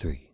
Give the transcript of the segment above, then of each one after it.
3.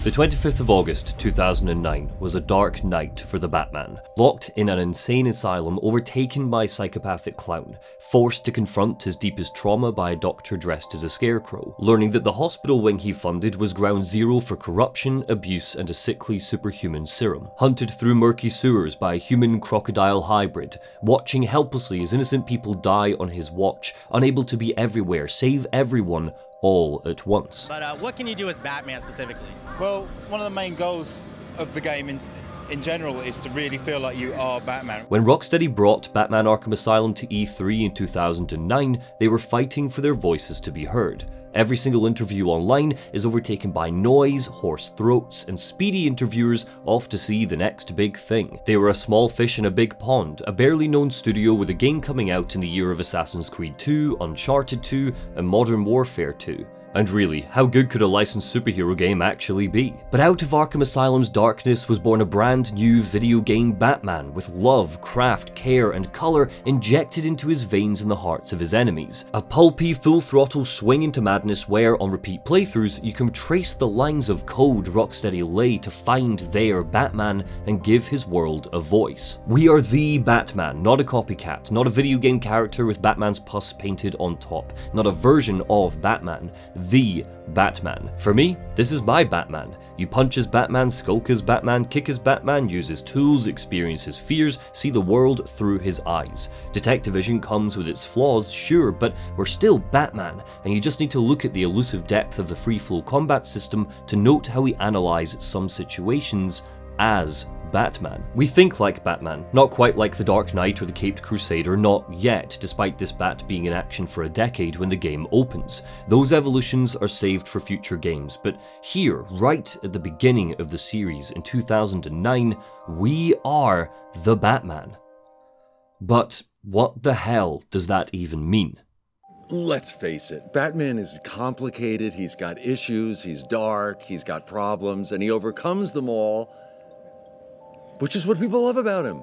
The 25th of August 2009 was a dark night for the Batman, locked in an insane asylum, overtaken by a psychopathic clown, forced to confront his deepest trauma by a doctor dressed as a scarecrow, learning that the hospital wing he funded was ground zero for corruption, abuse and a sickly superhuman serum, hunted through murky sewers by a human-crocodile hybrid, watching helplessly as innocent people die on his watch, unable to be everywhere, save everyone, all at once. But what can you do as Batman specifically? Well, one of the main goals of the game in general is to really feel like you are Batman. When Rocksteady brought Batman Arkham Asylum to E3 in 2009, they were fighting for their voices to be heard. Every single interview online is overtaken by noise, hoarse throats, and speedy interviewers off to see the next big thing. They were a small fish in a big pond, a barely known studio with a game coming out in the year of Assassin's Creed 2, Uncharted 2, and Modern Warfare 2. And really, how good could a licensed superhero game actually be? But out of Arkham Asylum's darkness was born a brand new video game Batman with love, craft, care, and colour injected into his veins and the hearts of his enemies. A pulpy, full-throttle swing into madness where, on repeat playthroughs, you can trace the lines of code Rocksteady lay to find their Batman and give his world a voice. We are the Batman, not a copycat, not a video game character with Batman's pus painted on top, not a version of Batman. The Batman. For me, this is my Batman. You punch as Batman, skulk as Batman, kick as Batman, use his tools, experience his fears, see the world through his eyes. Detectivism comes with its flaws, sure, but we're still Batman, and you just need to look at the elusive depth of the free-flow combat system to note how we analyze some situations as Batman. We think like Batman, not quite like the Dark Knight or the Caped Crusader, not yet, despite this Bat being in action for a decade when the game opens. Those evolutions are saved for future games, but here, right at the beginning of the series in 2009, we are the Batman. But what the hell does that even mean? Let's face it, Batman is complicated, he's got issues, he's dark, he's got problems, and he overcomes them all, which is what people love about him.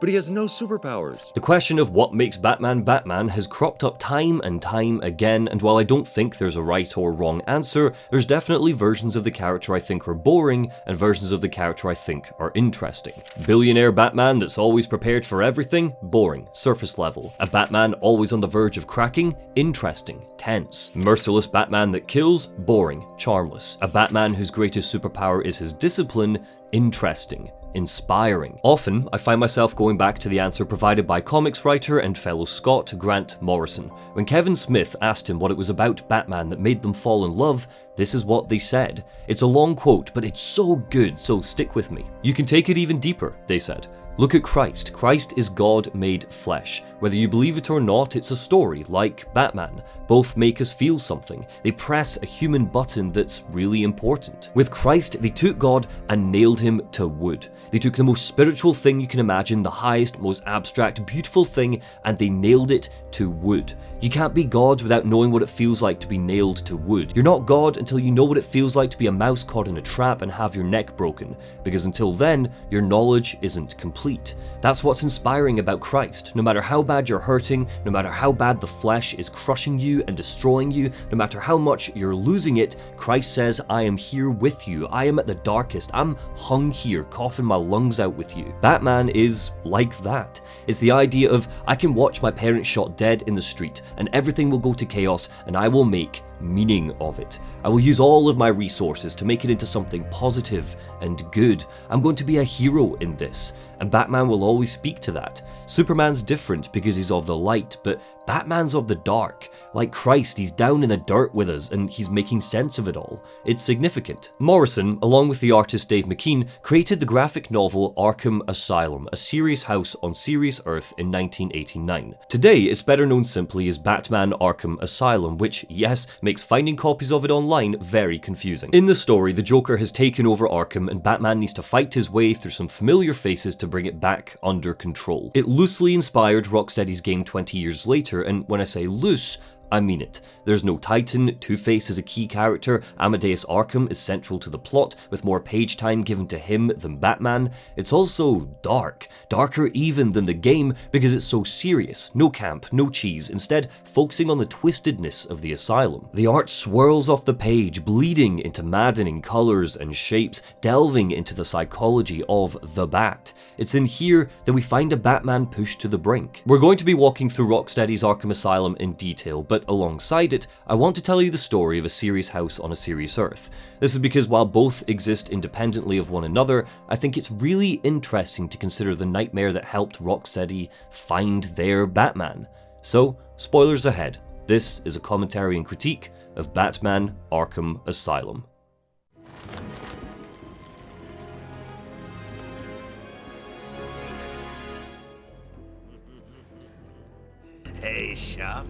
But he has no superpowers. The question of what makes Batman Batman has cropped up time and time again, and while I don't think there's a right or wrong answer, there's definitely versions of the character I think are boring, and versions of the character I think are interesting. Billionaire Batman that's always prepared for everything? Boring, surface level. A Batman always on the verge of cracking? Interesting, tense. Merciless Batman that kills? Boring, charmless. A Batman whose greatest superpower is his discipline? Interesting, inspiring. Often, I find myself going back to the answer provided by comics writer and fellow Scot Grant Morrison. When Kevin Smith asked him what it was about Batman that made them fall in love, this is what they said. It's a long quote, but it's so good, so stick with me. You can take it even deeper, they said. Look at Christ. Christ is God made flesh. Whether you believe it or not, it's a story, like Batman. Both make us feel something. They press a human button that's really important. With Christ, they took God and nailed him to wood. They took the most spiritual thing you can imagine, the highest, most abstract, beautiful thing, and they nailed it to wood. You can't be God without knowing what it feels like to be nailed to wood. You're not God until you know what it feels like to be a mouse caught in a trap and have your neck broken, because until then, your knowledge isn't complete. That's what's inspiring about Christ. No matter how bad you're hurting, no matter how bad the flesh is crushing you and destroying you, no matter how much you're losing it, Christ says, I am here with you. I am at the darkest. I'm hung here, coughing my lungs out with you. Batman is like that. It's the idea of, I can watch my parents shot dead in the street, and everything will go to chaos, and I will make meaning of it. I will use all of my resources to make it into something positive and good. I'm going to be a hero in this, and Batman will always speak to that. Superman's different because he's of the light, but Batman's of the dark. Like Christ, he's down in the dirt with us, and he's making sense of it all. It's significant. Morrison, along with the artist Dave McKean, created the graphic novel Arkham Asylum, a serious house on serious Earth in 1989. Today, it's better known simply as Batman Arkham Asylum, which, yes, makes finding copies of it online very confusing. In the story, the Joker has taken over Arkham, and Batman needs to fight his way through some familiar faces to bring it back under control. It loosely inspired Rocksteady's game 20 years later, and when I say loose, I mean it. There's no Titan, Two-Face is a key character, Amadeus Arkham is central to the plot, with more page time given to him than Batman. It's also dark, darker even than the game because it's so serious, no camp, no cheese, instead focusing on the twistedness of the asylum. The art swirls off the page, bleeding into maddening colours and shapes, delving into the psychology of the Bat. It's in here that we find a Batman pushed to the brink. We're going to be walking through Rocksteady's Arkham Asylum in detail, but alongside it, I want to tell you the story of a serious house on a serious Earth. This is because while both exist independently of one another, I think it's really interesting to consider the nightmare that helped Rocksteady find their Batman. So, spoilers ahead. This is a commentary and critique of Batman Arkham Asylum. Hey, Sharpe.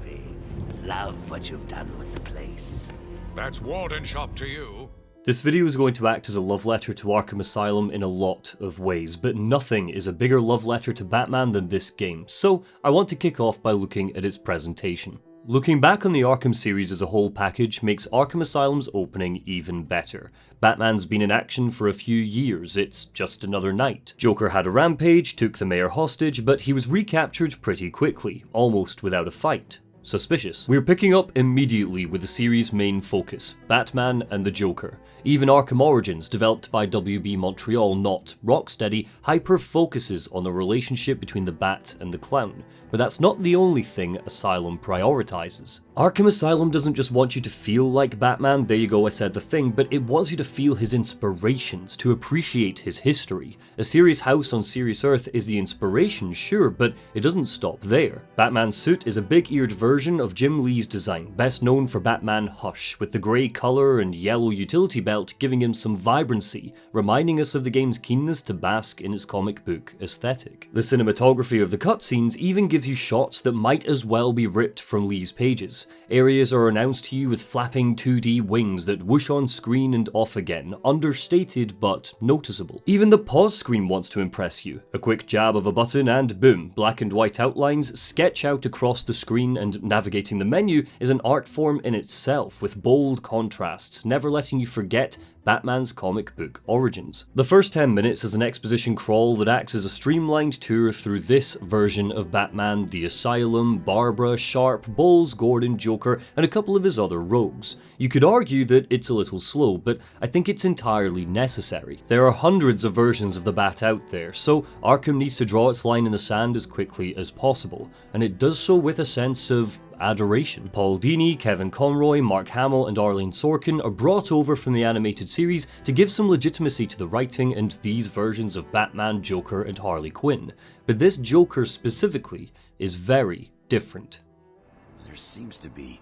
Love what you've done with the place. That's Warden Shop to you. This video is going to act as a love letter to Arkham Asylum in a lot of ways, but nothing is a bigger love letter to Batman than this game, so I want to kick off by looking at its presentation. Looking back on the Arkham series as a whole package makes Arkham Asylum's opening even better. Batman's been in action for a few years, it's just another night. Joker had a rampage, took the mayor hostage, but he was recaptured pretty quickly, almost without a fight. Suspicious. We're picking up immediately with the series' main focus, Batman and the Joker. Even Arkham Origins, developed by WB Montreal, not Rocksteady, hyper-focuses on the relationship between the Bat and the Clown. But that's not the only thing Asylum prioritizes. Arkham Asylum doesn't just want you to feel like Batman, there you go, I said the thing, but it wants you to feel his inspirations, to appreciate his history. A serious house on serious Earth is the inspiration, sure, but it doesn't stop there. Batman's suit is a big-eared version of Jim Lee's design, best known for Batman Hush, with the grey colour and yellow utility belt giving him some vibrancy, reminding us of the game's keenness to bask in its comic book aesthetic. The cinematography of the cutscenes even gives you shots that might as well be ripped from Lee's pages. Areas are announced to you with flapping 2D wings that whoosh on screen and off again, understated but noticeable. Even the pause screen wants to impress you. A quick jab of a button and boom, black and white outlines sketch out across the screen, and navigating the menu is an art form in itself, with bold contrasts, never letting you forget Batman's comic book origins. The first 10 minutes is an exposition crawl that acts as a streamlined tour through this version of Batman, the Asylum, Barbara, Sharpe, Bowles, Gordon, Joker, and a couple of his other rogues. You could argue that it's a little slow, but I think it's entirely necessary. There are hundreds of versions of the Bat out there, so Arkham needs to draw its line in the sand as quickly as possible, and it does so with a sense of adoration. Paul Dini, Kevin Conroy, Mark Hamill, and Arlene Sorkin are brought over from the animated series to give some legitimacy to the writing and these versions of Batman, Joker, and Harley Quinn. But this Joker specifically is very different. There seems to be...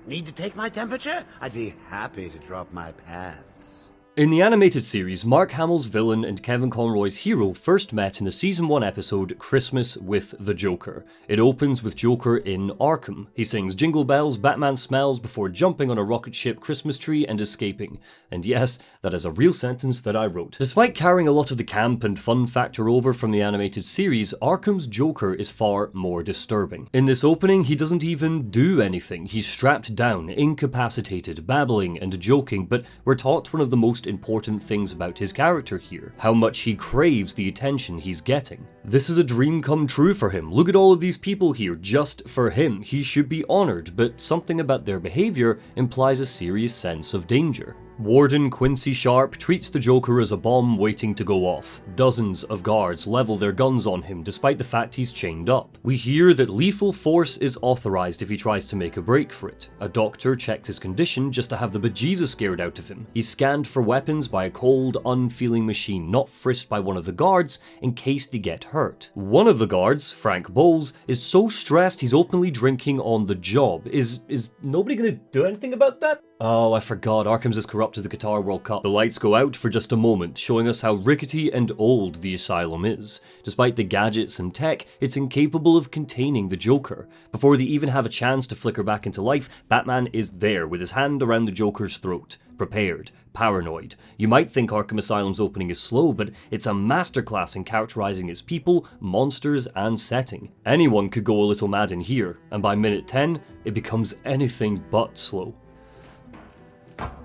Need to take my temperature? I'd be happy to drop my pants. In the animated series, Mark Hamill's villain and Kevin Conroy's hero first met in the Season 1 episode Christmas with the Joker. It opens with Joker in Arkham. He sings Jingle Bells, Batman Smells before jumping on a rocket ship Christmas tree and escaping. And yes, that is a real sentence that I wrote. Despite carrying a lot of the camp and fun factor over from the animated series, Arkham's Joker is far more disturbing. In this opening, he doesn't even do anything. He's strapped down, incapacitated, babbling and joking, but we're taught one of the most important things about his character here, how much he craves the attention he's getting. This is a dream come true for him. Look at all of these people here just for him. He should be honored, but something about their behavior implies a serious sense of danger. Warden Quincy Sharpe treats the Joker as a bomb waiting to go off. Dozens of guards level their guns on him despite the fact he's chained up. We hear that lethal force is authorized if he tries to make a break for it. A doctor checked his condition just to have the bejesus scared out of him. He's scanned for weapons by a cold, unfeeling machine, not frisked by one of the guards in case they get hurt. One of the guards, Frank Bowles, is so stressed he's openly drinking on the job. Is nobody gonna do anything about that? Oh, I forgot, Arkham's as corrupt as the Qatar World Cup. The lights go out for just a moment, showing us how rickety and old the asylum is. Despite the gadgets and tech, it's incapable of containing the Joker. Before they even have a chance to flicker back into life, Batman is there with his hand around the Joker's throat. Prepared, paranoid. You might think Arkham Asylum's opening is slow, but it's a masterclass in characterizing its people, monsters, and setting. Anyone could go a little mad in here, and by minute 10, it becomes anything but slow.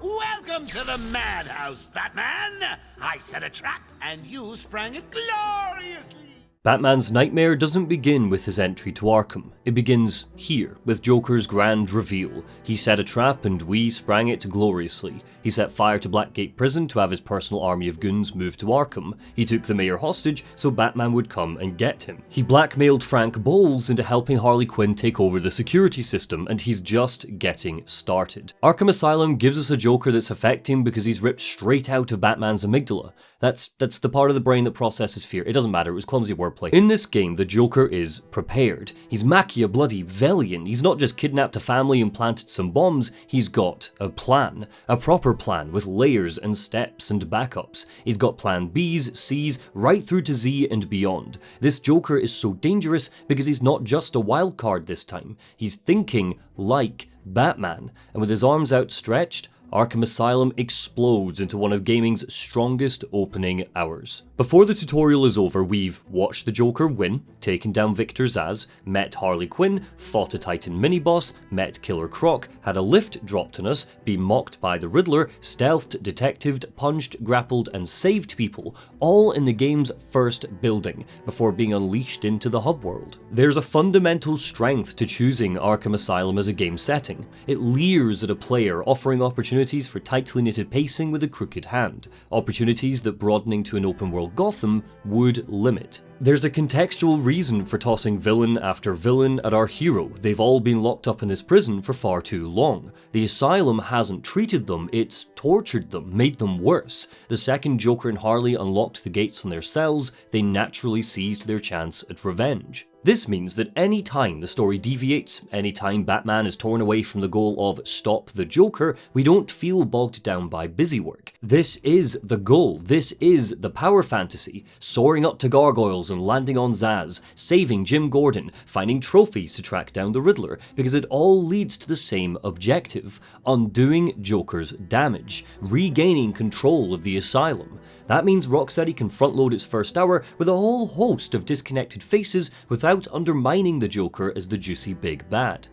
Welcome to the madhouse, Batman! I set a trap, and you sprang it gloriously! Batman's nightmare doesn't begin with his entry to Arkham. It begins here, with Joker's grand reveal. He set a trap and we sprang it gloriously. He set fire to Blackgate Prison to have his personal army of goons move to Arkham. He took the mayor hostage so Batman would come and get him. He blackmailed Frank Bowles into helping Harley Quinn take over the security system, and he's just getting started. Arkham Asylum gives us a Joker that's affecting because he's ripped straight out of Batman's amygdala. That's the part of the brain that processes fear. It doesn't matter, it was clumsy wordplay. In this game, the Joker is prepared. He's Machiavellian. He's not just kidnapped a family and planted some bombs, he's got a plan. A proper plan with layers and steps and backups. He's got plan Bs, Cs, right through to Z and beyond. This Joker is so dangerous because he's not just a wild card this time. He's thinking like Batman, and with his arms outstretched, Arkham Asylum explodes into one of gaming's strongest opening hours. Before the tutorial is over, we've watched the Joker win, taken down Victor Zsasz, met Harley Quinn, fought a Titan mini-boss, met Killer Croc, had a lift dropped on us, been mocked by the Riddler, stealthed, detectived, punched, grappled, and saved people, all in the game's first building, before being unleashed into the hub world. There's a fundamental strength to choosing Arkham Asylum as a game setting. It leers at a player, offering opportunities for tightly knitted pacing with a crooked hand, opportunities that broadening to an open world Gotham would limit. There's a contextual reason for tossing villain after villain at our hero. They've all been locked up in this prison for far too long. The asylum hasn't treated them, it's tortured them, made them worse. The second Joker and Harley unlocked the gates on their cells, they naturally seized their chance at revenge. This means that any time the story deviates, any time Batman is torn away from the goal of stop the Joker, we don't feel bogged down by busywork. This is the goal, this is the power fantasy, soaring up to gargoyles and landing on Zsasz, saving Jim Gordon, finding trophies to track down the Riddler, because it all leads to the same objective, undoing Joker's damage, regaining control of the asylum. That means Rocksteady can front-load its first hour with a whole host of disconnected faces without undermining the Joker as the juicy big bad.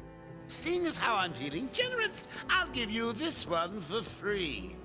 Seeing as how I'm feeling generous, I'll give you this one for free.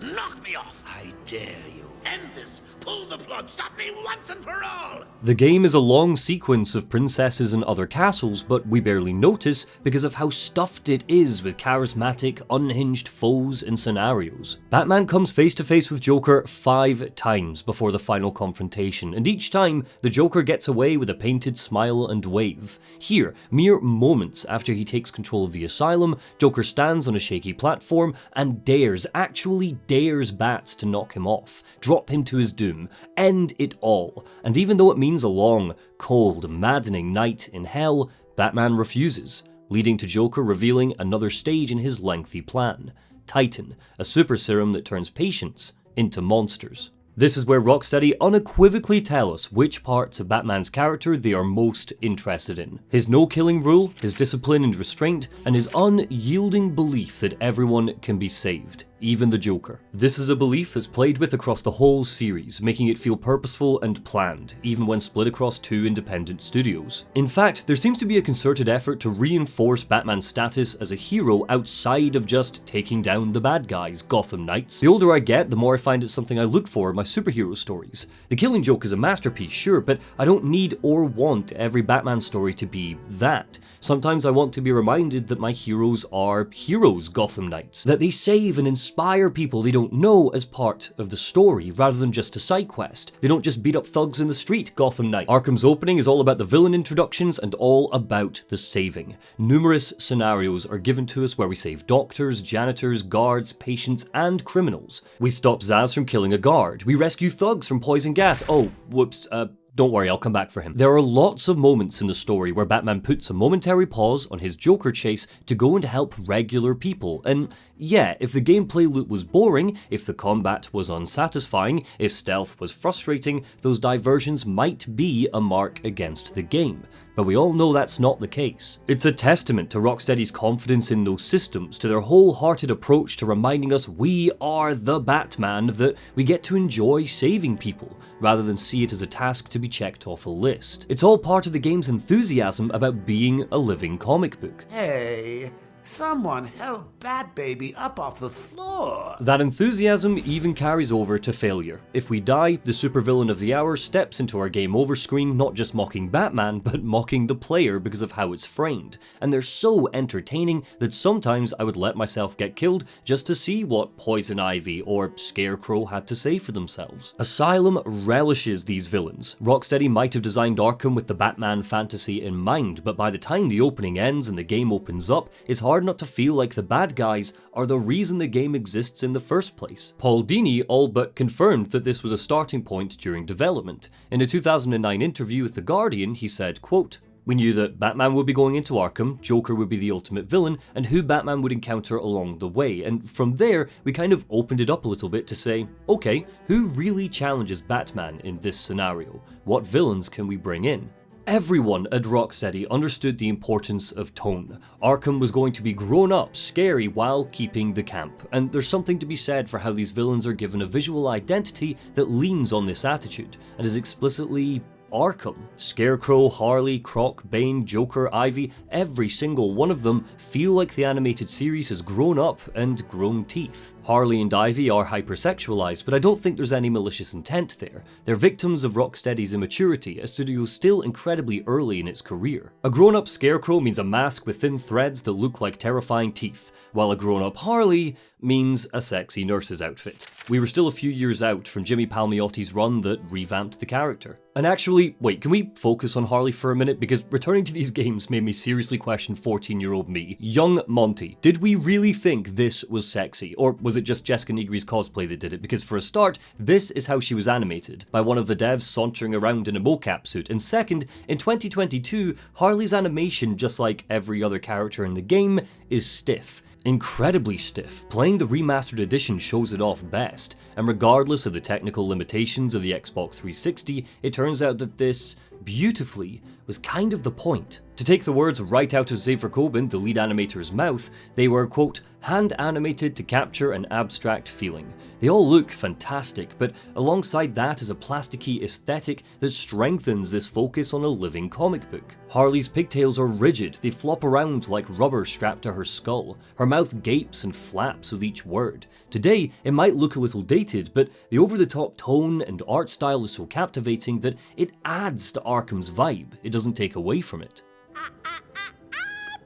Knock me off, I dare you. End this. Pull the plug. Stop me once and for all. The game is a long sequence of princesses and other castles, but we barely notice because of how stuffed it is with charismatic, unhinged foes and scenarios. Batman comes face to face with Joker 5 times before the final confrontation, and each time, the Joker gets away with a painted smile and wave. Here, mere moments after he takes control of the asylum, Joker stands on a shaky platform and actually dares bats to knock him off, drop him to his doom, end it all. And even though it means a long, cold, maddening night in hell, Batman refuses, leading to Joker revealing another stage in his lengthy plan. Titan, a super serum that turns patients into monsters. This is where Rocksteady unequivocally tell us which parts of Batman's character they are most interested in. His no-killing rule, his discipline and restraint, and his unyielding belief that everyone can be saved, even the Joker. This is a belief that's played with across the whole series, making it feel purposeful and planned, even when split across 2 independent studios. In fact, there seems to be a concerted effort to reinforce Batman's status as a hero outside of just taking down the bad guys, Gotham Knights. The older I get, the more I find it's something I look for in my superhero stories. The Killing Joke is a masterpiece, sure, but I don't need or want every Batman story to be that. Sometimes I want to be reminded that my heroes are heroes, Gotham Knights, that they save and inspire people they don't know as part of the story, rather than just a side quest. They don't just beat up thugs in the street, Gotham Knight. Arkham's opening is all about the villain introductions and all about the saving. Numerous scenarios are given to us where we save doctors, janitors, guards, patients, and criminals. We stop Zsasz from killing a guard. We rescue thugs from poison gas. Oh, whoops, Don't worry, I'll come back for him. There are lots of moments in the story where Batman puts a momentary pause on his Joker chase to go and help regular people, and yeah, if the gameplay loop was boring, if the combat was unsatisfying, if stealth was frustrating, those diversions might be a mark against the game. But we all know that's not the case. It's a testament to Rocksteady's confidence in those systems, to their wholehearted approach to reminding us we are the Batman, that we get to enjoy saving people, rather than see it as a task to be checked off a list. It's all part of the game's enthusiasm about being a living comic book. Hey, someone help Bat Baby up off the floor. That enthusiasm even carries over to failure. If we die, the supervillain of the hour steps into our game over screen not just mocking Batman, but mocking the player because of how it's framed. And they're so entertaining that sometimes I would let myself get killed just to see what Poison Ivy or Scarecrow had to say for themselves. Asylum relishes these villains. Rocksteady might have designed Arkham with the Batman fantasy in mind, but by the time the opening ends and the game opens up, it's hard not to feel like the bad guys are the reason the game exists in the first place. Paul Dini all but confirmed that this was a starting point during development. In a 2009 interview with The Guardian, he said, quote, "We knew that Batman would be going into Arkham, Joker would be the ultimate villain, and who Batman would encounter along the way, and from there, we kind of opened it up a little bit to say, okay, who really challenges Batman in this scenario? What villains can we bring in?" Everyone at Rocksteady understood the importance of tone. Arkham was going to be grown up, scary, while keeping the camp, and there's something to be said for how these villains are given a visual identity that leans on this attitude, and is explicitly Arkham. Scarecrow, Harley, Croc, Bane, Joker, Ivy, every single one of them feel like the animated series has grown up and grown teeth. Harley and Ivy are hypersexualized, but I don't think there's any malicious intent there. They're victims of Rocksteady's immaturity, a studio still incredibly early in its career. A grown-up Scarecrow means a mask with thin threads that look like terrifying teeth, while a grown-up Harley means a sexy nurse's outfit. We were still a few years out from Jimmy Palmiotti's run that revamped the character. And actually, wait, can we focus on Harley for a minute? Because returning to these games made me seriously question 14-year-old me. Young Monty, did we really think this was sexy? Or was it just Jessica Nigri's cosplay that did it? Because for a start, this is how she was animated, by one of the devs sauntering around in a mocap suit. And second, in 2022, Harley's animation, just like every other character in the game, is stiff. Incredibly stiff. Playing the remastered edition shows it off best, and regardless of the technical limitations of the Xbox 360, it turns out that this, beautifully, was kind of the point. To take the words right out of Xavier Coben, the lead animator's mouth, they were, quote, hand animated to capture an abstract feeling. They all look fantastic, but alongside that is a plasticky aesthetic that strengthens this focus on a living comic book. Harley's pigtails are rigid, they flop around like rubber strapped to her skull. Her mouth gapes and flaps with each word. Today, it might look a little dated, but the over-the-top tone and art style is so captivating that it adds to Arkham's vibe. It doesn't take away from it.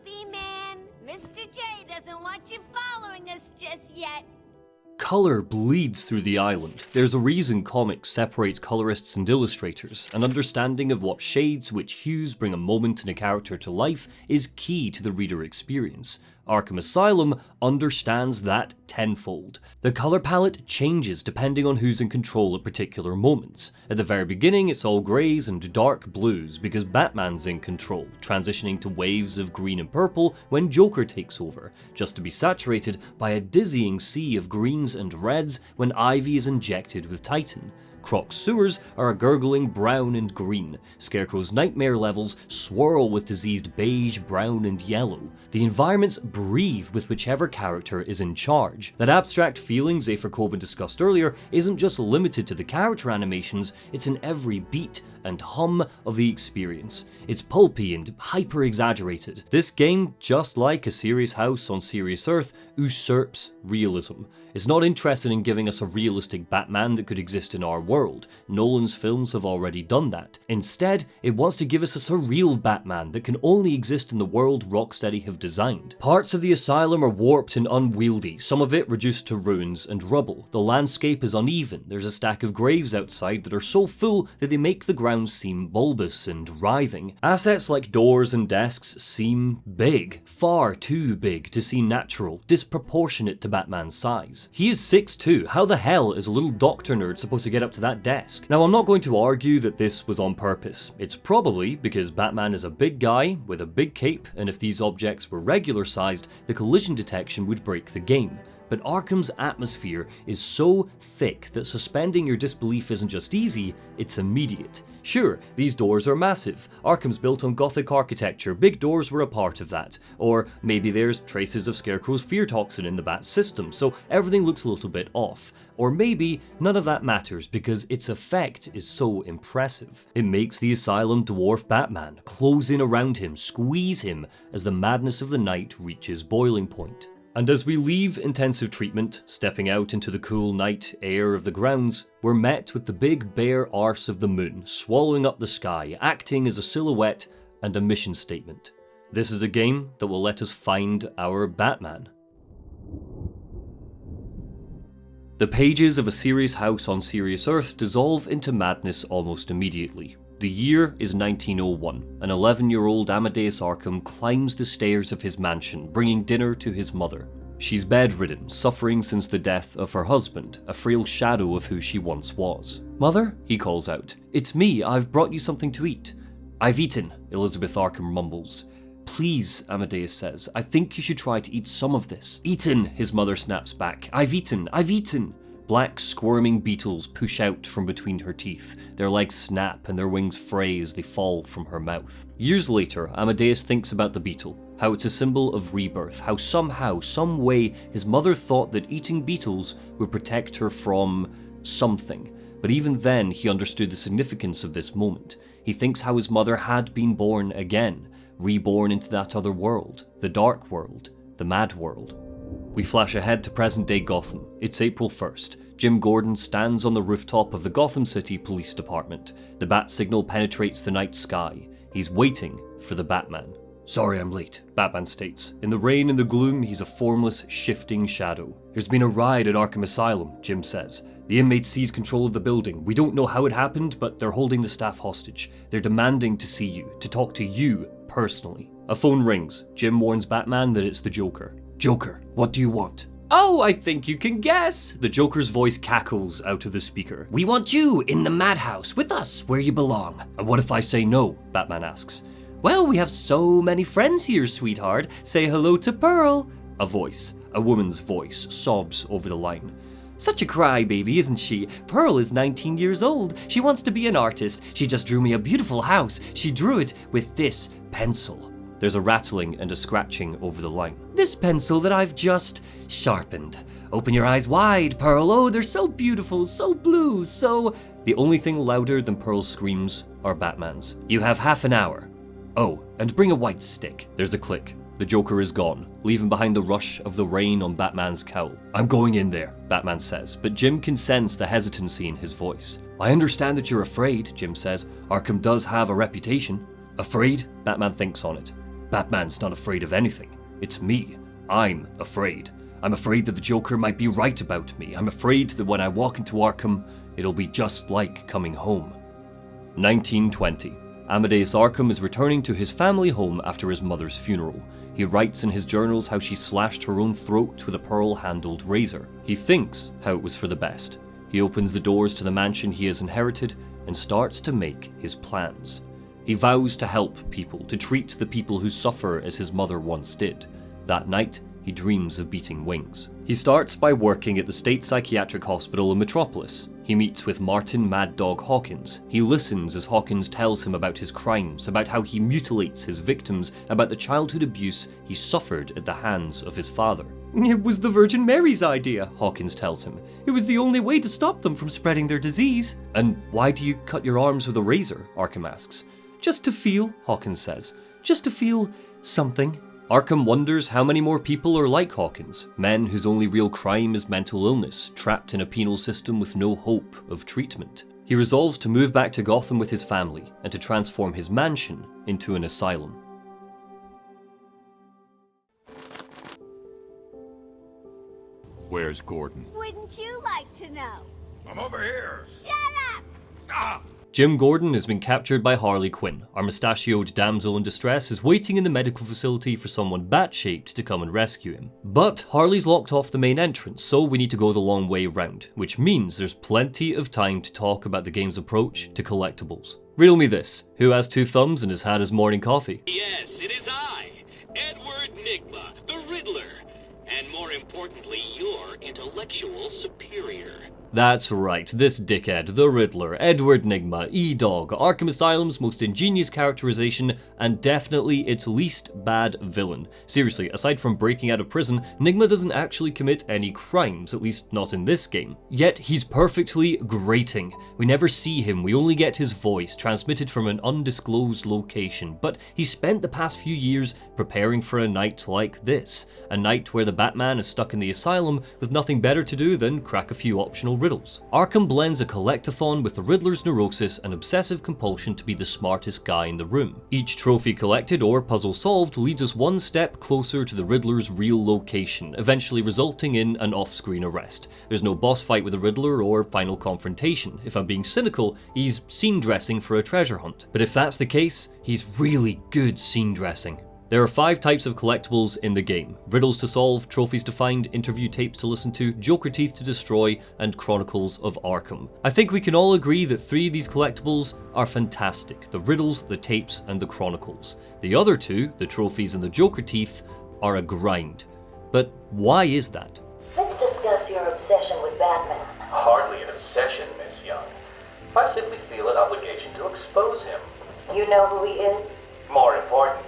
B-Man, Mr. J doesn't want you following us just yet. Color bleeds through the island. There's a reason comics separate colorists and illustrators. An understanding of what shades, which hues bring a moment and a character to life is key to the reader experience. Arkham Asylum understands that tenfold. The color palette changes depending on who's in control at particular moments. At the very beginning, it's all greys and dark blues because Batman's in control, transitioning to waves of green and purple when Joker takes over, just to be saturated by a dizzying sea of greens and reds when Ivy is injected with Titan. Croc's sewers are a gurgling brown and green. Scarecrow's nightmare levels swirl with diseased beige, brown and yellow. The environments breathe with whichever character is in charge. That abstract feeling Xavier Coben discussed earlier isn't just limited to the character animations, it's in every beat and hum of the experience. It's pulpy and hyper-exaggerated. This game, just like a serious house on serious Earth, usurps realism. It's not interested in giving us a realistic Batman that could exist in our world. Nolan's films have already done that. Instead, it wants to give us a surreal Batman that can only exist in the world Rocksteady have designed. Parts of the asylum are warped and unwieldy, some of it reduced to ruins and rubble. The landscape is uneven. There's a stack of graves outside that are so full that they make the ground seem bulbous and writhing. Assets like doors and desks seem big, far too big to seem natural, disproportionate to Batman's size. He is 6'2", how the hell is a little doctor nerd supposed to get up to that desk. Now, I'm not going to argue that this was on purpose. It's probably because Batman is a big guy with a big cape, and if these objects were regular sized, the collision detection would break the game. But Arkham's atmosphere is so thick that suspending your disbelief isn't just easy, it's immediate. Sure, these doors are massive. Arkham's built on Gothic architecture, big doors were a part of that. Or maybe there's traces of Scarecrow's fear toxin in the Bat system, so everything looks a little bit off. Or maybe none of that matters because its effect is so impressive. It makes the asylum dwarf Batman, close in around him, squeeze him as the madness of the night reaches boiling point. And as we leave intensive treatment, stepping out into the cool night air of the grounds, we're met with the big bare arse of the moon swallowing up the sky, acting as a silhouette and a mission statement. This is a game that will let us find our Batman. The pages of A Serious House on Serious Earth dissolve into madness almost immediately. The year is 1901. An 11-year-old Amadeus Arkham climbs the stairs of his mansion, bringing dinner to his mother. She's bedridden, suffering since the death of her husband, a frail shadow of who she once was. "Mother?" he calls out. "It's me, I've brought you something to eat." "I've eaten," Elizabeth Arkham mumbles. "Please," Amadeus says, "I think you should try to eat some of this." "Eaten," his mother snaps back. I've eaten." Black, squirming beetles push out from between her teeth. Their legs snap and their wings fray as they fall from her mouth. Years later, Amadeus thinks about the beetle, how it's a symbol of rebirth, how somehow, some way, his mother thought that eating beetles would protect her from something. But even then, he understood the significance of this moment. He thinks how his mother had been born again, reborn into that other world, the dark world, the mad world. We flash ahead to present-day Gotham. It's April 1st. Jim Gordon stands on the rooftop of the Gotham City Police Department. The bat signal penetrates the night sky. He's waiting for the Batman. "Sorry I'm late," Batman states. In the rain and the gloom, he's a formless, shifting shadow. "There's been a riot at Arkham Asylum," Jim says. "The inmates seized control of the building. We don't know how it happened, but they're holding the staff hostage. They're demanding to see you, to talk to you personally." A phone rings. Jim warns Batman that it's the Joker. "Joker, what do you want?" "Oh, I think you can guess." The Joker's voice cackles out of the speaker. "We want you in the madhouse, with us, where you belong." "And what if I say no?" Batman asks. "Well, we have so many friends here, sweetheart. Say hello to Pearl." A woman's voice, sobs over the line. "Such a crybaby, isn't she? Pearl is 19 years old. She wants to be an artist. She just drew me a beautiful house. She drew it with this pencil." There's a rattling and a scratching over the line. "This pencil that I've just sharpened. Open your eyes wide, Pearl. Oh, they're so beautiful, so blue, so..." The only thing louder than Pearl's screams are Batman's. "You have half an hour. Oh, and bring a white stick." There's a click. The Joker is gone, leaving behind the rush of the rain on Batman's cowl. "I'm going in there," Batman says, but Jim can sense the hesitancy in his voice. "I understand that you're afraid," Jim says. "Arkham does have a reputation." "Afraid?" Batman thinks on it. "Batman's not afraid of anything. It's me. I'm afraid. I'm afraid that the Joker might be right about me. I'm afraid that when I walk into Arkham, it'll be just like coming home." 1920. Amadeus Arkham is returning to his family home after his mother's funeral. He writes in his journals how she slashed her own throat with a pearl-handled razor. He thinks how it was for the best. He opens the doors to the mansion he has inherited and starts to make his plans. He vows to help people, to treat the people who suffer as his mother once did. That night, he dreams of beating wings. He starts by working at the State Psychiatric Hospital in Metropolis. He meets with Martin Mad Dog Hawkins. He listens as Hawkins tells him about his crimes, about how he mutilates his victims, about the childhood abuse he suffered at the hands of his father. "It was the Virgin Mary's idea," Hawkins tells him. "It was the only way to stop them from spreading their disease." "And why do you cut your arms with a razor?" Arkham asks. "Just to feel," Hawkins says. "Just to feel something." Arkham wonders how many more people are like Hawkins, men whose only real crime is mental illness, trapped in a penal system with no hope of treatment. He resolves to move back to Gotham with his family and to transform his mansion into an asylum. Where's Gordon? Wouldn't you like to know? I'm over here. Shut up! Ah! Jim Gordon has been captured by Harley Quinn. Our mustachioed damsel in distress is waiting in the medical facility for someone bat-shaped to come and rescue him. But Harley's locked off the main entrance, so we need to go the long way round, which means there's plenty of time to talk about the game's approach to collectibles. Riddle me this: who has 2 thumbs and has had his morning coffee? Yes, it is I, Edward Nigma, the Riddler, and more importantly, your intellectual superior. That's right, this dickhead, the Riddler, Edward Nigma, E-Dog, Arkham Asylum's most ingenious characterization, and definitely its least bad villain. Seriously, aside from breaking out of prison, Nigma doesn't actually commit any crimes, at least not in this game. Yet he's perfectly grating. We never see him, we only get his voice, transmitted from an undisclosed location, but he spent the past few years preparing for a night like this. A night where the Batman is stuck in the asylum with nothing better to do than crack a few optional riddles. Arkham blends a collectathon with the Riddler's neurosis and obsessive compulsion to be the smartest guy in the room. Each trophy collected or puzzle solved leads us one step closer to the Riddler's real location, eventually resulting in an off-screen arrest. There's no boss fight with the Riddler or final confrontation. If I'm being cynical, he's scene dressing for a treasure hunt. But if that's the case, he's really good scene dressing. There are 5 types of collectibles in the game: riddles to solve, trophies to find, interview tapes to listen to, Joker teeth to destroy, and Chronicles of Arkham. I think we can all agree that 3 of these collectibles are fantastic: the riddles, the tapes, and the Chronicles. The other 2, the trophies and the Joker teeth, are a grind. But why is that? Let's discuss your obsession with Batman. Hardly an obsession, Miss Young. I simply feel an obligation to expose him. You know who he is? More important,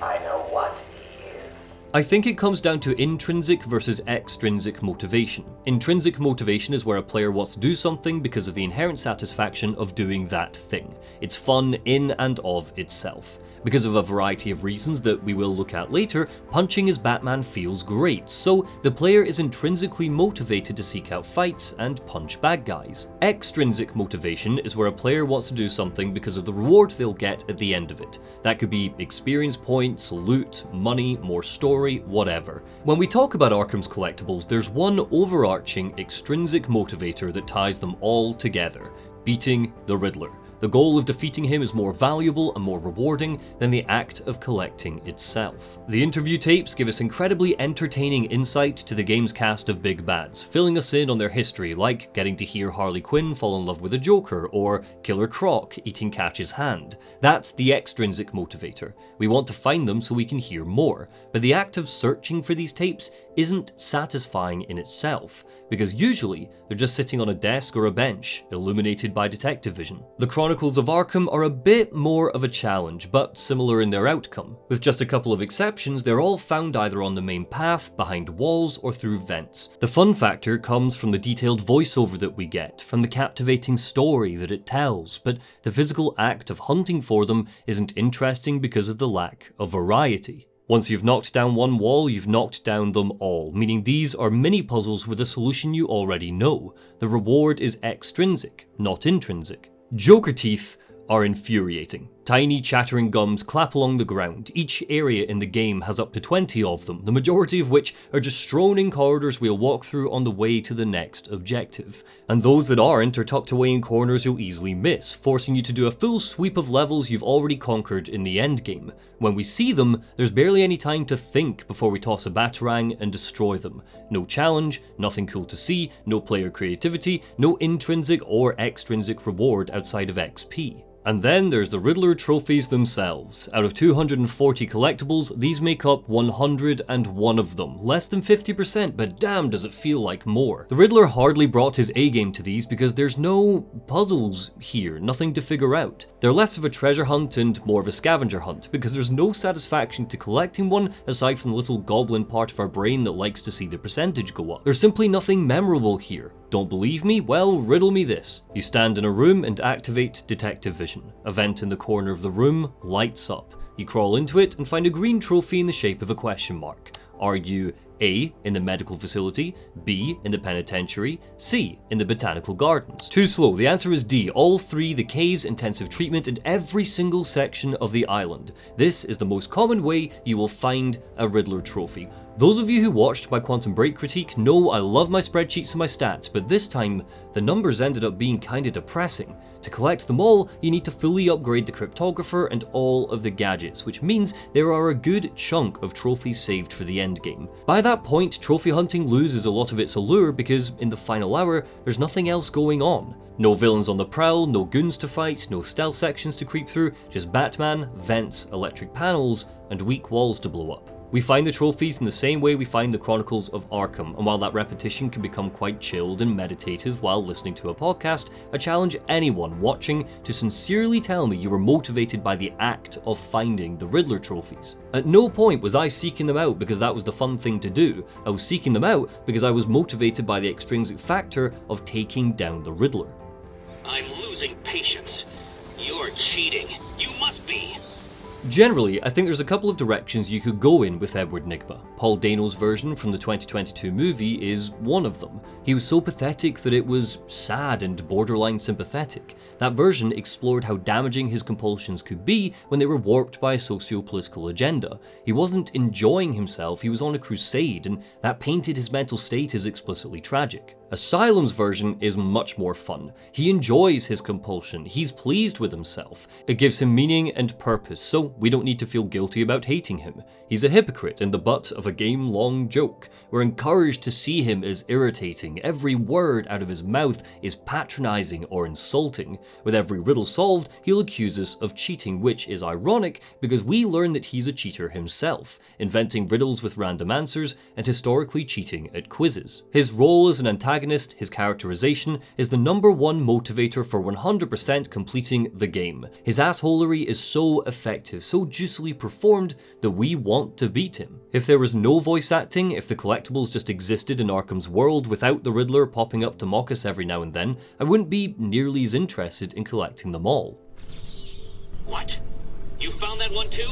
I know what he is. I think it comes down to intrinsic versus extrinsic motivation. Intrinsic motivation is where a player wants to do something because of the inherent satisfaction of doing that thing. It's fun in and of itself. Because of a variety of reasons that we will look at later, punching as Batman feels great, so the player is intrinsically motivated to seek out fights and punch bad guys. Extrinsic motivation is where a player wants to do something because of the reward they'll get at the end of it. That could be experience points, loot, money, more story, whatever. When we talk about Arkham's collectibles, there's one overarching extrinsic motivator that ties them all together: beating the Riddler. The goal of defeating him is more valuable and more rewarding than the act of collecting itself. The interview tapes give us incredibly entertaining insight to the game's cast of big bads, filling us in on their history, like getting to hear Harley Quinn fall in love with the Joker, or Killer Croc eating Catch's hand. That's the extrinsic motivator. We want to find them so we can hear more, but the act of searching for these tapes isn't satisfying in itself, because usually they're just sitting on a desk or a bench, illuminated by detective vision. The Chronicles of Arkham are a bit more of a challenge, but similar in their outcome. With just a couple of exceptions, they're all found either on the main path, behind walls, or through vents. The fun factor comes from the detailed voiceover that we get, from the captivating story that it tells, but the physical act of hunting for them isn't interesting because of the lack of variety. Once you've knocked down one wall, you've knocked down them all, meaning these are mini-puzzles with a solution you already know. The reward is extrinsic, not intrinsic. Joker teeth are infuriating. Tiny chattering gums clap along the ground. Each area in the game has up to 20 of them, the majority of which are just strewn in corridors we'll walk through on the way to the next objective. And those that aren't are tucked away in corners you'll easily miss, forcing you to do a full sweep of levels you've already conquered in the endgame. When we see them, there's barely any time to think before we toss a batarang and destroy them. No challenge, nothing cool to see, no player creativity, no intrinsic or extrinsic reward outside of XP. And then there's the Riddler trophies themselves. Out of 240 collectibles, these make up 101 of them. Less than 50%, but damn does it feel like more. The Riddler hardly brought his A-game to these because there's no puzzles here, nothing to figure out. They're less of a treasure hunt and more of a scavenger hunt, because there's no satisfaction to collecting one aside from the little goblin part of our brain that likes to see the percentage go up. There's simply nothing memorable here. Don't believe me? Well, riddle me this. You stand in a room and activate detective vision. A vent in the corner of the room lights up. You crawl into it and find a green trophy in the shape of a question mark. Are you A, in the medical facility, B, in the penitentiary, C, in the botanical gardens? Too slow, the answer is D, all 3, the caves, intensive treatment, and every single section of the island. This is the most common way you will find a Riddler trophy. Those of you who watched my Quantum Break critique know I love my spreadsheets and my stats, but this time, the numbers ended up being kinda depressing. To collect them all, you need to fully upgrade the cryptographer and all of the gadgets, which means there are a good chunk of trophies saved for the endgame. By that point, trophy hunting loses a lot of its allure because in the final hour, there's nothing else going on. No villains on the prowl, no goons to fight, no stealth sections to creep through, just Batman, vents, electric panels, and weak walls to blow up. We find the trophies in the same way we find the Chronicles of Arkham, and while that repetition can become quite chilled and meditative while listening to a podcast, I challenge anyone watching to sincerely tell me you were motivated by the act of finding the Riddler trophies. At no point was I seeking them out because that was the fun thing to do. I was seeking them out because I was motivated by the extrinsic factor of taking down the Riddler. I'm losing patience. You're cheating. You must be. Generally, I think there's a couple of directions you could go in with Edward Nygma. Paul Dano's version from the 2022 movie is one of them. He was so pathetic that it was sad and borderline sympathetic. That version explored how damaging his compulsions could be when they were warped by a socio-political agenda. He wasn't enjoying himself, he was on a crusade, and that painted his mental state as explicitly tragic. Asylum's version is much more fun. He enjoys his compulsion, he's pleased with himself. It gives him meaning and purpose, so we don't need to feel guilty about hating him. He's a hypocrite and the butt of a game-long joke. We're encouraged to see him as irritating. Every word out of his mouth is patronizing or insulting. With every riddle solved, he'll accuse us of cheating, which is ironic because we learn that he's a cheater himself, inventing riddles with random answers and historically cheating at quizzes. His role as an antagonist, his characterization, is the #1 motivator for 100% completing the game. His assholery is so effective, so juicily performed, that we want to beat him. If there was no voice acting, if the collectibles just existed in Arkham's world without the Riddler popping up to mock us every now and then, I wouldn't be nearly as interested in collecting them all. What? You found that one too?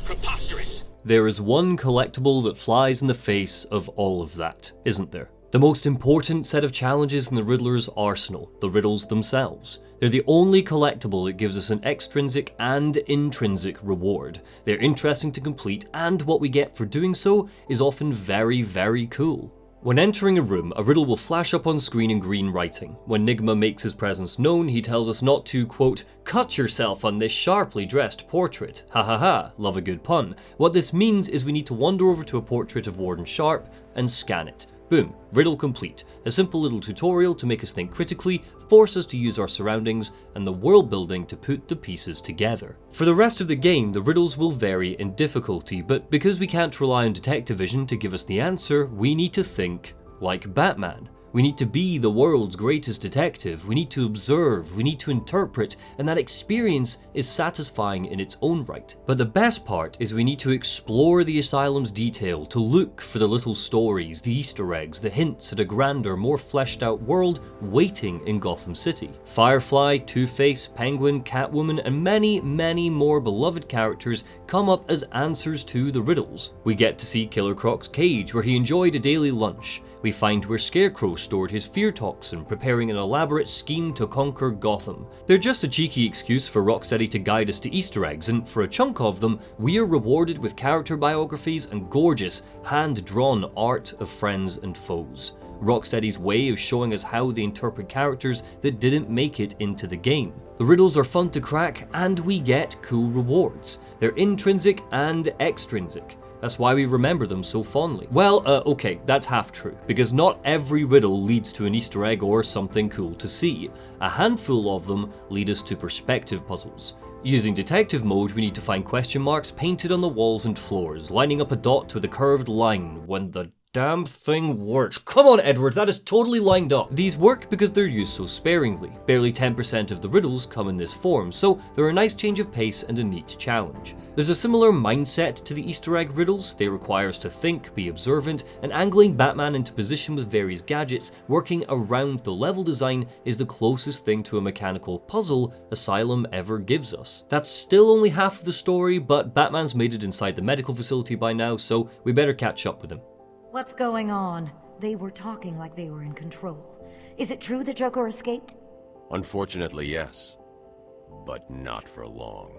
Preposterous. There is one collectible that flies in the face of all of that, isn't there? The most important set of challenges in the Riddler's arsenal, the riddles themselves. They're the only collectible that gives us an extrinsic and intrinsic reward. They're interesting to complete, and what we get for doing so is often very, very cool. When entering a room, a riddle will flash up on screen in green writing. When Nygma makes his presence known, he tells us not to, quote, cut yourself on this sharply dressed portrait. Ha ha ha, love a good pun. What this means is we need to wander over to a portrait of Warden Sharpe and scan it. Boom, riddle complete. A simple little tutorial to make us think critically, force us to use our surroundings and the world building to put the pieces together. For the rest of the game, the riddles will vary in difficulty, but because we can't rely on detective vision to give us the answer, we need to think like Batman. We need to be the world's greatest detective, we need to observe, we need to interpret, and that experience is satisfying in its own right. But the best part is we need to explore the asylum's detail, to look for the little stories, the Easter eggs, the hints at a grander, more fleshed out world waiting in Gotham City. Firefly, Two-Face, Penguin, Catwoman, and many, many more beloved characters come up as answers to the riddles. We get to see Killer Croc's cage, where he enjoyed a daily lunch. We find where Scarecrow stored his fear toxin, preparing an elaborate scheme to conquer Gotham. They're just a cheeky excuse for Rocksteady to guide us to Easter eggs, and for a chunk of them, we are rewarded with character biographies and gorgeous, hand-drawn art of friends and foes. Rocksteady's way of showing us how they interpret characters that didn't make it into the game. The riddles are fun to crack, and we get cool rewards. They're intrinsic and extrinsic. That's why we remember them so fondly. Well, okay, that's half true, because not every riddle leads to an Easter egg or something cool to see. A handful of them lead us to perspective puzzles. Using detective mode, we need to find question marks painted on the walls and floors, lining up a dot with a curved line when the damn thing works. Come on, Edward, that is totally lined up. These work because they're used so sparingly. Barely 10% of the riddles come in this form, so they're a nice change of pace and a neat challenge. There's a similar mindset to the Easter egg riddles. They require us to think, be observant, and angling Batman into position with various gadgets working around the level design is the closest thing to a mechanical puzzle Asylum ever gives us. That's still only half of the story, but Batman's made it inside the medical facility by now, so we better catch up with him. What's going on? They were talking like they were in control. Is it true the Joker escaped? Unfortunately, yes. But not for long.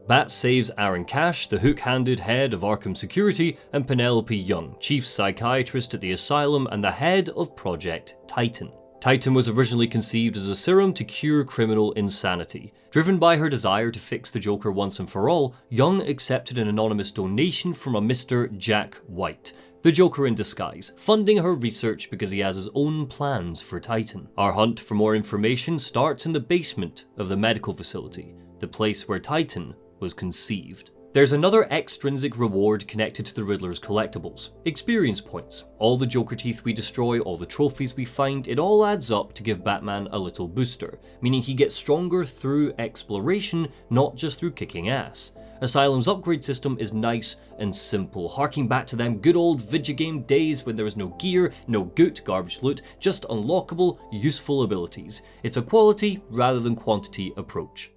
Bat saves Aaron Cash, the hook-handed head of Arkham Security, and Penelope Young, chief psychiatrist at the asylum and the head of Project Titan. Titan was originally conceived as a serum to cure criminal insanity. Driven by her desire to fix the Joker once and for all, Young accepted an anonymous donation from a Mr. Jack White, the Joker in disguise, funding her research because he has his own plans for Titan. Our hunt for more information starts in the basement of the medical facility, the place where Titan was conceived. There's another extrinsic reward connected to the Riddler's collectibles. Experience points. All the Joker teeth we destroy, all the trophies we find, it all adds up to give Batman a little booster, meaning he gets stronger through exploration, not just through kicking ass. Asylum's upgrade system is nice and simple, harking back to them good old video game days when there was no gear, no goot, garbage loot, just unlockable, useful abilities. It's a quality rather than quantity approach.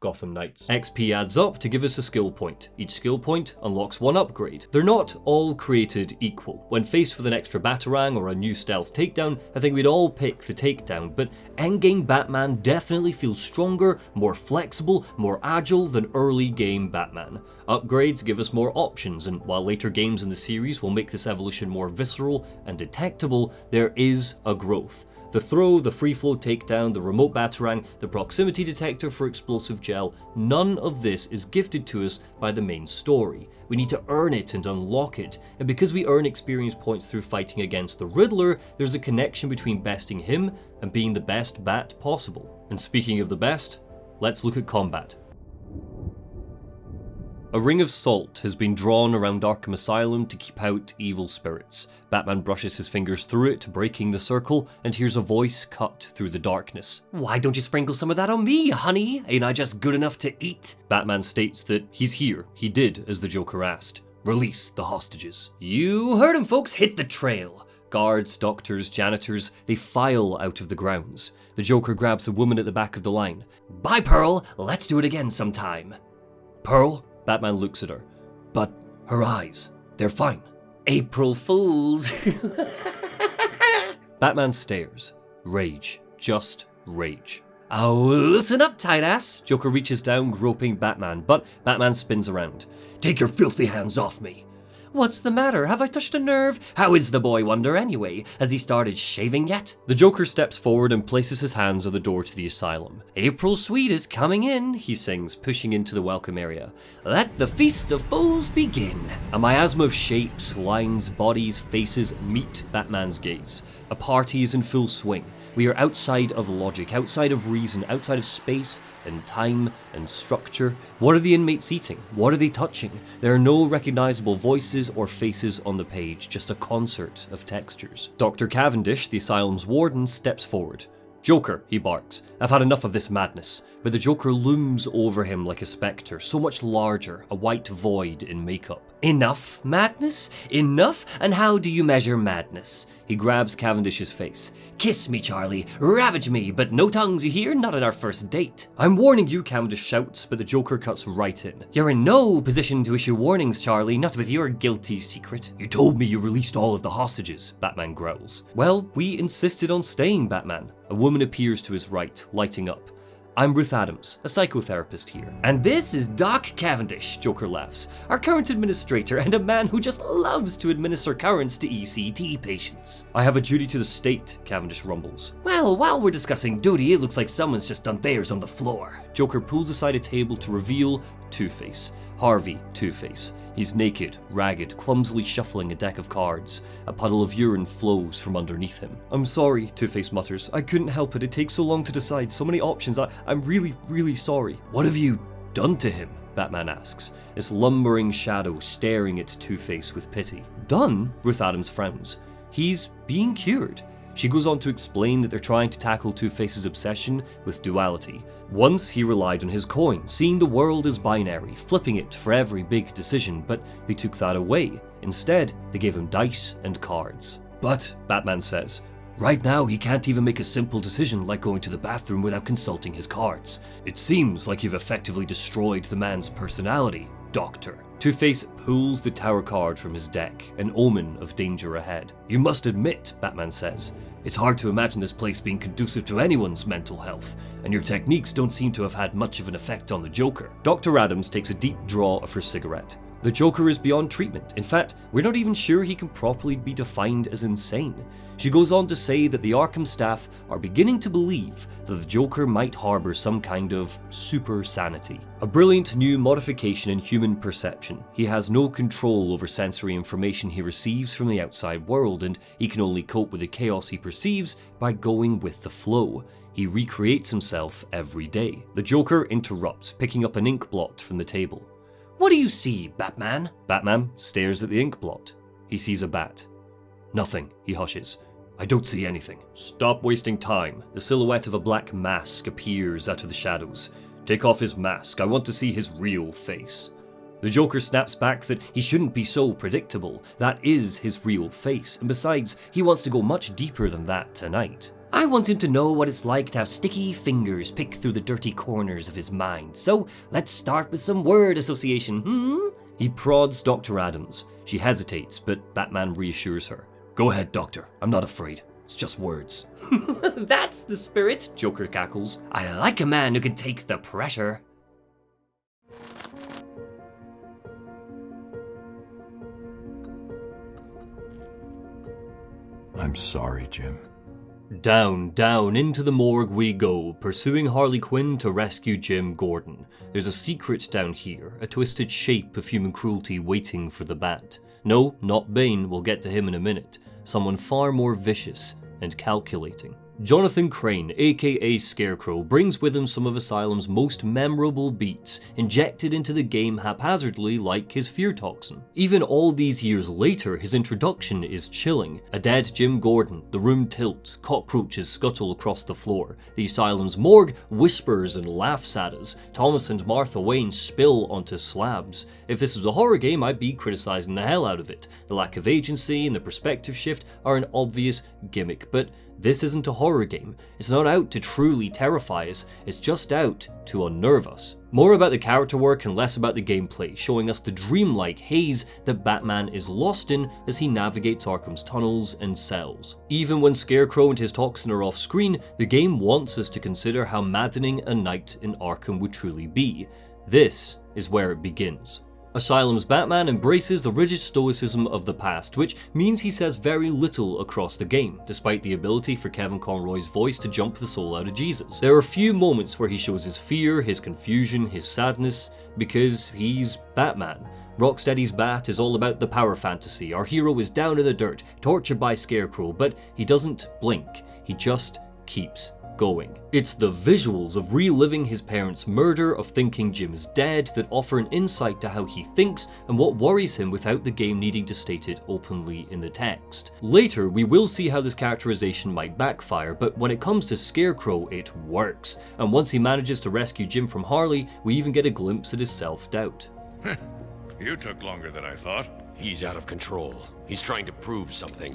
Gotham Knights. XP adds up to give us a skill point. Each skill point unlocks one upgrade. They're not all created equal. When faced with an extra Batarang or a new stealth takedown, I think we'd all pick the takedown, but endgame Batman definitely feels stronger, more flexible, more agile than early game Batman. Upgrades give us more options, and while later games in the series will make this evolution more visceral and detectable, there is a growth. The throw, the free flow takedown, the remote Batarang, the proximity detector for explosive gel, none of this is gifted to us by the main story. We need to earn it and unlock it, and because we earn experience points through fighting against the Riddler, there's a connection between besting him and being the best Bat possible. And speaking of the best, let's look at combat. A ring of salt has been drawn around Arkham Asylum to keep out evil spirits. Batman brushes his fingers through it, breaking the circle, and hears a voice cut through the darkness. "Why don't you sprinkle some of that on me, honey? Ain't I just good enough to eat?" Batman states that he's here. He did as the Joker asked. "Release the hostages." "You heard him, folks. Hit the trail." Guards, doctors, janitors, they file out of the grounds. The Joker grabs a woman at the back of the line. "Bye, Pearl. Let's do it again sometime." "Pearl?" Batman looks at her. "But her eyes, they're fine." "April Fools." Batman stares. Rage. Just rage. "Oh, loosen up, tight ass." Joker reaches down, groping Batman, but Batman spins around. "Take your filthy hands off me." "What's the matter? Have I touched a nerve? How is the boy wonder anyway? Has he started shaving yet?" The Joker steps forward and places his hands on the door to the asylum. "April Sweet is coming in," he sings, pushing into the welcome area. "Let the feast of fools begin." A miasma of shapes, lines, bodies, faces meet Batman's gaze. A party is in full swing. We are outside of logic, outside of reason, outside of space and time and structure. What are the inmates eating? What are they touching? There are no recognizable voices or faces on the page, just a concert of textures. Dr. Cavendish, the asylum's warden, steps forward. "Joker," he barks, "I've had enough of this madness." But the Joker looms over him like a spectre, so much larger, a white void in makeup. "Enough madness? Enough? And how do you measure madness?" He grabs Cavendish's face. "Kiss me, Charlie. Ravage me, but no tongues, you hear? Not at our first date." "I'm warning you," Cavendish shouts, but the Joker cuts right in. "You're in no position to issue warnings, Charlie, not with your guilty secret." "You told me you released all of the hostages," Batman growls. "Well, we insisted on staying, Batman." A woman appears to his right, lighting up. "I'm Ruth Adams, a psychotherapist here." "And this is Doc Cavendish," Joker laughs, "our current administrator and a man who just loves to administer currents to ECT patients." "I have a duty to the state," Cavendish rumbles. "Well, while we're discussing duty, it looks like someone's just done theirs on the floor." Joker pulls aside a table to reveal Two-Face. Harvey Two-Face. He's naked, ragged, clumsily shuffling a deck of cards. A puddle of urine flows from underneath him. "I'm sorry," Two-Face mutters. "I couldn't help it. It takes so long to decide. So many options. I'm really, really sorry." "What have you done to him?" Batman asks. This lumbering shadow staring at Two-Face with pity. "Done?" Ruth Adams frowns. "He's being cured." She goes on to explain that they're trying to tackle Two-Face's obsession with duality. Once he relied on his coin, seeing the world as binary, flipping it for every big decision, but they took that away. Instead, they gave him dice and cards. "But," Batman says, "right now he can't even make a simple decision like going to the bathroom without consulting his cards. It seems like you've effectively destroyed the man's personality, Doctor." Two-Face pulls the tower card from his deck, an omen of danger ahead. "You must admit," Batman says, It's hard to imagine this place being conducive to anyone's mental health, and your techniques don't seem to have had much of an effect on the Joker. Dr. Adams takes a deep draw of her cigarette. The Joker is beyond treatment. In fact, we're not even sure he can properly be defined as insane. She goes on to say that the Arkham staff are beginning to believe that the Joker might harbour some kind of super sanity. A brilliant new modification in human perception. He has no control over sensory information he receives from the outside world, and he can only cope with the chaos he perceives by going with the flow. He recreates himself every day. The Joker interrupts, picking up an ink blot from the table. "What do you see, Batman?" Batman stares at the ink blot. He sees a bat. "Nothing," he hushes. "I don't see anything." "Stop wasting time." The silhouette of a black mask appears out of the shadows. "Take off his mask. I want to see his real face." The Joker snaps back that he shouldn't be so predictable. That is his real face, and besides, he wants to go much deeper than that tonight. "I want him to know what it's like to have sticky fingers pick through the dirty corners of his mind, so let's start with some word association, He prods Dr. Adams. She hesitates, but Batman reassures her. "Go ahead, Doctor. I'm not afraid. It's just words." "That's the spirit," Joker cackles. "I like a man who can take the pressure." I'm sorry, Jim. Down, down, into the morgue we go, pursuing Harley Quinn to rescue Jim Gordon. There's a secret down here, a twisted shape of human cruelty waiting for the Bat. No, not Bane, we'll get to him in a minute. Someone far more vicious and calculating. Jonathan Crane, aka Scarecrow, brings with him some of Asylum's most memorable beats, injected into the game haphazardly like his fear toxin. Even all these years later, his introduction is chilling. A dead Jim Gordon, the room tilts, cockroaches scuttle across the floor. The Asylum's morgue whispers and laughs at us. Thomas and Martha Wayne spill onto slabs. If this was a horror game, I'd be criticising the hell out of it. The lack of agency and the perspective shift are an obvious gimmick, but this isn't a horror game. It's not out to truly terrify us, it's just out to unnerve us. More about the character work and less about the gameplay, showing us the dreamlike haze that Batman is lost in as he navigates Arkham's tunnels and cells. Even when Scarecrow and his toxin are off screen, the game wants us to consider how maddening a night in Arkham would truly be. This is where it begins. Asylum's Batman embraces the rigid stoicism of the past, which means he says very little across the game, despite the ability for Kevin Conroy's voice to jump the soul out of Jesus. There are few moments where he shows his fear, his confusion, his sadness, because he's Batman. Rocksteady's Bat is all about the power fantasy. Our hero is down in the dirt, tortured by Scarecrow, but he doesn't blink. He just keeps going. It's the visuals of reliving his parents' murder, of thinking Jim is dead, that offer an insight to how he thinks and what worries him without the game needing to state it openly in the text. Later, we will see how this characterization might backfire, but when it comes to Scarecrow, it works. And once he manages to rescue Jim from Harley, we even get a glimpse at his self-doubt. You took longer than I thought. He's out of control. He's trying to prove something.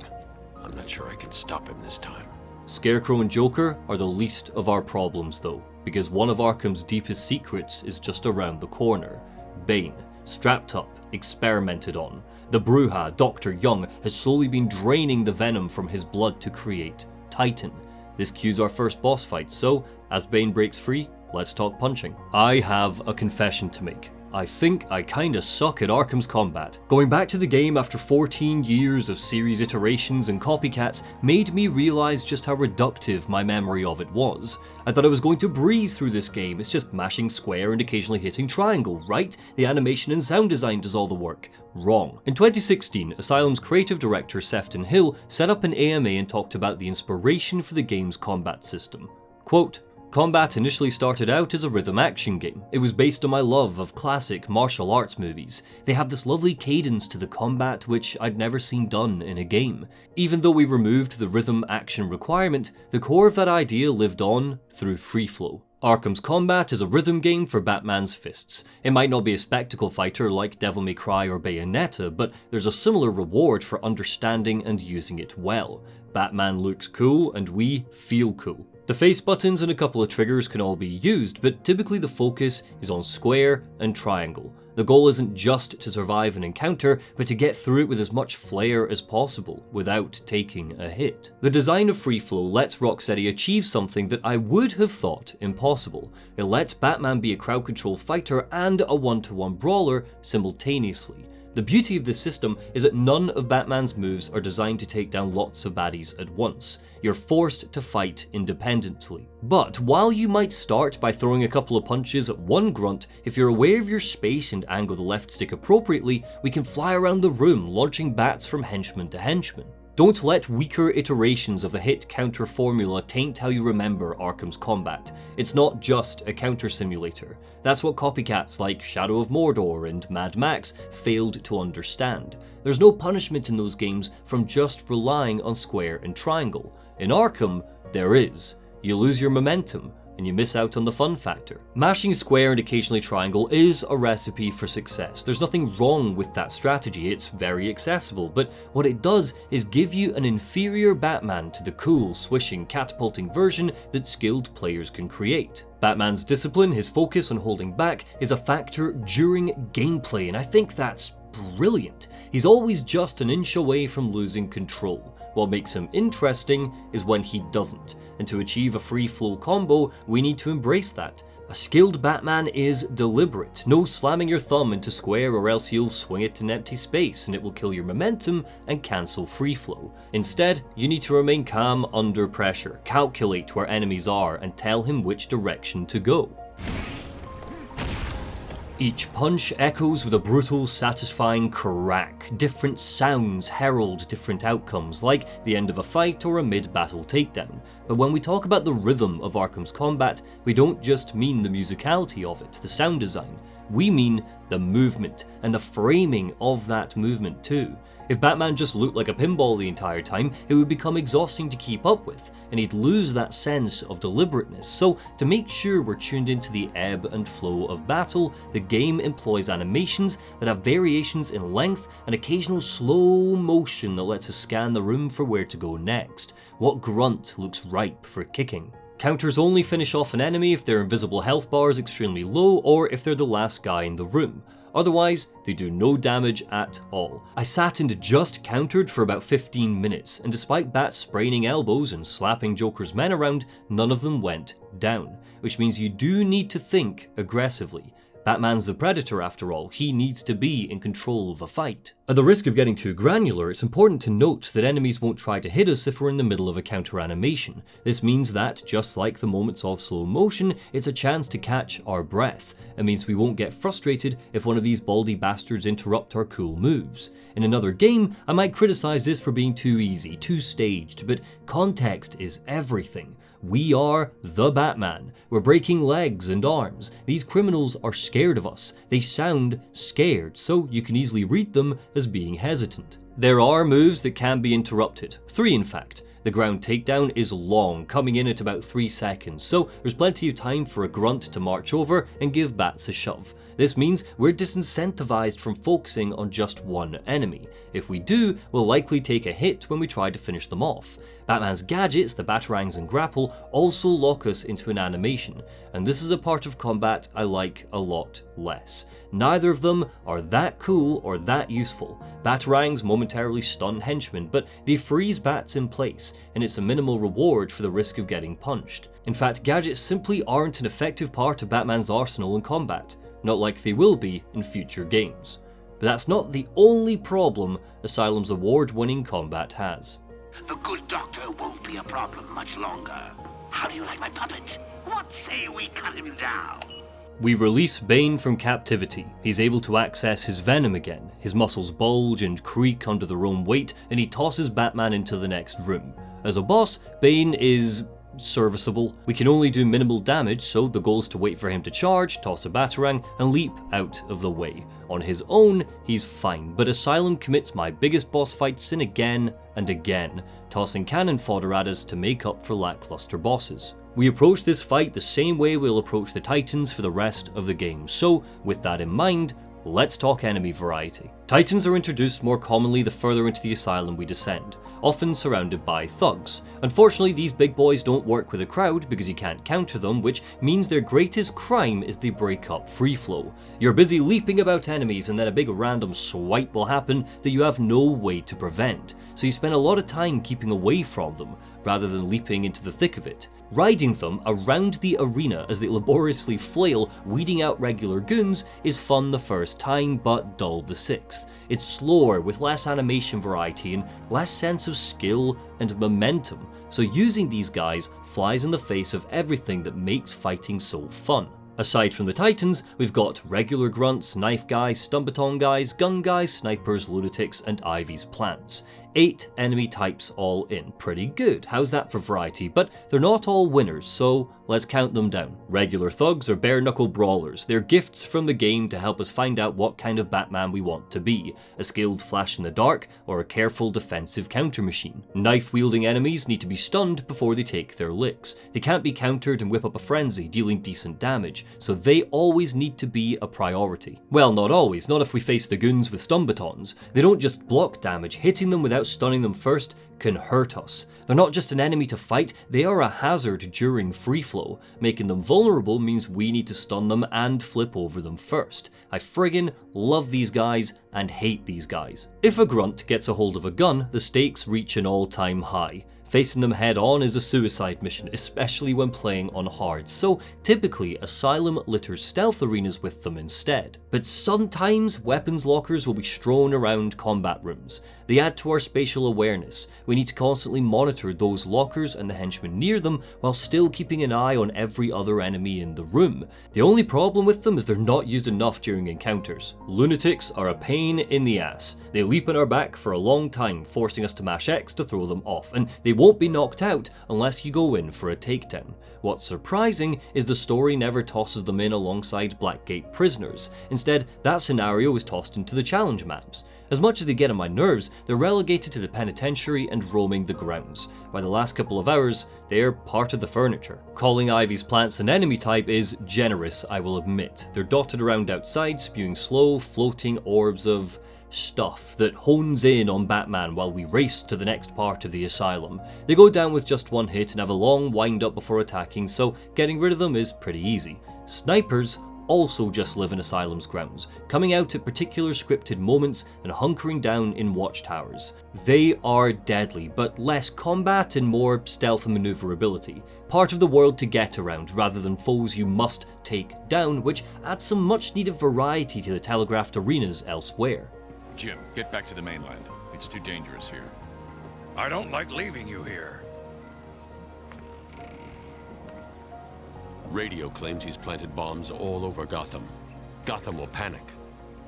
I'm not sure I can stop him this time. Scarecrow and Joker are the least of our problems though, because one of Arkham's deepest secrets is just around the corner. Bane, strapped up, experimented on. The Bruja, Dr. Young, has slowly been draining the venom from his blood to create Titan. This cues our first boss fight, so as Bane breaks free, let's talk punching. I have a confession to make. I think I kinda suck at Arkham's combat. Going back to the game after 14 years of series iterations and copycats made me realise just how reductive my memory of it was. I thought I was going to breeze through this game, it's just mashing square and occasionally hitting triangle, right? The animation and sound design does all the work. Wrong. In 2016, Asylum's creative director Sefton Hill set up an AMA and talked about the inspiration for the game's combat system. Quote, "Combat initially started out as a rhythm action game. It was based on my love of classic martial arts movies. They have this lovely cadence to the combat which I'd never seen done in a game. Even though we removed the rhythm action requirement, the core of that idea lived on through free flow. Arkham's combat is a rhythm game for Batman's fists. It might not be a spectacle fighter like Devil May Cry or Bayonetta, but there's a similar reward for understanding and using it well. Batman looks cool and we feel cool. The face buttons and a couple of triggers can all be used, but typically the focus is on square and triangle. The goal isn't just to survive an encounter, but to get through it with as much flair as possible, without taking a hit. The design of Free Flow lets Rocksteady achieve something that I would have thought impossible. It lets Batman be a crowd control fighter and a one-to-one brawler simultaneously. The beauty of this system is that none of Batman's moves are designed to take down lots of baddies at once. You're forced to fight independently. But while you might start by throwing a couple of punches at one grunt, if you're aware of your space and angle the left stick appropriately, we can fly around the room, launching bats from henchman to henchman. Don't let weaker iterations of the hit-counter formula taint how you remember Arkham's combat. It's not just a counter simulator. That's what copycats like Shadow of Mordor and Mad Max failed to understand. There's no punishment in those games from just relying on square and triangle. In Arkham, there is. You lose your momentum, and you miss out on the fun factor. Mashing square and occasionally triangle is a recipe for success. There's nothing wrong with that strategy, it's very accessible, but what it does is give you an inferior Batman to the cool, swishing, catapulting version that skilled players can create. Batman's discipline, his focus on holding back, is a factor during gameplay, and I think that's brilliant. He's always just an inch away from losing control. What makes him interesting is when he doesn't, and to achieve a free flow combo, we need to embrace that. A skilled Batman is deliberate, no slamming your thumb into square or else you'll swing it in empty space and it will kill your momentum and cancel free flow. Instead, you need to remain calm under pressure, calculate where enemies are and tell him which direction to go. Each punch echoes with a brutal, satisfying crack. Different sounds herald different outcomes, like the end of a fight or a mid-battle takedown. But when we talk about the rhythm of Arkham's combat, we don't just mean the musicality of it, the sound design. We mean the movement, and the framing of that movement too. If Batman just looked like a pinball the entire time, it would become exhausting to keep up with, and he'd lose that sense of deliberateness. So, to make sure we're tuned into the ebb and flow of battle, the game employs animations that have variations in length and occasional slow motion that lets us scan the room for where to go next. What grunt looks ripe for kicking? Counters only finish off an enemy if their invisible health bar is extremely low or if they're the last guy in the room. Otherwise, they do no damage at all. I sat and just countered for about 15 minutes, and despite bats spraining elbows and slapping Joker's men around, none of them went down, which means you do need to think aggressively. Batman's the Predator after all, he needs to be in control of a fight. At the risk of getting too granular, it's important to note that enemies won't try to hit us if we're in the middle of a counter animation. This means that, just like the moments of slow motion, it's a chance to catch our breath. It means we won't get frustrated if one of these baldy bastards interrupt our cool moves. In another game, I might criticize this for being too easy, too staged, but context is everything. We are the Batman. We're breaking legs and arms. These criminals are scared of us. They sound scared, so you can easily read them as being hesitant. There are moves that can be interrupted. 3 in fact. The ground takedown is long, coming in at about 3 seconds, so there's plenty of time for a grunt to march over and give bats a shove. This means we're disincentivized from focusing on just one enemy. If we do, we'll likely take a hit when we try to finish them off. Batman's gadgets, the batarangs and grapple, also lock us into an animation, and this is a part of combat I like a lot less. Neither of them are that cool or that useful. Batarangs momentarily stun henchmen, but they freeze bats in place, and it's a minimal reward for the risk of getting punched. In fact, gadgets simply aren't an effective part of Batman's arsenal in combat. Not like they will be in future games. But that's not the only problem Asylum's award-winning combat has. The good doctor won't be a problem much longer. How do you like my puppet? What say we cut him down? We release Bane from captivity. He's able to access his venom again. His muscles bulge and creak under their own weight, and he tosses Batman into the next room. As a boss, Bane is serviceable. We can only do minimal damage, so the goal is to wait for him to charge, toss a batarang, and leap out of the way. On his own, he's fine, but Asylum commits my biggest boss fight sin again and again, tossing cannon fodder at us to make up for lackluster bosses. We approach this fight the same way we'll approach the Titans for the rest of the game, so with that in mind, let's talk enemy variety. Titans are introduced more commonly the further into the asylum we descend, often surrounded by thugs. Unfortunately, these big boys don't work with a crowd because you can't counter them, which means their greatest crime is they break up free flow. You're busy leaping about enemies and then a big random swipe will happen that you have no way to prevent, so you spend a lot of time keeping away from them, rather than leaping into the thick of it. Riding them around the arena as they laboriously flail, weeding out regular goons, is fun the first time, but dull the sixth. It's slower, with less animation variety and less sense of skill and momentum, so using these guys flies in the face of everything that makes fighting so fun. Aside from the Titans, we've got regular grunts, knife guys, stun baton guys, gun guys, snipers, lunatics, and Ivy's plants. 8 enemy types all in. Pretty good, how's that for variety? But they're not all winners, so let's count them down. Regular thugs are bare-knuckle brawlers. They're gifts from the game to help us find out what kind of Batman we want to be. A skilled flash in the dark, or a careful defensive counter machine. Knife-wielding enemies need to be stunned before they take their licks. They can't be countered and whip up a frenzy, dealing decent damage, so they always need to be a priority. Well, not always, not if we face the goons with stun batons. They don't just block damage, hitting them without stunning them first can hurt us. They're not just an enemy to fight, they are a hazard during free flow. Making them vulnerable means we need to stun them and flip over them first. I friggin' love these guys and hate these guys. If a grunt gets a hold of a gun, the stakes reach an all-time high. Facing them head on is a suicide mission, especially when playing on hard, so typically Asylum litters stealth arenas with them instead. But sometimes weapons lockers will be strewn around combat rooms. They add to our spatial awareness. We need to constantly monitor those lockers and the henchmen near them while still keeping an eye on every other enemy in the room. The only problem with them is they're not used enough during encounters. Lunatics are a pain in the ass. They leap on our back for a long time, forcing us to mash X to throw them off, and they won't be knocked out unless you go in for a takedown. What's surprising is the story never tosses them in alongside Blackgate prisoners. Instead, that scenario is tossed into the challenge maps. As much as they get on my nerves, they're relegated to the penitentiary and roaming the grounds. By the last couple of hours, they're part of the furniture. Calling Ivy's plants an enemy type is generous, I will admit. They're dotted around outside, spewing slow, floating orbs of stuff that hones in on Batman while we race to the next part of the asylum. They go down with just one hit and have a long wind up before attacking, so getting rid of them is pretty easy. Snipers also just live in Asylum's grounds, coming out at particular scripted moments and hunkering down in watchtowers. They are deadly, but less combat and more stealth and maneuverability. Part of the world to get around rather than foes you must take down, which adds some much needed variety to the telegraphed arenas elsewhere. Jim, get back to the mainland. It's too dangerous here. I don't like leaving you here. Radio claims he's planted bombs all over Gotham. Gotham will panic.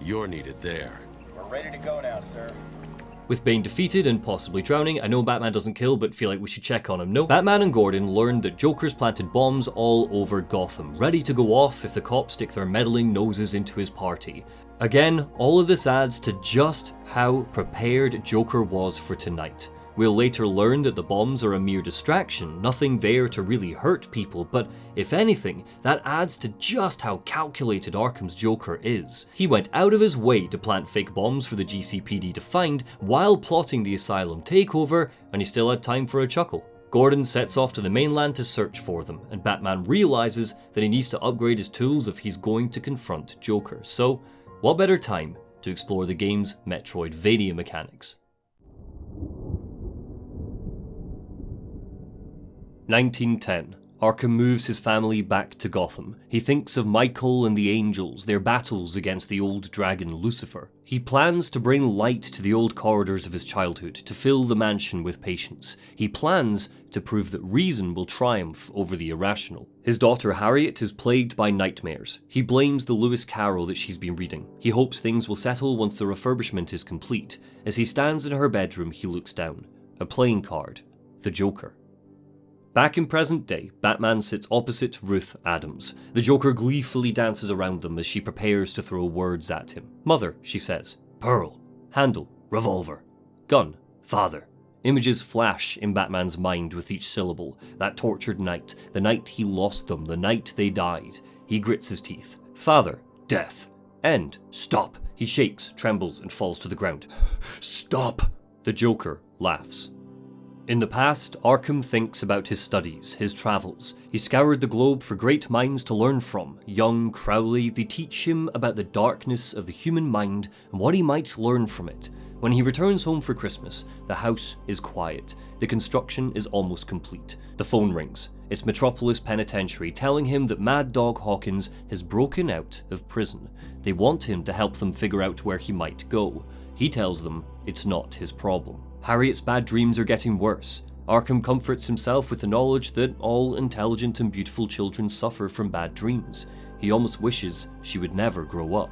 You're needed there. We're ready to go now, sir. With Bane defeated and possibly drowning, I know Batman doesn't kill, but feel like we should check on him. No, Batman and Gordon learned that Joker's planted bombs all over Gotham, ready to go off if the cops stick their meddling noses into his party. Again, all of this adds to just how prepared Joker was for tonight. We'll later learn that the bombs are a mere distraction, nothing there to really hurt people, but if anything, that adds to just how calculated Arkham's Joker is. He went out of his way to plant fake bombs for the GCPD to find while plotting the Asylum takeover, and he still had time for a chuckle. Gordon sets off to the mainland to search for them, and Batman realizes that he needs to upgrade his tools if he's going to confront Joker. So, what better time to explore the game's Metroidvania mechanics? 1910. Arkham moves his family back to Gotham. He thinks of Michael and the Angels, their battles against the old dragon Lucifer. He plans to bring light to the old corridors of his childhood, to fill the mansion with patience. He plans to prove that reason will triumph over the irrational. His daughter Harriet is plagued by nightmares. He blames the Lewis Carroll that she's been reading. He hopes things will settle once the refurbishment is complete. As he stands in her bedroom, he looks down. A playing card. The Joker. Back in present day, Batman sits opposite Ruth Adams. The Joker gleefully dances around them as she prepares to throw words at him. Mother, she says. Pearl. Handle. Revolver. Gun. Father. Images flash in Batman's mind with each syllable. That tortured night. The night he lost them. The night they died. He grits his teeth. Father. Death. End. Stop. He shakes, trembles, and falls to the ground. Stop! The Joker laughs. In the past, Arkham thinks about his studies, his travels. He scoured the globe for great minds to learn from. Young Crowley, they teach him about the darkness of the human mind and what he might learn from it. When he returns home for Christmas, the house is quiet. The construction is almost complete. The phone rings. It's Metropolis Penitentiary telling him that Mad Dog Hawkins has broken out of prison. They want him to help them figure out where he might go. He tells them it's not his problem. Harriet's bad dreams are getting worse. Arkham comforts himself with the knowledge that all intelligent and beautiful children suffer from bad dreams. He almost wishes she would never grow up.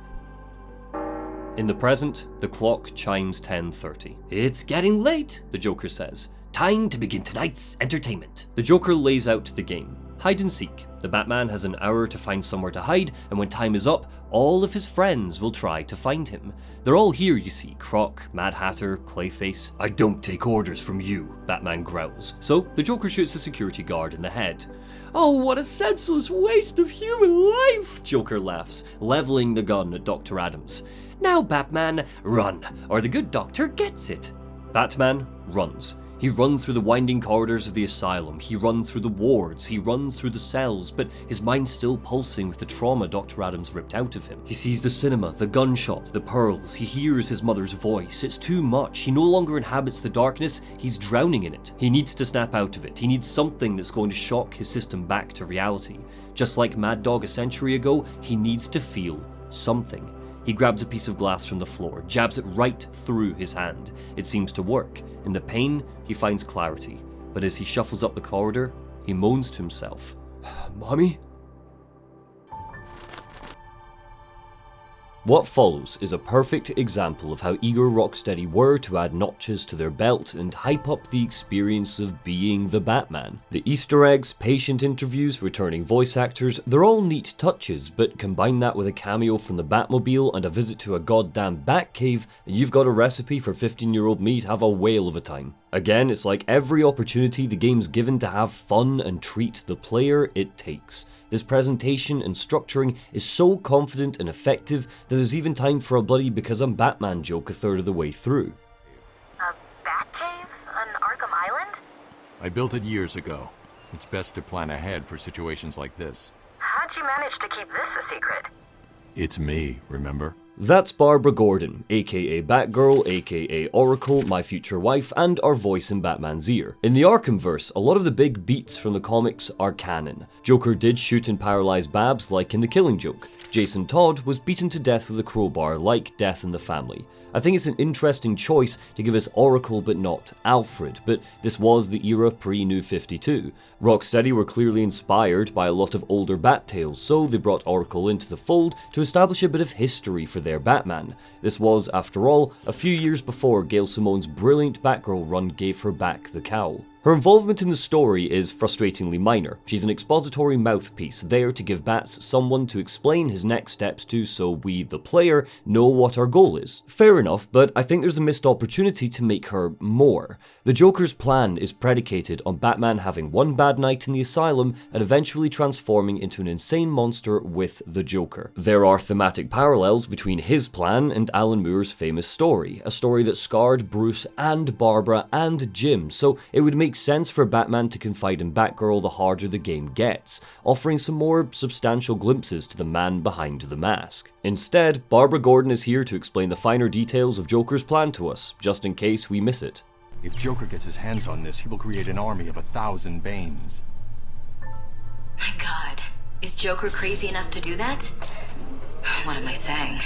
In the present, the clock chimes 10:30. It's getting late, the Joker says. Time to begin tonight's entertainment. The Joker lays out the game. Hide and seek. The Batman has an hour to find somewhere to hide, and when time is up, all of his friends will try to find him. They're all here, you see. Croc, Mad Hatter, Clayface. I don't take orders from you, Batman growls. So, the Joker shoots the security guard in the head. Oh, what a senseless waste of human life, Joker laughs, leveling the gun at Dr. Adams. Now, Batman, run, or the good doctor gets it. Batman runs. He runs through the winding corridors of the asylum, he runs through the wards, he runs through the cells, but his mind's still pulsing with the trauma Dr. Adams ripped out of him. He sees the cinema, the gunshot, the pearls, he hears his mother's voice. It's too much. He no longer inhabits the darkness, he's drowning in it. He needs to snap out of it. He needs something that's going to shock his system back to reality. Just like Mad Dog a century ago, he needs to feel something. He grabs a piece of glass from the floor, jabs it right through his hand. It seems to work. In the pain, he finds clarity. But as he shuffles up the corridor, he moans to himself, Mommy? What follows is a perfect example of how eager Rocksteady were to add notches to their belt and hype up the experience of being the Batman. The Easter eggs, patient interviews, returning voice actors, they're all neat touches, but combine that with a cameo from the Batmobile and a visit to a goddamn Batcave, and you've got a recipe for 15-year-old me to have a whale of a time. Again, it's like every opportunity the game's given to have fun and treat the player, it takes. This presentation and structuring is so confident and effective that there's even time for a bloody because I'm Batman joke a third of the way through. A Batcave on Arkham Island? I built it years ago. It's best to plan ahead for situations like this. How'd you manage to keep this a secret? It's me, remember? That's Barbara Gordon, aka Batgirl, aka Oracle, my future wife, and our voice in Batman's ear. In the Arkhamverse, a lot of the big beats from the comics are canon. Joker did shoot and paralyze Babs like in The Killing Joke. Jason Todd was beaten to death with a crowbar like Death in the Family. I think it's an interesting choice to give us Oracle but not Alfred, but this was the era pre-New 52. Rocksteady were clearly inspired by a lot of older Bat tales, so they brought Oracle into the fold to establish a bit of history for their Batman. This was, after all, a few years before Gail Simone's brilliant Batgirl run gave her back the cowl. Her involvement in the story is frustratingly minor. She's an expository mouthpiece, there to give Bats someone to explain his next steps to so we, the player, know what our goal is. Fair enough, but I think there's a missed opportunity to make her more. The Joker's plan is predicated on Batman having one bad night in the asylum and eventually transforming into an insane monster with the Joker. There are thematic parallels between his plan and Alan Moore's famous story, a story that scarred Bruce and Barbara and Jim, so it would make sense for Batman to confide in Batgirl the harder the game gets, offering some more substantial glimpses to the man behind the mask. Instead, Barbara Gordon is here to explain the finer details of Joker's plan to us, just in case we miss it. If Joker gets his hands on this, he will create an army of 1,000 Banes. My God, is Joker crazy enough to do that? What am I saying?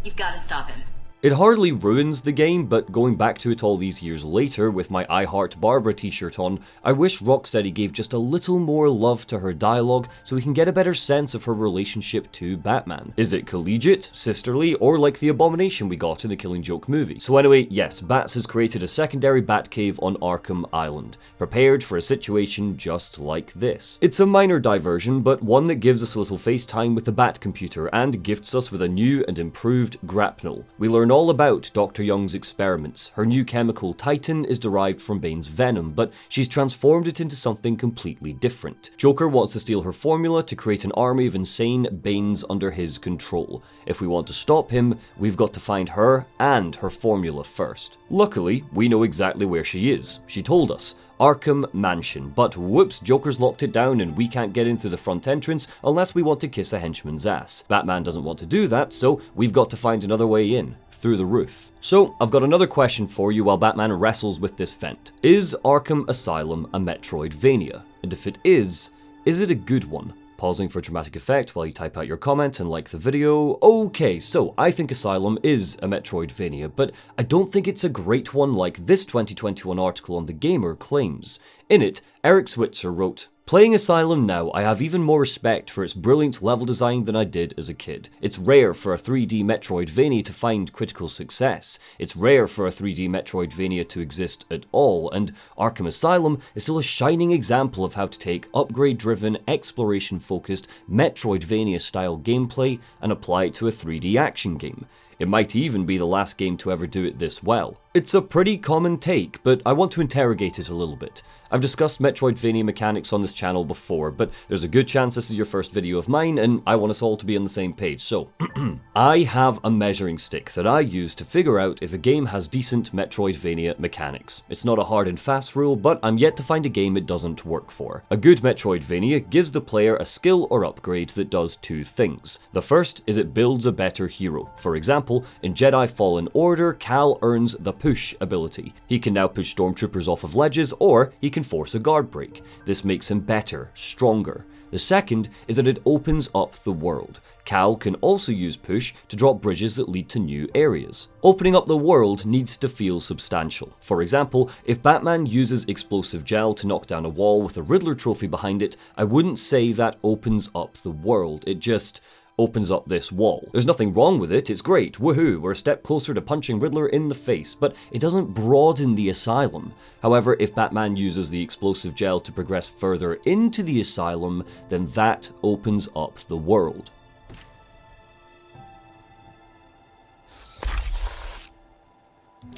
You've got to stop him. It hardly ruins the game, but going back to it all these years later with my I Heart Barbara t-shirt on, I wish Rocksteady gave just a little more love to her dialogue so we can get a better sense of her relationship to Batman. Is it collegiate, sisterly, or like the abomination we got in the Killing Joke movie? So anyway, yes, Bats has created a secondary Batcave on Arkham Island, prepared for a situation just like this. It's a minor diversion, but one that gives us a little face time with the Bat computer and gifts us with a new and improved grapnel. We learn all about Dr. Young's experiments. Her new chemical, Titan, is derived from Bane's venom, but she's transformed it into something completely different. Joker wants to steal her formula to create an army of insane Banes under his control. If we want to stop him, we've got to find her and her formula first. Luckily, we know exactly where she is. She told us. Arkham Mansion, but whoops, Joker's locked it down and we can't get in through the front entrance unless we want to kiss a henchman's ass. Batman doesn't want to do that, so we've got to find another way in, through the roof. So, I've got another question for you while Batman wrestles with this vent. Is Arkham Asylum a Metroidvania? And if it is it a good one? Pausing for dramatic effect while you type out your comment and like the video. Okay, so I think Asylum is a Metroidvania, but I don't think it's a great one like this 2021 article on The Gamer claims. In it, Eric Switzer wrote, "Playing Asylum now, I have even more respect for its brilliant level design than I did as a kid. It's rare for a 3D Metroidvania to find critical success. It's rare for a 3D Metroidvania to exist at all, and Arkham Asylum is still a shining example of how to take upgrade-driven, exploration-focused, Metroidvania-style gameplay and apply it to a 3D action game. It might even be the last game to ever do it this well." It's a pretty common take, but I want to interrogate it a little bit. I've discussed Metroidvania mechanics on this channel before, but there's a good chance this is your first video of mine, and I want us all to be on the same page, so I have a measuring stick that I use to figure out if a game has decent Metroidvania mechanics. It's not a hard and fast rule, but I'm yet to find a game it doesn't work for. A good Metroidvania gives the player a skill or upgrade that does two things. The first is it builds a better hero. For example, in Jedi Fallen Order, Cal earns the push ability. He can now push stormtroopers off of ledges, or he can force a guard break. This makes him better, stronger. The second is that it opens up the world. Cal can also use push to drop bridges that lead to new areas. Opening up the world needs to feel substantial. For example, if Batman uses explosive gel to knock down a wall with a Riddler trophy behind it, I wouldn't say that opens up the world. It just opens up this wall. There's nothing wrong with it, it's great, woohoo, we're a step closer to punching Riddler in the face, but it doesn't broaden the asylum. However, if Batman uses the explosive gel to progress further into the asylum, then that opens up the world.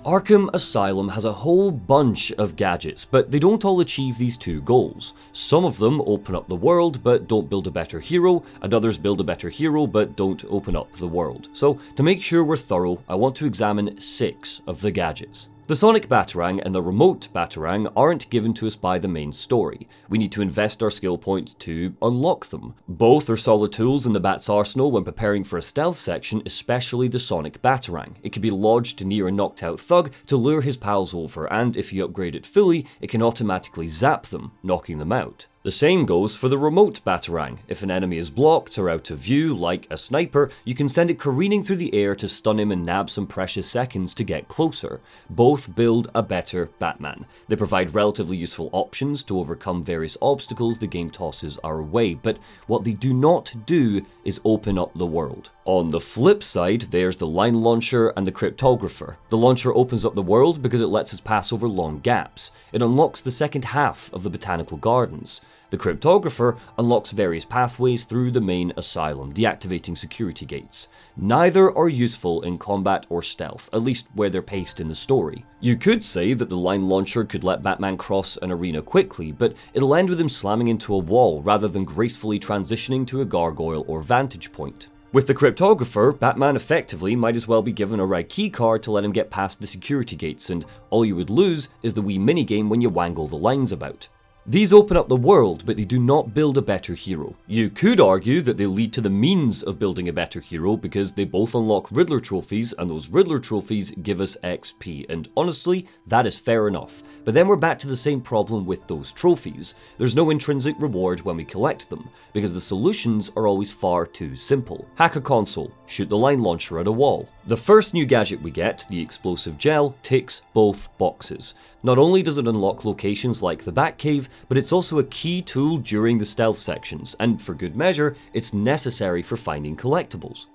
Arkham Asylum has a whole bunch of gadgets, but they don't all achieve these two goals. Some of them open up the world, but don't build a better hero, and others build a better hero, but don't open up the world. So, to make sure we're thorough, I want to examine 6 of the gadgets. The Sonic Batarang and the Remote Batarang aren't given to us by the main story. We need to invest our skill points to unlock them. Both are solid tools in the Bat's arsenal when preparing for a stealth section, especially the Sonic Batarang. It can be lodged near a knocked out thug to lure his pals over, and if you upgrade it fully, it can automatically zap them, knocking them out. The same goes for the Remote Batarang. If an enemy is blocked or out of view, like a sniper, you can send it careening through the air to stun him and nab some precious seconds to get closer. Both build a better Batman. They provide relatively useful options to overcome various obstacles the game tosses our way, but what they do not do is open up the world. On the flip side, there's the Line Launcher and the Cryptographer. The launcher opens up the world because it lets us pass over long gaps. It unlocks the second half of the Botanical Gardens. The Cryptographer unlocks various pathways through the main asylum, deactivating security gates. Neither are useful in combat or stealth, at least where they're paced in the story. You could say that the Line Launcher could let Batman cross an arena quickly, but it'll end with him slamming into a wall rather than gracefully transitioning to a gargoyle or vantage point. With the Cryptographer, Batman effectively might as well be given a red keycard to let him get past the security gates, and all you would lose is the wee minigame when you wangle the lines about. These open up the world, but they do not build a better hero. You could argue that they lead to the means of building a better hero because they both unlock Riddler trophies, and those Riddler trophies give us XP, and honestly, that is fair enough. But then we're back to the same problem with those trophies. There's no intrinsic reward when we collect them, because the solutions are always far too simple. Hack a console, shoot the Line Launcher at a wall. The first new gadget we get, the Explosive Gel, ticks both boxes. Not only does it unlock locations like the Batcave, but it's also a key tool during the stealth sections, and for good measure, it's necessary for finding collectibles.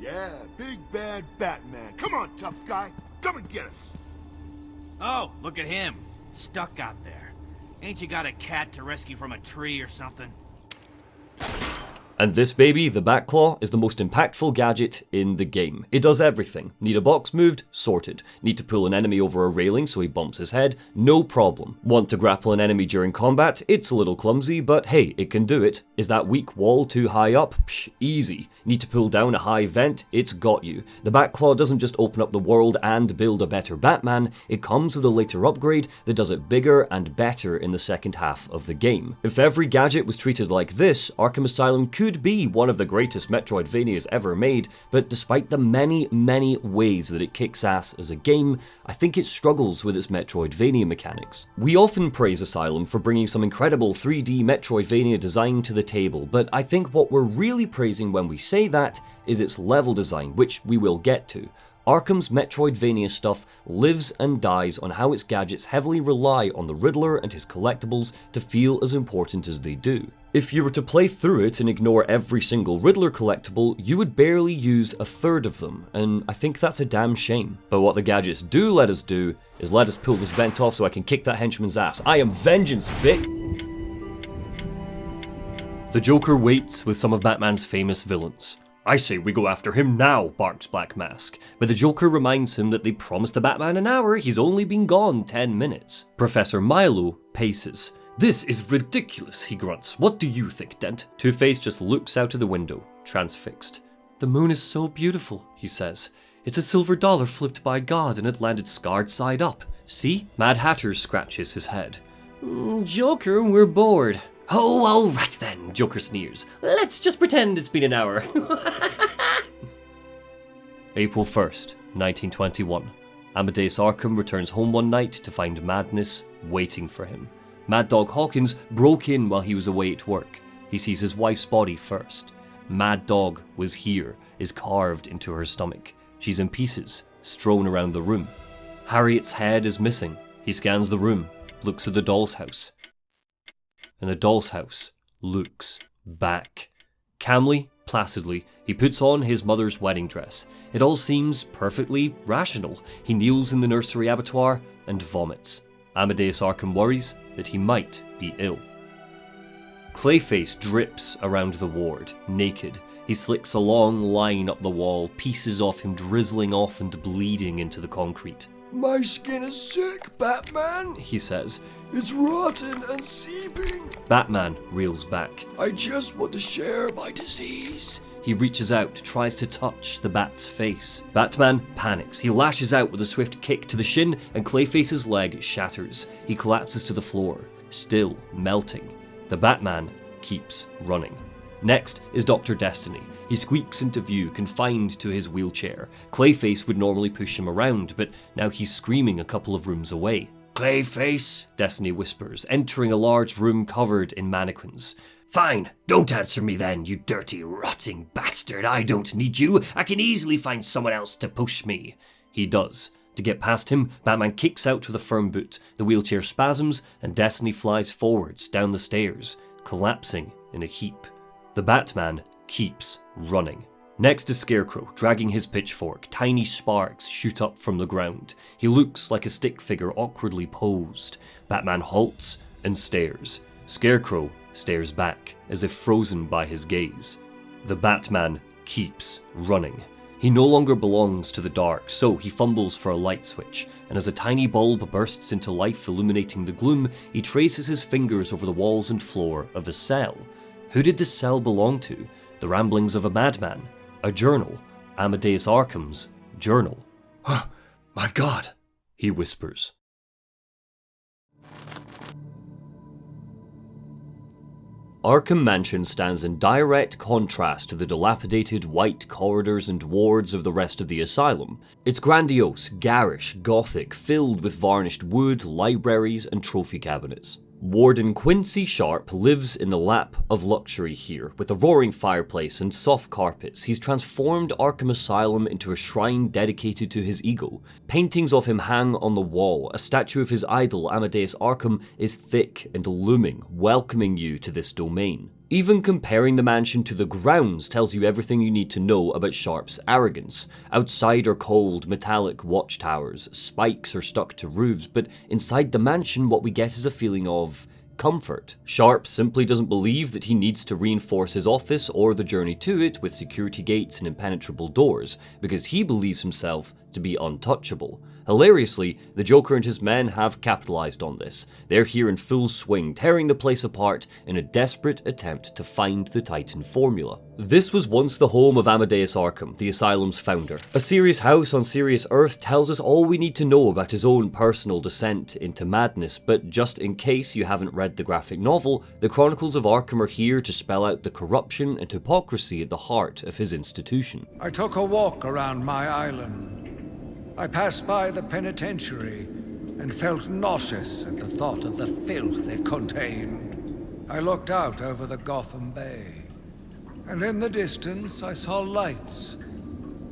Yeah, big bad Batman. Come on, tough guy. Come and get us. Oh, look at him. Stuck out there. Ain't you got a cat to rescue from a tree or something? And this baby, the Batclaw, is the most impactful gadget in the game. It does everything. Need a box moved? Sorted. Need to pull an enemy over a railing so he bumps his head? No problem. Want to grapple an enemy during combat? It's a little clumsy, but hey, it can do it. Is that weak wall too high up? Psh, easy. Need to pull down a high vent? It's got you. The Batclaw doesn't just open up the world and build a better Batman, it comes with a later upgrade that does it bigger and better in the second half of the game. If every gadget was treated like this, Arkham Asylum could be one of the greatest Metroidvanias ever made, but despite the many ways that it kicks ass as a game, I think it struggles with its Metroidvania mechanics. We often praise Asylum for bringing some incredible 3D Metroidvania design to the table, but I think what we're really praising when we say that is its level design, which we will get to. Arkham's Metroidvania stuff lives and dies on how its gadgets heavily rely on the Riddler and his collectibles to feel as important as they do. If you were to play through it and ignore every single Riddler collectible, you would barely use a third of them, and I think that's a damn shame. But what the gadgets do let us do is let us pull this vent off so I can kick that henchman's ass. I am vengeance, bitch! The Joker waits with some of Batman's famous villains. I say we go after him now, barks Black Mask, but the Joker reminds him that they promised the Batman an hour, he's only been gone 10 minutes. Professor Milo paces. This is ridiculous, he grunts. What do you think, Dent? Two-Face just looks out of the window, transfixed. The moon is so beautiful, he says. It's a silver dollar flipped by God and it landed scarred side up. See? Mad Hatter scratches his head. Joker, we're bored. Oh, alright then, Joker sneers. Let's just pretend it's been an hour. April 1st, 1921. Amadeus Arkham returns home one night to find madness waiting for him. Mad Dog Hawkins broke in while he was away at work. He sees his wife's body first. Mad Dog was here, is carved into her stomach. She's in pieces, strewn around the room. Harriet's head is missing. He scans the room, looks at the doll's house. And the doll's house looks back. Calmly, placidly, he puts on his mother's wedding dress. It all seems perfectly rational. He kneels in the nursery abattoir and vomits. Amadeus Arkham worries that he might be ill. Clayface drips around the ward, naked. He slicks a long line up the wall, pieces of him drizzling off and bleeding into the concrete. My skin is sick, Batman, he says. It's rotten and seeping. Batman reels back. I just want to share my disease. He reaches out, tries to touch the Bat's face. Batman panics. He lashes out with a swift kick to the shin, and Clayface's leg shatters. He collapses to the floor, still melting. The Batman keeps running. Next is Dr. Destiny. He squeaks into view, confined to his wheelchair. Clayface would normally push him around, but now he's screaming a couple of rooms away. Clayface, Destiny whispers, entering a large room covered in mannequins. Fine, don't answer me then, you dirty, rotting bastard. I don't need you. I can easily find someone else to push me. He does. To get past him, Batman kicks out with a firm boot. The wheelchair spasms, and Destiny flies forwards down the stairs, collapsing in a heap. The Batman keeps running. Next is Scarecrow, dragging his pitchfork. Tiny sparks shoot up from the ground. He looks like a stick figure awkwardly posed. Batman halts and stares. Scarecrow stares back, as if frozen by his gaze. The Batman keeps running. He no longer belongs to the dark, so he fumbles for a light switch, and as a tiny bulb bursts into life illuminating the gloom, he traces his fingers over the walls and floor of a cell. Who did this cell belong to? The ramblings of a madman? A journal? Amadeus Arkham's journal. Oh, my God, he whispers. Arkham Mansion stands in direct contrast to the dilapidated white corridors and wards of the rest of the asylum. It's grandiose, garish, gothic, filled with varnished wood, libraries, and trophy cabinets. Warden Quincy Sharpe lives in the lap of luxury here. With a roaring fireplace and soft carpets, he's transformed Arkham Asylum into a shrine dedicated to his ego. Paintings of him hang on the wall. A statue of his idol, Amadeus Arkham, is thick and looming, welcoming you to this domain. Even comparing the mansion to the grounds tells you everything you need to know about Sharpe's arrogance. Outside are cold, metallic watchtowers, spikes are stuck to roofs, but inside the mansion what we get is a feeling of comfort. Sharpe simply doesn't believe that he needs to reinforce his office or the journey to it with security gates and impenetrable doors, because he believes himself to be untouchable. Hilariously, the Joker and his men have capitalized on this. They're here in full swing, tearing the place apart in a desperate attempt to find the Titan formula. This was once the home of Amadeus Arkham, the Asylum's founder. A serious house on serious Earth tells us all we need to know about his own personal descent into madness, but just in case you haven't read the graphic novel, the Chronicles of Arkham are here to spell out the corruption and hypocrisy at the heart of his institution. I took a walk around my island. I passed by the penitentiary and felt nauseous at the thought of the filth it contained. I looked out over the Gotham Bay, and in the distance I saw lights.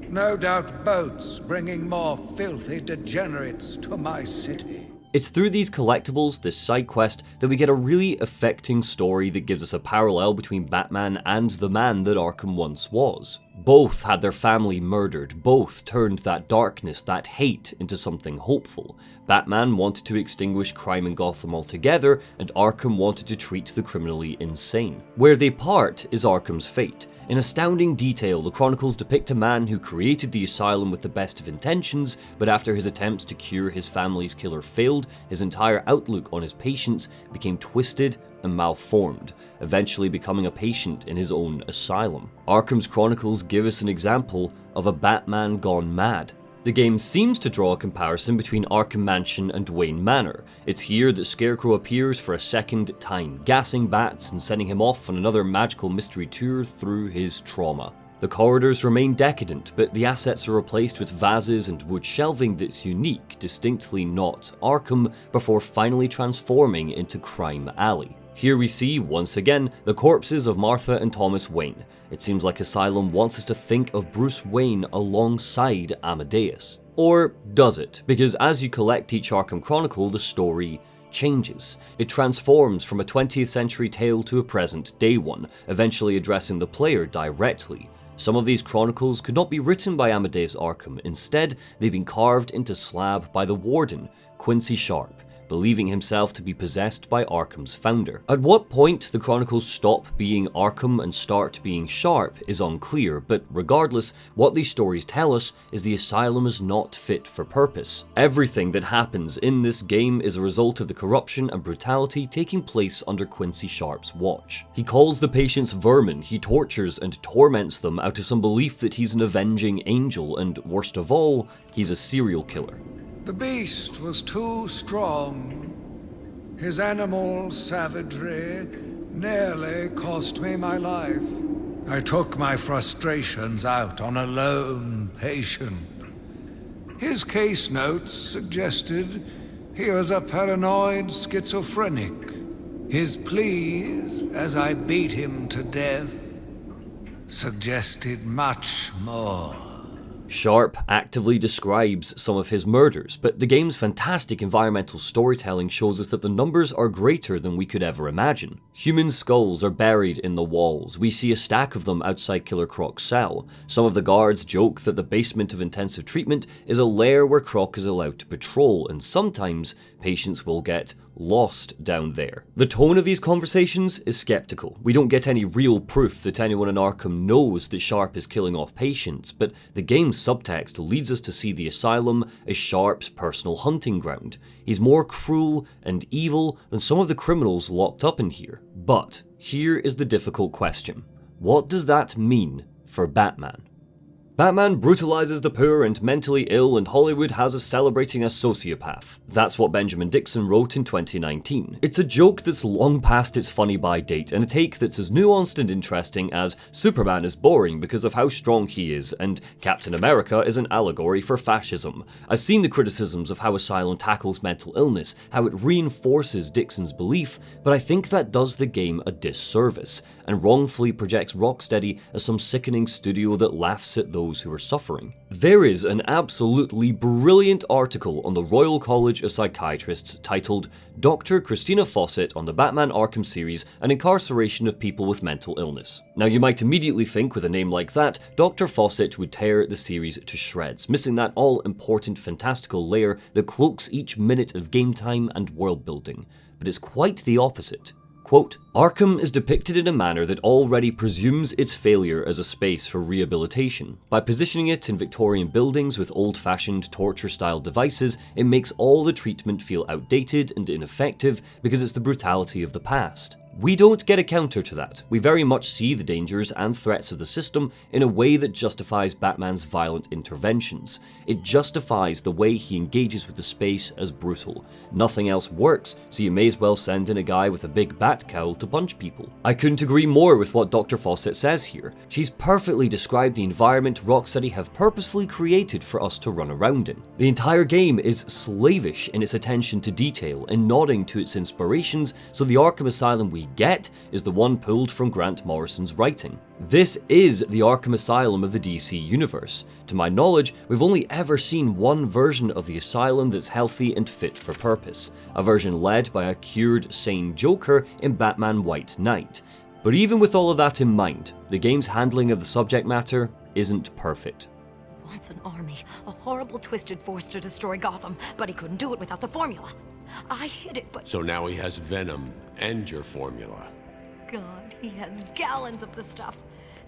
No doubt boats bringing more filthy degenerates to my city. It's through these collectibles, this side quest, that we get a really affecting story that gives us a parallel between Batman and the man that Arkham once was. Both had their family murdered, both turned that darkness, that hate, into something hopeful. Batman wanted to extinguish crime in Gotham altogether, and Arkham wanted to treat the criminally insane. Where they part is Arkham's fate. In astounding detail, the Chronicles depict a man who created the asylum with the best of intentions, but after his attempts to cure his family's killer failed, his entire outlook on his patients became twisted and malformed, eventually becoming a patient in his own asylum. Arkham's Chronicles give us an example of a Batman gone mad. The game seems to draw a comparison between Arkham Mansion and Wayne Manor. It's here that Scarecrow appears for a second time, gassing bats and sending him off on another magical mystery tour through his trauma. The corridors remain decadent, but the assets are replaced with vases and wood shelving that's unique, distinctly not Arkham, before finally transforming into Crime Alley. Here we see, once again, the corpses of Martha and Thomas Wayne. It seems like Asylum wants us to think of Bruce Wayne alongside Amadeus. Or does it? Because as you collect each Arkham Chronicle, the story changes. It transforms from a 20th century tale to a present day one, eventually addressing the player directly. Some of these chronicles could not be written by Amadeus Arkham. Instead, they've been carved into slab by the Warden, Quincy Sharpe, believing himself to be possessed by Arkham's founder. At what point the Chronicles stop being Arkham and start being Sharpe is unclear, but regardless, what these stories tell us is the Asylum is not fit for purpose. Everything that happens in this game is a result of the corruption and brutality taking place under Quincy Sharpe's watch. He calls the patients vermin, he tortures and torments them out of some belief that he's an avenging angel, and worst of all, he's a serial killer. The beast was too strong. His animal savagery nearly cost me my life. I took my frustrations out on a lone patient. His case notes suggested he was a paranoid schizophrenic. His pleas, as I beat him to death, suggested much more. Sharpe actively describes some of his murders, but the game's fantastic environmental storytelling shows us that the numbers are greater than we could ever imagine. Human skulls are buried in the walls. We see a stack of them outside Killer Croc's cell. Some of the guards joke that the basement of intensive treatment is a lair where Croc is allowed to patrol, and sometimes patients will get lost down there. The tone of these conversations is skeptical. We don't get any real proof that anyone in Arkham knows that Sharpe is killing off patients, but the game's subtext leads us to see the Asylum as Sharpe's personal hunting ground. He's more cruel and evil than some of the criminals locked up in here. But here is the difficult question. What does that mean for Batman? Batman brutalizes the poor and mentally ill, and Hollywood has us celebrating a sociopath. That's what Benjamin Dixon wrote in 2019. It's a joke that's long past its funny by date, and a take that's as nuanced and interesting as Superman is boring because of how strong he is, and Captain America is an allegory for fascism. I've seen the criticisms of how Asylum tackles mental illness, how it reinforces Dixon's belief, but I think that does the game a disservice, and wrongfully projects Rocksteady as some sickening studio that laughs at those those who are suffering. There is an absolutely brilliant article on the Royal College of Psychiatrists titled Dr. Christina Fawcett on the Batman Arkham series and incarceration of people with mental illness. Now you might immediately think with a name like that, Dr. Fawcett would tear the series to shreds, missing that all-important fantastical layer that cloaks each minute of game time and world building. But it's quite the opposite. Quote, Arkham is depicted in a manner that already presumes its failure as a space for rehabilitation. By positioning it in Victorian buildings with old-fashioned torture-style devices, it makes all the treatment feel outdated and ineffective because it's the brutality of the past. We don't get a counter to that. We very much see the dangers and threats of the system in a way that justifies Batman's violent interventions. It justifies the way he engages with the space as brutal. Nothing else works, so you may as well send in a guy with a big bat cowl to punch people. I couldn't agree more with what Dr. Fawcett says here. She's perfectly described the environment Rocksteady have purposefully created for us to run around in. The entire game is slavish in its attention to detail and nodding to its inspirations, so the Arkham Asylum we get is the one pulled from Grant Morrison's writing. This is the Arkham Asylum of the DC universe. To my knowledge, we've only ever seen one version of the asylum that's healthy and fit for purpose, a version led by a cured, sane Joker in Batman White Knight. But even with all of that in mind, the game's handling of the subject matter isn't perfect. He wants an army, a horrible twisted force to destroy Gotham, but he couldn't do it without the formula. I hid it, but... So now he has Venom and your formula. God, he has gallons of the stuff.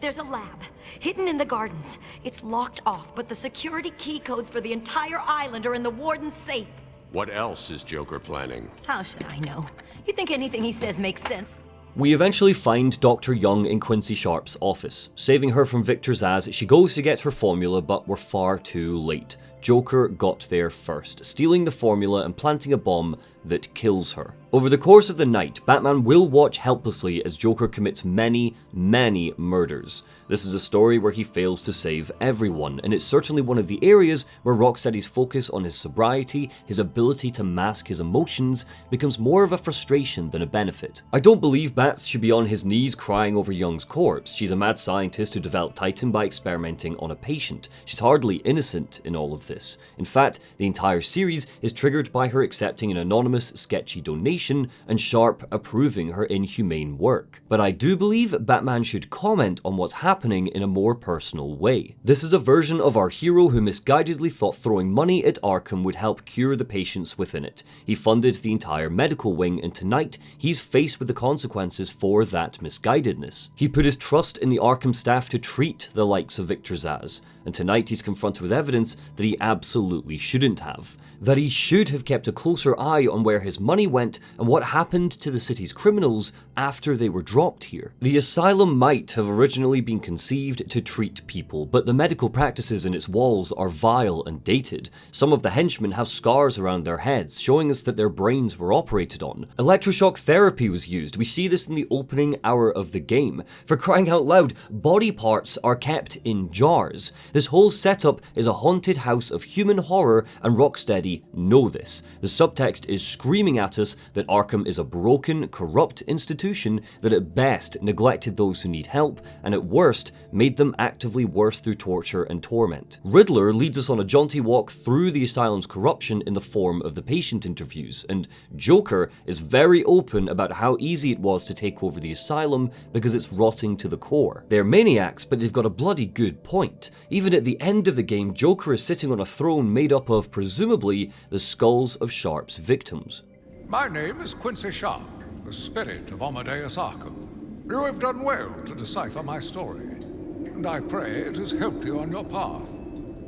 There's a lab, hidden in the gardens. It's locked off, but the security key codes for the entire island are in the warden's safe. What else is Joker planning? How should I know? You think anything he says makes sense? We eventually find Dr. Young in Quincy Sharpe's office. Saving her from Victor Zsasz, she goes to get her formula, but we're far too late. Joker got there first, stealing the formula and planting a bomb that kills her. Over the course of the night, Batman will watch helplessly as Joker commits many, many murders. This is a story where he fails to save everyone, and it's certainly one of the areas where Rocksteady's focus on his sobriety, his ability to mask his emotions, becomes more of a frustration than a benefit. I don't believe Bats should be on his knees crying over Young's corpse. She's a mad scientist who developed Titan by experimenting on a patient. She's hardly innocent in all of this. In fact, the entire series is triggered by her accepting an anonymous, sketchy donation and Sharpe approving her inhumane work. But I do believe Batman should comment on what's happening in a more personal way. This is a version of our hero who misguidedly thought throwing money at Arkham would help cure the patients within it. He funded the entire medical wing, and tonight he's faced with the consequences for that misguidedness. He put his trust in the Arkham staff to treat the likes of Victor Zsasz, and tonight he's confronted with evidence that he absolutely shouldn't have. That he should have kept a closer eye on where his money went and what happened to the city's criminals after they were dropped here. The asylum might have originally been conceived to treat people, but the medical practices in its walls are vile and dated. Some of the henchmen have scars around their heads, showing us that their brains were operated on. Electroshock therapy was used. We see this in the opening hour of the game. For crying out loud, body parts are kept in jars. This whole setup is a haunted house of human horror, and Rocksteady know this. The subtext is screaming at us that Arkham is a broken, corrupt institution that at best neglected those who need help, and at worst made them actively worse through torture and torment. Riddler leads us on a jaunty walk through the asylum's corruption in the form of the patient interviews, and Joker is very open about how easy it was to take over the asylum because it's rotting to the core. They're maniacs, but they've got a bloody good point. Even at the end of the game, Joker is sitting on a throne made up of, presumably, the skulls of Sharpe's victims. My name is Quincy Sharpe, the spirit of Amadeus Arkham. You have done well to decipher my story, and I pray it has helped you on your path.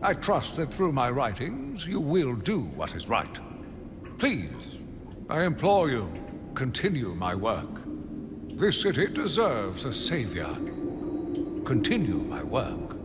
I trust that through my writings you will do what is right. Please, I implore you, continue my work. This city deserves a savior. Continue my work.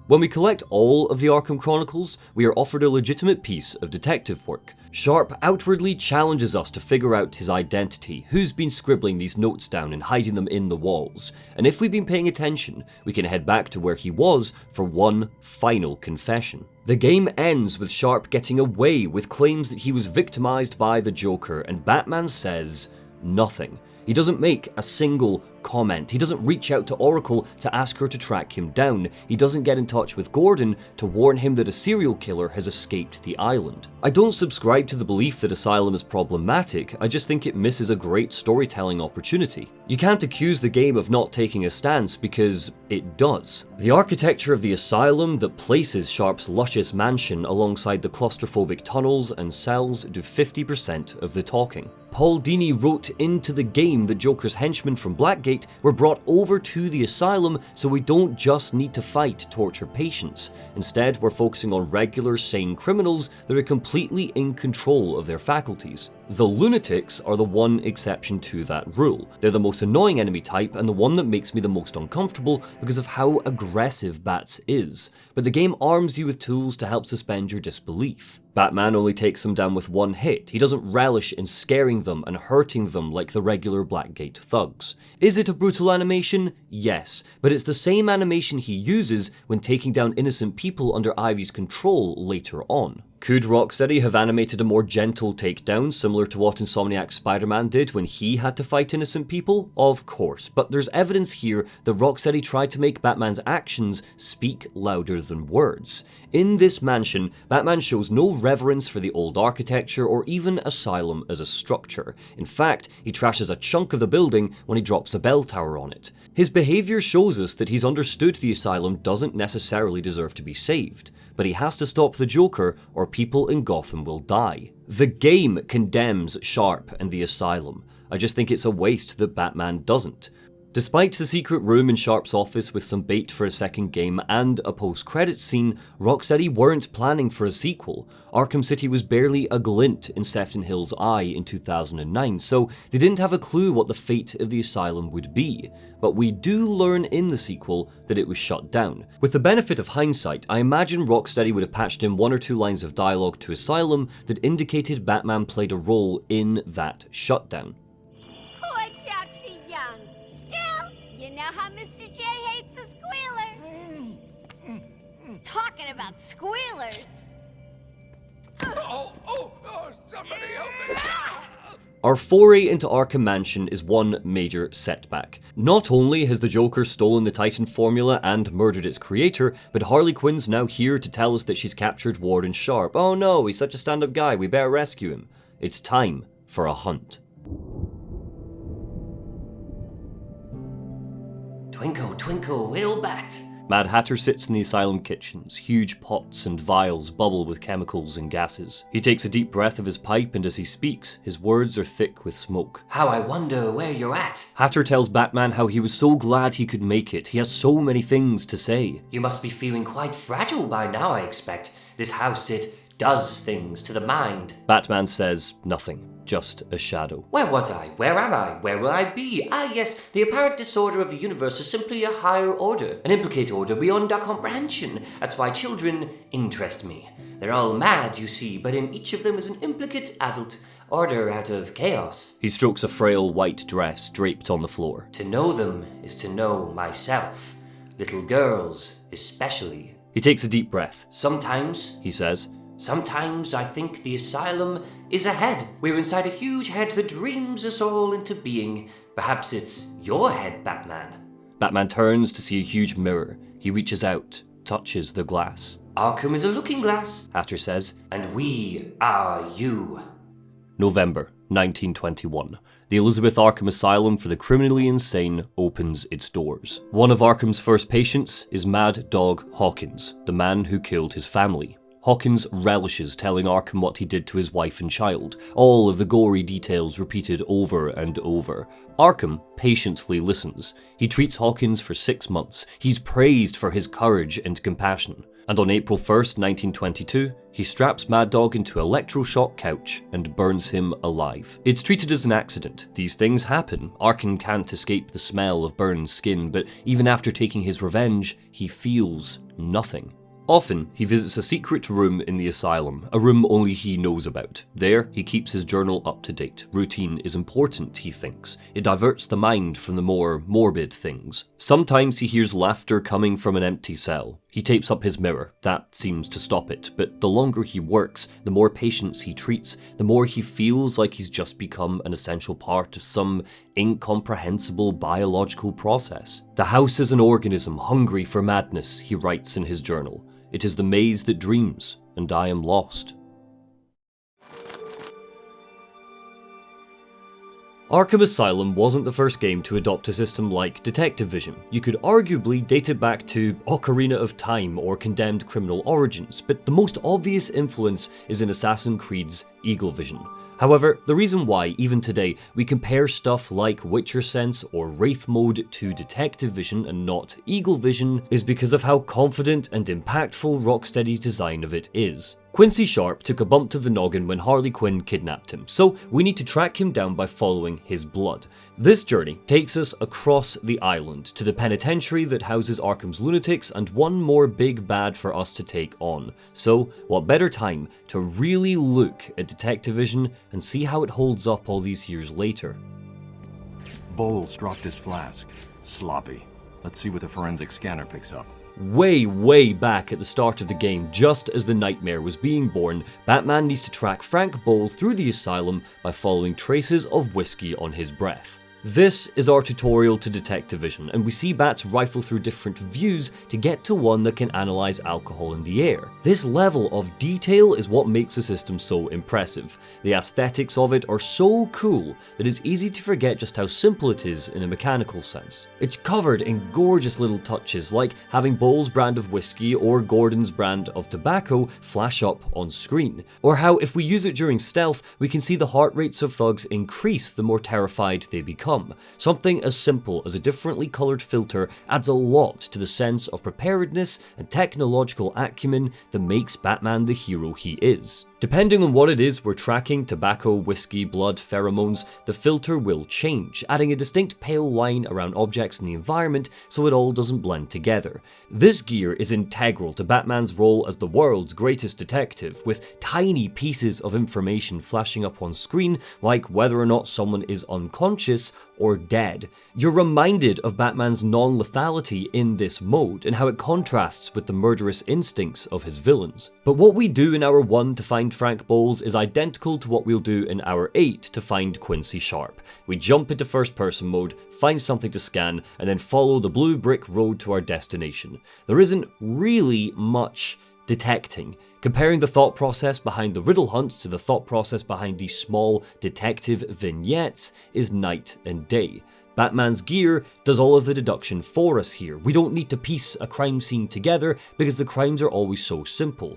When we collect all of the Arkham Chronicles, we are offered a legitimate piece of detective work. Sharpe outwardly challenges us to figure out his identity, who's been scribbling these notes down and hiding them in the walls, and if we've been paying attention, we can head back to where he was for one final confession. The game ends with Sharpe getting away with claims that he was victimized by the Joker, and Batman says nothing. He doesn't make a single comment. He doesn't reach out to Oracle to ask her to track him down. He doesn't get in touch with Gordon to warn him that a serial killer has escaped the island. I don't subscribe to the belief that Asylum is problematic, I just think it misses a great storytelling opportunity. You can't accuse the game of not taking a stance because it does. The architecture of the Asylum that places Sharpe's luscious mansion alongside the claustrophobic tunnels and cells do 50% of the talking. Paul Dini wrote into the game that Joker's henchmen from Blackgate were brought over to the Asylum so we don't just need to fight torture patients. Instead, we're focusing on regular, sane criminals that are completely in control of their faculties. The lunatics are the one exception to that rule. They're the most annoying enemy type and the one that makes me the most uncomfortable because of how aggressive Bats is. But the game arms you with tools to help suspend your disbelief. Batman only takes them down with one hit. He doesn't relish in scaring them and hurting them like the regular Blackgate thugs. Is it a brutal animation? Yes, but it's the same animation he uses when taking down innocent people under Ivy's control later on. Could Rocksteady have animated a more gentle takedown, similar to what Insomniac's Spider-Man did when he had to fight innocent people? Of course, but there's evidence here that Rocksteady tried to make Batman's actions speak louder than words. In this mansion, Batman shows no reverence for the old architecture or even Asylum as a structure. In fact, he trashes a chunk of the building when he drops a bell tower on it. His behaviour shows us that he's understood the Asylum doesn't necessarily deserve to be saved, but he has to stop the Joker or people in Gotham will die. The game condemns Sharpe and the Asylum. I just think it's a waste that Batman doesn't. Despite the secret room in Sharpe's office with some bait for a second game and a post-credits scene, Rocksteady weren't planning for a sequel. Arkham City was barely a glint in Sefton Hill's eye in 2009, so they didn't have a clue what the fate of the Asylum would be. But we do learn in the sequel that it was shut down. With the benefit of hindsight, I imagine Rocksteady would have patched in 1 or 2 lines of dialogue to Asylum that indicated Batman played a role in that shutdown. Poor Dr. Young. Still, you know how Mr. J hates a squealer. Talking about squealers. Somebody help me! Our foray into Arkham Mansion is one major setback. Not only has the Joker stolen the Titan formula and murdered its creator, but Harley Quinn's now here to tell us that she's captured Warden Sharpe. Oh no, he's such a stand-up guy, we better rescue him. It's time for a hunt. Twinkle, twinkle, little bat. Mad Hatter sits in the Asylum kitchens. Huge pots and vials bubble with chemicals and gases. He takes a deep breath of his pipe, and as he speaks, his words are thick with smoke. How I wonder where you're at. Hatter tells Batman how he was so glad he could make it. He has so many things to say. You must be feeling quite fragile by now, I expect. This house, it does things to the mind. Batman says nothing. Just a shadow. Where was I? Where am I? Where will I be? Ah yes, the apparent disorder of the universe is simply a higher order, an implicate order beyond our comprehension. That's why children interest me. They're all mad, you see, but in each of them is an implicate adult order out of chaos. He strokes a frail white dress draped on the floor. To know them is to know myself. Little girls, especially. He takes a deep breath. Sometimes, he says, sometimes I think the Asylum is a head. We're inside a huge head that dreams us all into being. Perhaps it's your head, Batman. Batman turns to see a huge mirror. He reaches out, touches the glass. Arkham is a looking glass, Hatter says, and we are you. November 1921. The Elizabeth Arkham Asylum for the criminally insane opens its doors. One of Arkham's first patients is Mad Dog Hawkins, the man who killed his family. Hawkins relishes telling Arkham what he did to his wife and child, all of the gory details repeated over and over. Arkham patiently listens. He treats Hawkins for 6 months. He's praised for his courage and compassion. And on April 1st, 1922, he straps Mad Dog into an electroshock couch and burns him alive. It's treated as an accident. These things happen. Arkham can't escape the smell of burned skin, but even after taking his revenge, he feels nothing. Often, he visits a secret room in the asylum, a room only he knows about. There, he keeps his journal up to date. Routine is important, he thinks. It diverts the mind from the more morbid things. Sometimes he hears laughter coming from an empty cell. He tapes up his mirror. That seems to stop it, but the longer he works, the more patients he treats, the more he feels like he's just become an essential part of some incomprehensible biological process. The house is an organism hungry for madness, he writes in his journal. It is the maze that dreams, and I am lost. Arkham Asylum wasn't the first game to adopt a system like detective vision. You could arguably date it back to Ocarina of Time or Condemned Criminal Origins, but the most obvious influence is in Assassin's Creed's Eagle Vision. However, the reason why, even today, we compare stuff like Witcher Sense or Wraith Mode to Detective Vision and not Eagle Vision is because of how confident and impactful Rocksteady's design of it is. Quincy Sharpe took a bump to the noggin when Harley Quinn kidnapped him, so we need to track him down by following his blood. This journey takes us across the island to the penitentiary that houses Arkham's lunatics and one more big bad for us to take on. So, what better time to really look at Detective Vision and see how it holds up all these years later. Bowles dropped his flask. Sloppy. Let's see what the forensic scanner picks up. Way back at the start of the game, just as the nightmare was being born, Batman needs to track Frank Bowles through the asylum by following traces of whiskey on his breath. This is our tutorial to Detective Vision, and we see bats rifle through different views to get to one that can analyze alcohol in the air. This level of detail is what makes the system so impressive. The aesthetics of it are so cool that it's easy to forget just how simple it is in a mechanical sense. It's covered in gorgeous little touches like having Bowles' brand of whiskey or Gordon's brand of tobacco flash up on screen, or how if we use it during stealth, we can see the heart rates of thugs increase the more terrified they become. Something as simple as a differently coloured filter adds a lot to the sense of preparedness and technological acumen that makes Batman the hero he is. Depending on what it is we're tracking, tobacco, whiskey, blood, pheromones, the filter will change, adding a distinct pale line around objects in the environment so it all doesn't blend together. This gear is integral to Batman's role as the world's greatest detective, with tiny pieces of information flashing up on screen like whether or not someone is unconscious or dead. You're reminded of Batman's non-lethality in this mode and how it contrasts with the murderous instincts of his villains. But what we do in Hour 1 to find Frank Bowles is identical to what we'll do in Hour 8 to find Quincy Sharpe. We jump into first person mode, find something to scan, and then follow the blue brick road to our destination. There isn't really much detecting. Comparing the thought process behind the riddle hunts to the thought process behind these small detective vignettes is night and day. Batman's gear does all of the deduction for us here. We don't need to piece a crime scene together because the crimes are always so simple.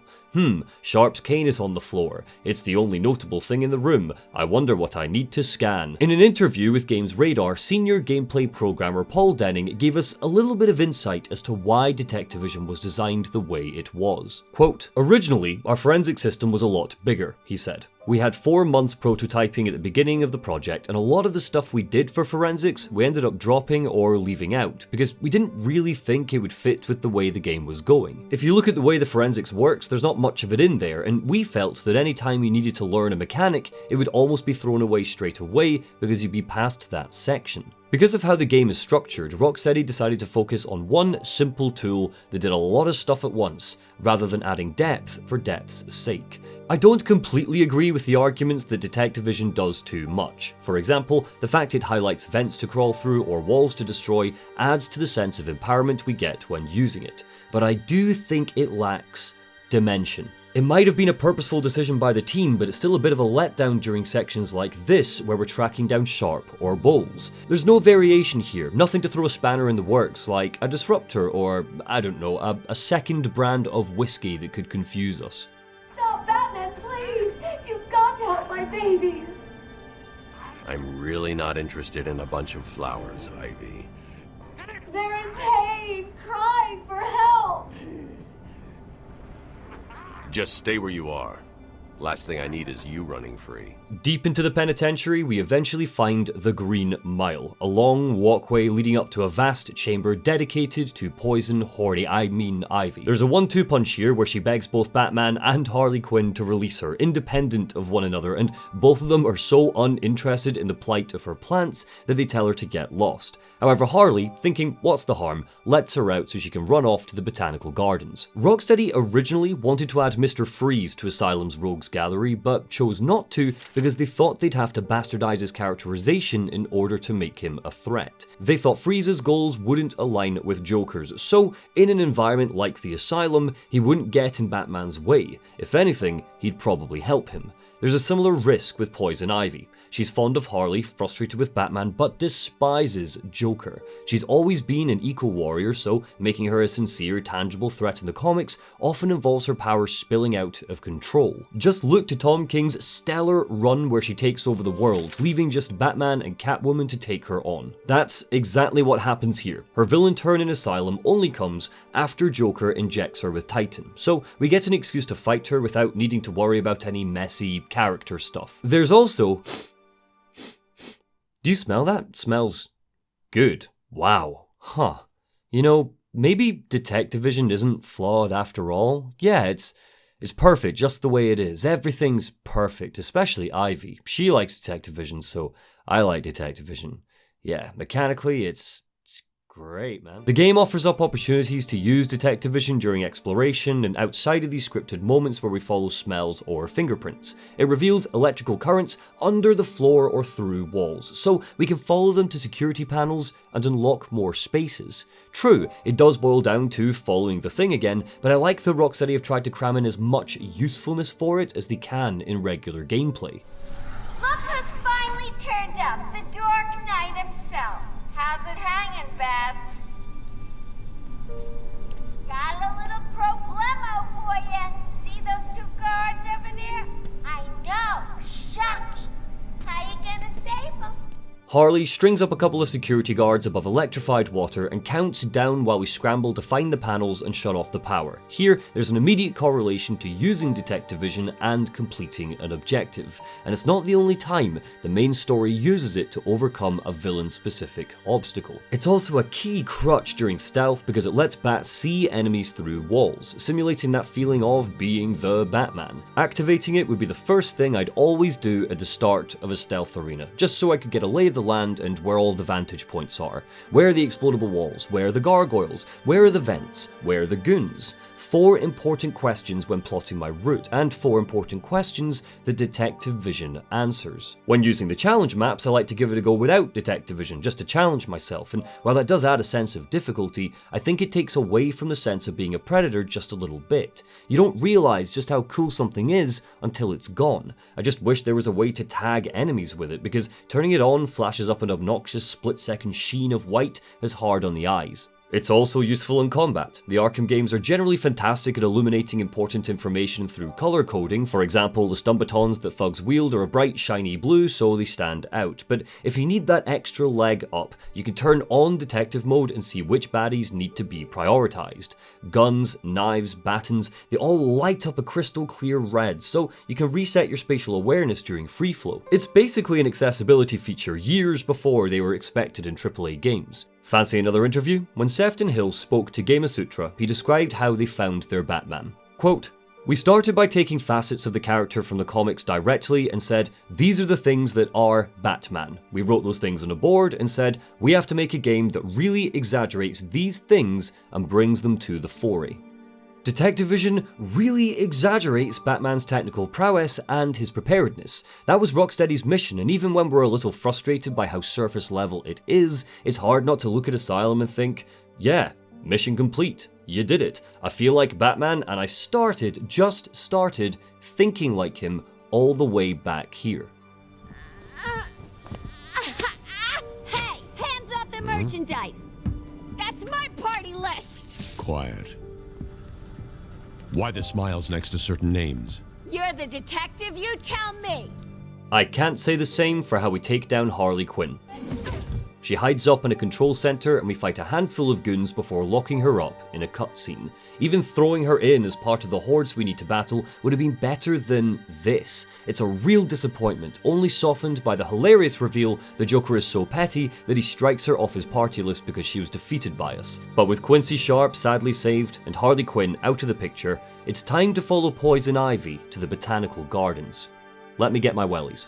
Sharpe's cane is on the floor. It's the only notable thing in the room. I wonder what I need to scan. In an interview with Games Radar, senior gameplay programmer Paul Denning gave us a little bit of insight as to why Detective Vision was designed the way it was. Quote, "Originally, our forensic system was a lot bigger," he said. "We had 4 months prototyping at the beginning of the project, and a lot of the stuff we did for forensics we ended up dropping or leaving out, because we didn't really think it would fit with the way the game was going. If you look at the way the forensics works, there's not much of it in there, and we felt that any time you needed to learn a mechanic, it would almost be thrown away straight away because you'd be past that section." Because of how the game is structured, Rocksteady decided to focus on one simple tool that did a lot of stuff at once, rather than adding depth for depth's sake. I don't completely agree with the arguments that Detective Vision does too much. For example, the fact it highlights vents to crawl through or walls to destroy adds to the sense of empowerment we get when using it, but I do think it lacks dimension. It might have been a purposeful decision by the team, but it's still a bit of a letdown during sections like this where we're tracking down Sharpe or Bowles. There's no variation here, nothing to throw a spanner in the works like a disruptor or, I don't know, a second brand of whiskey that could confuse us. Stop, Batman, please! You've got to help my babies! I'm really not interested in a bunch of flowers, Ivy. They're in pain, crying for help! Just stay where you are. Last thing I need is you running free. Deep into the penitentiary, we eventually find the Green Mile, a long walkway leading up to a vast chamber dedicated to poison Ivy. There's a 1-2 punch here where she begs both Batman and Harley Quinn to release her, independent of one another, and both of them are so uninterested in the plight of her plants that they tell her to get lost. However, Harley, thinking what's the harm, lets her out so she can run off to the botanical gardens. Rocksteady originally wanted to add Mr. Freeze to Asylum's rogues gallery, but chose not to because they thought they'd have to bastardize his characterization in order to make him a threat. They thought Freeze's goals wouldn't align with Joker's, so in an environment like the Asylum, he wouldn't get in Batman's way. If anything, he'd probably help him. There's a similar risk with Poison Ivy. She's fond of Harley, frustrated with Batman, but despises Joker. She's always been an eco-warrior, so making her a sincere, tangible threat in the comics often involves her power spilling out of control. Just look to Tom King's stellar run where she takes over the world, leaving just Batman and Catwoman to take her on. That's exactly what happens here. Her villain turn in Asylum only comes after Joker injects her with Titan, so we get an excuse to fight her without needing to worry about any messy character stuff. There's also... Do you smell that? It smells good. Wow. Huh. You know, maybe Detective Vision isn't flawed after all. Yeah, it's perfect just the way it is. Everything's perfect, especially Ivy. She likes Detective Vision, so I like Detective Vision. Yeah, mechanically, it's great, man. The game offers up opportunities to use Detective Vision during exploration and outside of these scripted moments where we follow smells or fingerprints. It reveals electrical currents under the floor or through walls, so we can follow them to security panels and unlock more spaces. True, it does boil down to following the thing again, but I like that Rocksteady have tried to cram in as much usefulness for it as they can in regular gameplay. Look who's finally turned up, the Dark Knight himself. How's it hanging, Babs? Got a little problemo for you. See those 2 guards over there? I know, shocking. How you gonna save them? Harley strings up a couple of security guards above electrified water and counts down while we scramble to find the panels and shut off the power. Here, there's an immediate correlation to using Detective Vision and completing an objective. And it's not the only time the main story uses it to overcome a villain-specific obstacle. It's also a key crutch during stealth because it lets Bat see enemies through walls, simulating that feeling of being the Batman. Activating it would be the first thing I'd always do at the start of a stealth arena, just so I could get a lay of the land and where all the vantage points are. Where are the explodable walls? Where are the gargoyles? Where are the vents? Where are the goons? 4 important questions when plotting my route, and 4 important questions that Detective Vision answers. When using the challenge maps, I like to give it a go without Detective Vision, just to challenge myself, and while that does add a sense of difficulty, I think it takes away from the sense of being a predator just a little bit. You don't realise just how cool something is until it's gone. I just wish there was a way to tag enemies with it, because turning it on flashes up an obnoxious split-second sheen of white that's hard on the eyes. It's also useful in combat. The Arkham games are generally fantastic at illuminating important information through color coding. For example, the stun batons that thugs wield are a bright, shiny blue, so they stand out. But if you need that extra leg up, you can turn on detective mode and see which baddies need to be prioritized. Guns, knives, batons, they all light up a crystal clear red, so you can reset your spatial awareness during free flow. It's basically an accessibility feature years before they were expected in AAA games. Fancy another interview? When Sefton Hill spoke to Gamasutra, he described how they found their Batman. Quote, "We started by taking facets of the character from the comics directly and said, these are the things that are Batman. We wrote those things on a board and said, we have to make a game that really exaggerates these things and brings them to the fore." Detective Vision really exaggerates Batman's technical prowess and his preparedness. That was Rocksteady's mission, and even when we're a little frustrated by how surface level it is, it's hard not to look at Asylum and think, yeah, mission complete, you did it. I feel like Batman, and I just started thinking like him all the way back here. Hey, hands off the merchandise. That's my party list. Quiet. Why the smiles next to certain names? You're the detective, you tell me. I can't say the same for how we take down Harley Quinn. She hides up in a control center and we fight a handful of goons before locking her up in a cutscene. Even throwing her in as part of the hordes we need to battle would have been better than this. It's a real disappointment, only softened by the hilarious reveal the Joker is so petty that he strikes her off his party list because she was defeated by us. But with Quincy Sharpe sadly saved and Harley Quinn out of the picture, it's time to follow Poison Ivy to the Botanical Gardens. Let me get my wellies.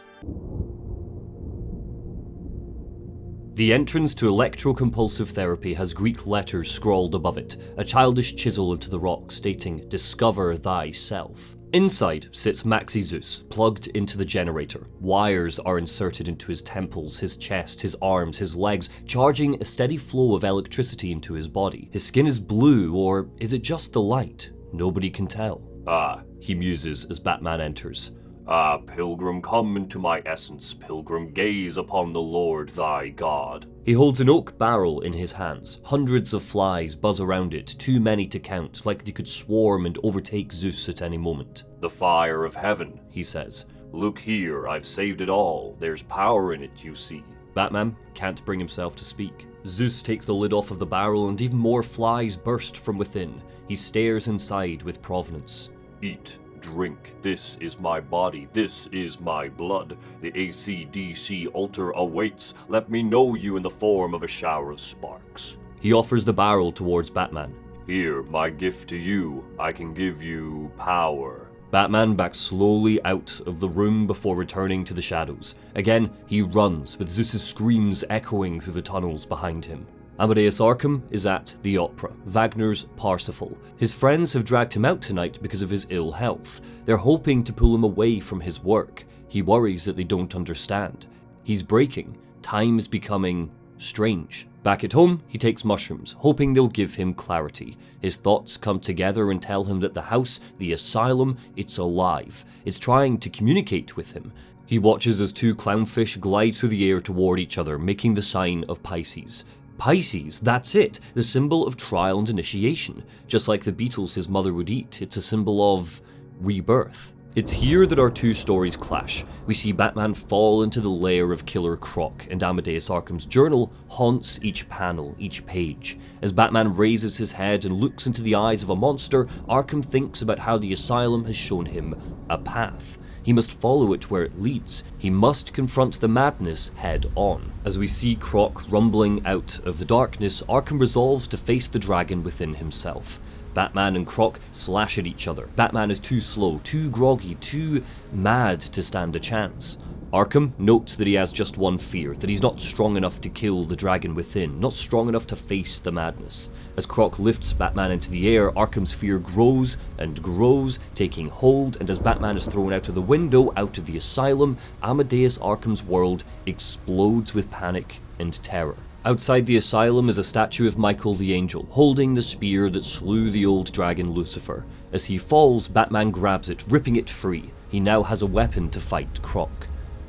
The entrance to electrocompulsive therapy has Greek letters scrawled above it, a childish chisel into the rock stating, "Discover thyself." Inside sits Maxi Zeus, plugged into the generator. Wires are inserted into his temples, his chest, his arms, his legs, charging a steady flow of electricity into his body. His skin is blue, or is it just the light? Nobody can tell. "Ah," he muses as Batman enters. "Ah, pilgrim, come into my essence, pilgrim, gaze upon the Lord thy God." He holds an oak barrel in his hands. Hundreds of flies buzz around it, too many to count, like they could swarm and overtake Zeus at any moment. "The fire of heaven," he says. "Look here, I've saved it all. There's power in it, you see." Batman can't bring himself to speak. Zeus takes the lid off of the barrel and even more flies burst from within. He stares inside with provenance. "Eat. Drink. This is my body. This is my blood. The AC/DC altar awaits. Let me know you in the form of a shower of sparks." He offers the barrel towards Batman. "Here, my gift to you. I can give you power." Batman backs slowly out of the room before returning to the shadows. Again, he runs, with Zeus's screams echoing through the tunnels behind him. Amadeus Arkham is at the opera, Wagner's Parsifal. His friends have dragged him out tonight because of his ill health. They're hoping to pull him away from his work. He worries that they don't understand. He's breaking. Time is becoming strange. Back at home, he takes mushrooms, hoping they'll give him clarity. His thoughts come together and tell him that the house, the asylum, it's alive. It's trying to communicate with him. He watches as two clownfish glide through the air toward each other, making the sign of Pisces. Pisces, that's it, the symbol of trial and initiation. Just like the beetles his mother would eat, it's a symbol of rebirth. It's here that our two stories clash. We see Batman fall into the lair of Killer Croc, and Amadeus Arkham's journal haunts each panel, each page. As Batman raises his head and looks into the eyes of a monster, Arkham thinks about how the asylum has shown him a path. He must follow it where it leads. He must confront the madness head on. As we see Croc rumbling out of the darkness, Arkham resolves to face the dragon within himself. Batman and Croc slash at each other. Batman is too slow, too groggy, too mad to stand a chance. Arkham notes that he has just one fear, that he's not strong enough to kill the dragon within, not strong enough to face the madness. As Croc lifts Batman into the air, Arkham's fear grows and grows, taking hold, and as Batman is thrown out of the window, out of the asylum, Amadeus Arkham's world explodes with panic and terror. Outside the asylum is a statue of Michael the Angel, holding the spear that slew the old dragon Lucifer. As he falls, Batman grabs it, ripping it free. He now has a weapon to fight Croc.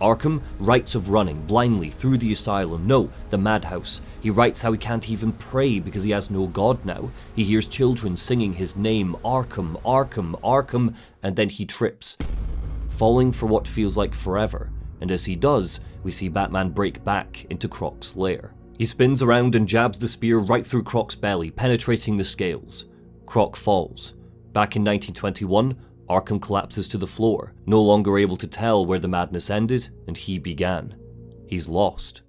Arkham writes of running blindly through the asylum, no, the madhouse. He writes how he can't even pray because he has no god now. He hears children singing his name, Arkham, Arkham, Arkham, and then he trips, falling for what feels like forever. And as he does, we see Batman break back into Croc's lair. He spins around and jabs the spear right through Croc's belly, penetrating the scales. Croc falls. Back in 1921, Arkham collapses to the floor, no longer able to tell where the madness ended and he began. He's lost.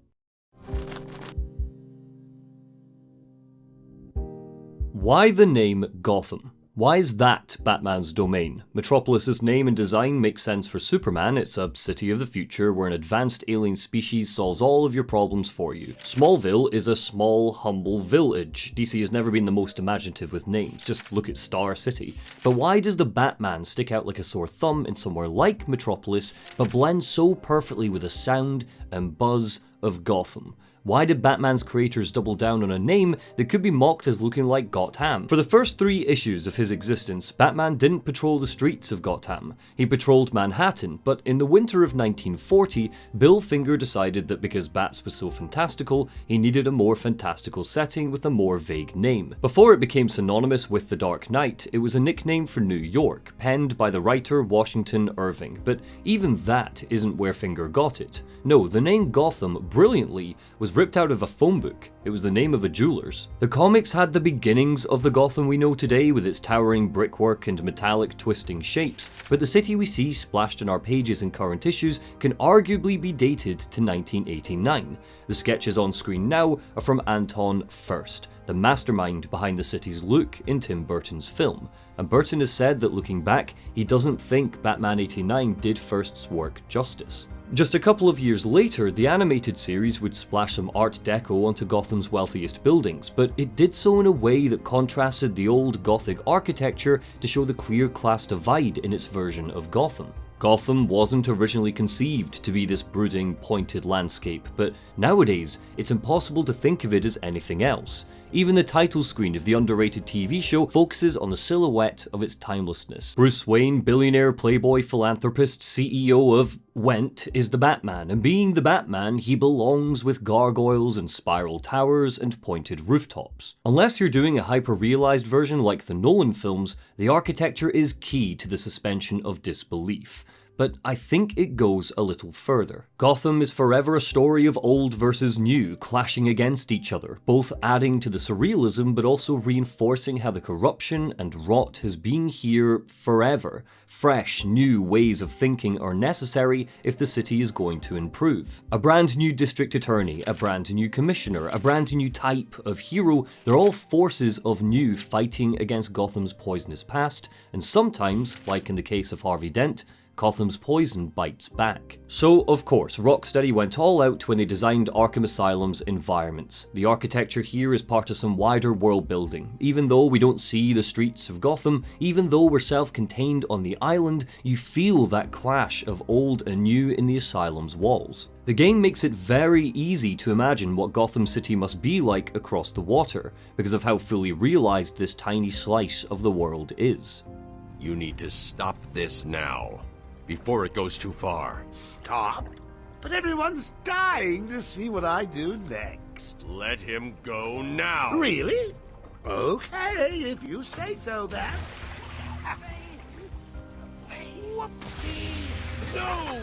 Why the name Gotham? Why is that Batman's domain? Metropolis's name and design makes sense for Superman. It's a city of the future where an advanced alien species solves all of your problems for you. Smallville is a small, humble village. DC has never been the most imaginative with names. Just look at Star City. But why does the Batman stick out like a sore thumb in somewhere like Metropolis, but blend so perfectly with the sound and buzz of Gotham? Why did Batman's creators double down on a name that could be mocked as looking like Gotham? For the first 3 issues of his existence, Batman didn't patrol the streets of Gotham. He patrolled Manhattan, but in the winter of 1940, Bill Finger decided that because Bats was so fantastical, he needed a more fantastical setting with a more vague name. Before it became synonymous with The Dark Knight, it was a nickname for New York, penned by the writer Washington Irving, but even that isn't where Finger got it. No, the name Gotham brilliantly, was ripped out of a phone book. It was the name of a jeweler's. The comics had the beginnings of the Gotham we know today with its towering brickwork and metallic twisting shapes, but the city we see splashed in our pages in current issues can arguably be dated to 1989. The sketches on screen now are from Anton Furst, the mastermind behind the city's look in Tim Burton's film, and Burton has said that looking back, he doesn't think Batman 89 did Furst's work justice. Just a couple of years later, the animated series would splash some Art Deco onto Gotham's wealthiest buildings, but it did so in a way that contrasted the old Gothic architecture to show the clear class divide in its version of Gotham. Gotham wasn't originally conceived to be this brooding, pointed landscape, but nowadays, it's impossible to think of it as anything else. Even the title screen of the underrated TV show focuses on the silhouette of its timelessness. Bruce Wayne, billionaire, playboy, philanthropist, CEO of Went, is the Batman, and being the Batman, he belongs with gargoyles and spiral towers and pointed rooftops. Unless you're doing a hyper-realized version like the Nolan films, the architecture is key to the suspension of disbelief. But I think it goes a little further. Gotham is forever a story of old versus new, clashing against each other, both adding to the surrealism but also reinforcing how the corruption and rot has been here forever. Fresh, new ways of thinking are necessary if the city is going to improve. A brand new district attorney, a brand new commissioner, a brand new type of hero, they're all forces of new fighting against Gotham's poisonous past, and sometimes, like in the case of Harvey Dent, Gotham's poison bites back. So, of course, Rocksteady went all out when they designed Arkham Asylum's environments. The architecture here is part of some wider world building. Even though we don't see the streets of Gotham, even though we're self-contained on the island, you feel that clash of old and new in the asylum's walls. The game makes it very easy to imagine what Gotham City must be like across the water, because of how fully realized this tiny slice of the world is. You need to stop this now, before it goes too far. Stop? But everyone's dying to see what I do next. Let him go now. Really? Okay, if you say so, then. Whoopsie! No!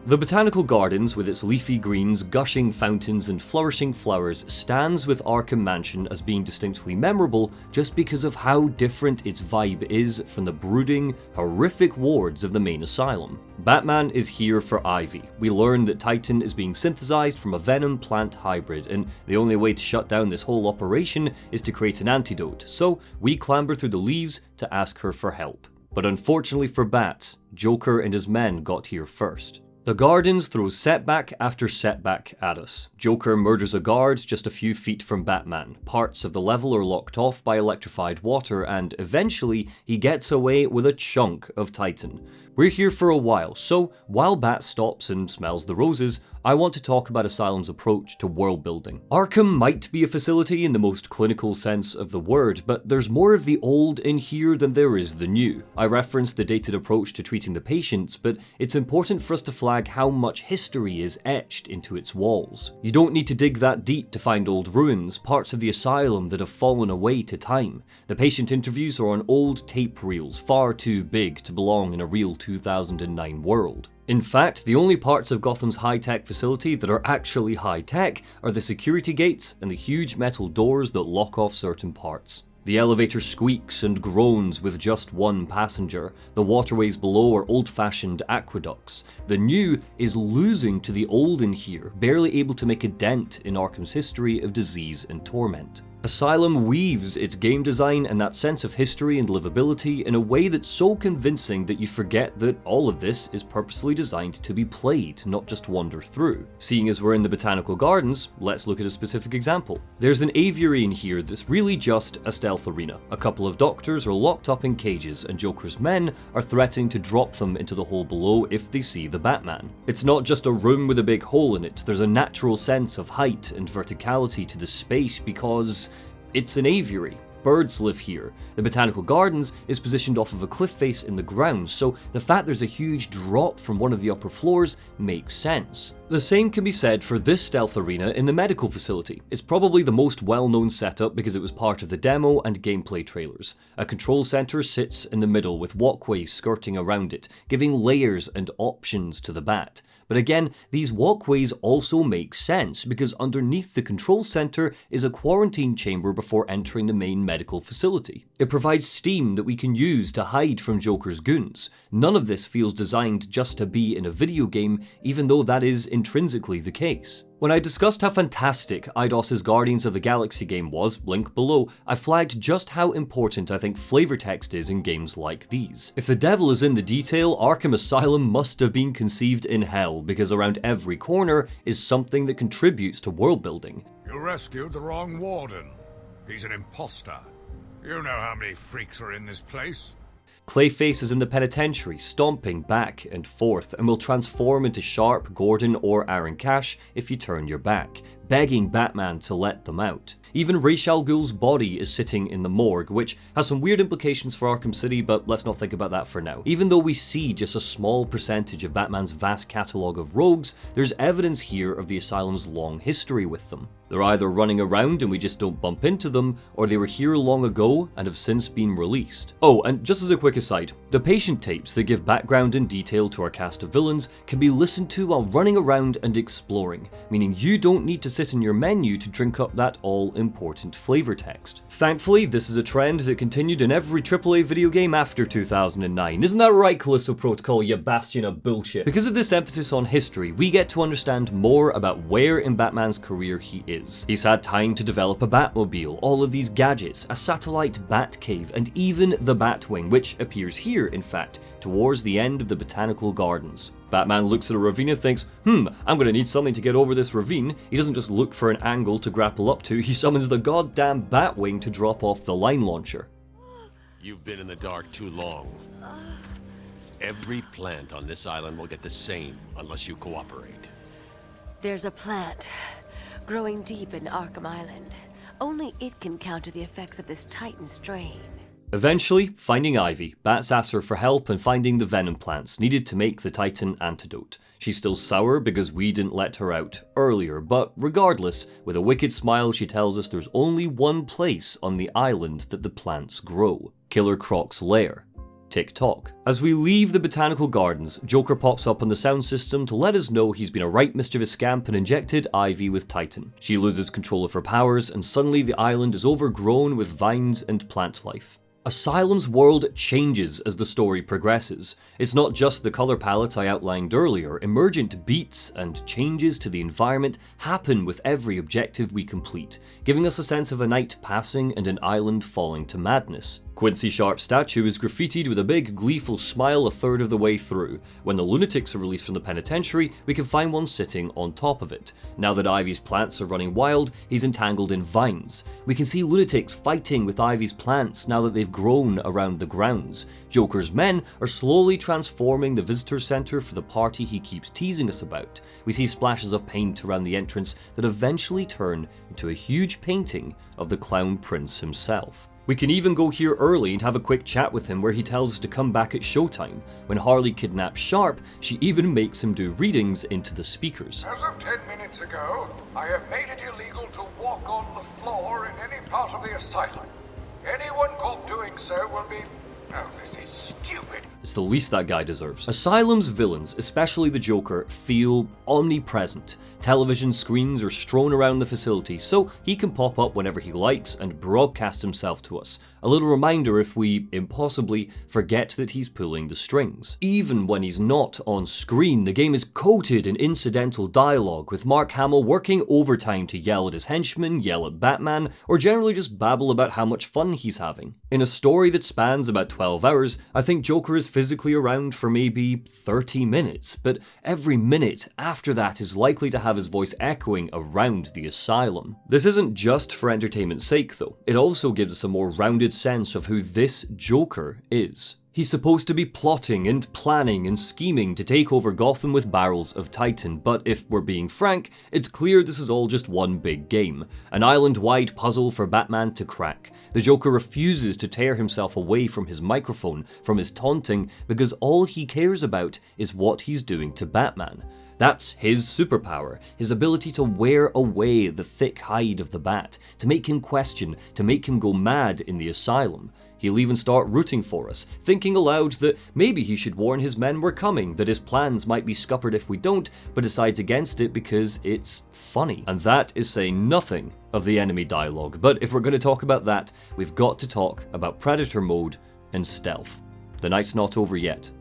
The Botanical Gardens, with its leafy greens, gushing fountains and flourishing flowers, stands with Arkham Mansion as being distinctly memorable just because of how different its vibe is from the brooding, horrific wards of the main asylum. Batman is here for Ivy. We learn that Titan is being synthesized from a venom plant hybrid, and the only way to shut down this whole operation is to create an antidote, so we clamber through the leaves to ask her for help. But unfortunately for Bat, Joker and his men got here first. The Gardens throws setback after setback at us. Joker murders a guard just a few feet from Batman. Parts of the level are locked off by electrified water, and eventually he gets away with a chunk of Titan. We're here for a while, so while Bat stops and smells the roses, I want to talk about Asylum's approach to world building. Arkham might be a facility in the most clinical sense of the word, but there's more of the old in here than there is the new. I referenced the dated approach to treating the patients, but it's important for us to flag how much history is etched into its walls. You don't need to dig that deep to find old ruins, parts of the asylum that have fallen away to time. The patient interviews are on old tape reels, far too big to belong in a real 2009 world. In fact, the only parts of Gotham's high-tech facility that are actually high-tech are the security gates and the huge metal doors that lock off certain parts. The elevator squeaks and groans with just one passenger. The waterways below are old-fashioned aqueducts. The new is losing to the old in here, barely able to make a dent in Arkham's history of disease and torment. Asylum weaves its game design and that sense of history and livability in a way that's so convincing that you forget that all of this is purposefully designed to be played, not just wander through. Seeing as we're in the Botanical Gardens, let's look at a specific example. There's an aviary in here that's really just a stealth arena. A couple of doctors are locked up in cages, and Joker's men are threatening to drop them into the hole below if they see the Batman. It's not just a room with a big hole in it, there's a natural sense of height and verticality to the space because it's an aviary. Birds live here. The Botanical Gardens is positioned off of a cliff face in the ground, so the fact there's a huge drop from one of the upper floors makes sense. The same can be said for this stealth arena in the medical facility. It's probably the most well-known setup because it was part of the demo and gameplay trailers. A control center sits in the middle with walkways skirting around it, giving layers and options to the Bat. But again, these walkways also make sense because underneath the control center is a quarantine chamber before entering the main medical facility. It provides steam that we can use to hide from Joker's goons. None of this feels designed just to be in a video game, even though that is intrinsically the case. When I discussed how fantastic Eidos's Guardians of the Galaxy game was, link below, I flagged just how important I think flavor text is in games like these. If the devil is in the detail, Arkham Asylum must have been conceived in hell, because around every corner is something that contributes to world building. You rescued the wrong warden. He's an imposter. You know how many freaks are in this place. Clayface is in the penitentiary, stomping back and forth, and will transform into Sharpe, Gordon, or Aaron Cash if you turn your back, begging Batman to let them out. Even Ra's al Ghul's body is sitting in the morgue, which has some weird implications for Arkham City, but let's not think about that for now. Even though we see just a small percentage of Batman's vast catalogue of rogues, there's evidence here of the asylum's long history with them. They're either running around and we just don't bump into them, or they were here long ago and have since been released. Oh, and just as a quick aside, the patient tapes that give background and detail to our cast of villains can be listened to while running around and exploring, meaning you don't need to sit in your menu to drink up that all-important flavor text. Thankfully, this is a trend that continued in every AAA video game after 2009. Isn't that right, Callisto Protocol, you bastion of bullshit? Because of this emphasis on history, we get to understand more about where in Batman's career he is. He's had time to develop a Batmobile, all of these gadgets, a satellite Batcave, and even the Batwing, which appears here, in fact, towards the end of the Botanical Gardens. Batman looks at a ravine and thinks, I'm gonna need something to get over this ravine. He doesn't just look for an angle to grapple up to, he summons the goddamn Batwing to drop off the line launcher. You've been in the dark too long. Every plant on this island will get the same unless you cooperate. There's a plant growing deep in Arkham Island. Only it can counter the effects of this Titan strain. Eventually, finding Ivy, Bats asks her for help in finding the venom plants needed to make the Titan antidote. She's still sour because we didn't let her out earlier, but regardless, with a wicked smile she tells us there's only one place on the island that the plants grow. Killer Croc's lair. Tick-tock. As we leave the Botanical Gardens, Joker pops up on the sound system to let us know he's been a right mischievous scamp and injected Ivy with Titan. She loses control of her powers, and suddenly the island is overgrown with vines and plant life. Asylum's world changes as the story progresses. It's not just the color palette I outlined earlier. Emergent beats and changes to the environment happen with every objective we complete, giving us a sense of a night passing and an island falling to madness. Quincy Sharpe's statue is graffitied with a big, gleeful smile a third of the way through. When the lunatics are released from the penitentiary, we can find one sitting on top of it. Now that Ivy's plants are running wild, he's entangled in vines. We can see lunatics fighting with Ivy's plants now that they've grown around the grounds. Joker's men are slowly transforming the visitor center for the party he keeps teasing us about. We see splashes of paint around the entrance that eventually turn into a huge painting of the Clown Prince himself. We can even go here early and have a quick chat with him where he tells us to come back at showtime. When Harley kidnaps Sharpe, she even makes him do readings into the speakers. As of 10 minutes ago, I have made it illegal to walk on the floor in any part of the asylum. Anyone caught doing so will be... Oh, this is stupid. It's the least that guy deserves. Asylum's villains, especially the Joker, feel omnipresent. Television screens are strewn around the facility, so he can pop up whenever he likes and broadcast himself to us. A little reminder if we, impossibly, forget that he's pulling the strings. Even when he's not on screen, the game is coated in incidental dialogue, with Mark Hamill working overtime to yell at his henchmen, yell at Batman, or generally just babble about how much fun he's having. In a story that spans about 12 hours, I think Joker is physically around for maybe 30 minutes, but every minute after that is likely to have his voice echoing around the asylum. This isn't just for entertainment's sake though, it also gives us a more rounded sense of who this Joker is. He's supposed to be plotting and planning and scheming to take over Gotham with barrels of Titan, but if we're being frank, it's clear this is all just one big game. An island-wide puzzle for Batman to crack. The Joker refuses to tear himself away from his microphone, from his taunting, because all he cares about is what he's doing to Batman. That's his superpower, his ability to wear away the thick hide of the Bat, to make him question, to make him go mad in the asylum. He'll even start rooting for us, thinking aloud that maybe he should warn his men we're coming, that his plans might be scuppered if we don't, but decides against it because it's funny. And that is saying nothing of the enemy dialogue. But if we're going to talk about that, we've got to talk about Predator mode and stealth. The night's not over yet.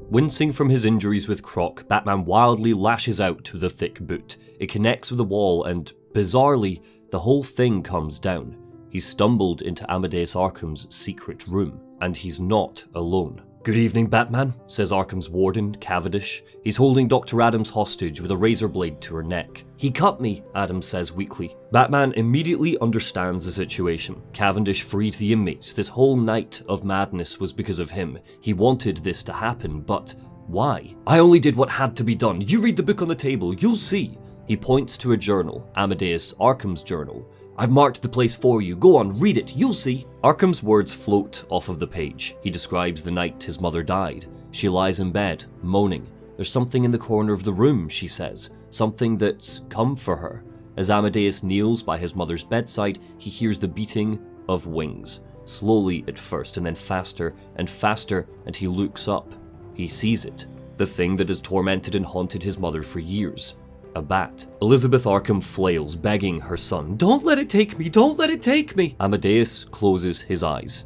Wincing from his injuries with Croc, Batman wildly lashes out to the thick boot. It connects with the wall and, bizarrely, the whole thing comes down. He's stumbled into Amadeus Arkham's secret room, and he's not alone. "Good evening, Batman," says Arkham's warden, Cavendish. He's holding Dr. Adams hostage with a razor blade to her neck. "He cut me," Adams says weakly. Batman immediately understands the situation. Cavendish freed the inmates. This whole night of madness was because of him. He wanted this to happen, but why? "I only did what had to be done. You read the book on the table, you'll see." He points to a journal, Amadeus Arkham's journal. "I've marked the place for you. Go on, read it. You'll see." Arkham's words float off of the page. He describes the night his mother died. She lies in bed, moaning. "There's something in the corner of the room," she says. "Something that's come for her." As Amadeus kneels by his mother's bedside, he hears the beating of wings. Slowly at first, and then faster and faster, and he looks up. He sees it. The thing that has tormented and haunted his mother for years. A bat. Elizabeth Arkham flails, begging her son, "Don't let it take me, don't let it take me!" Amadeus closes his eyes.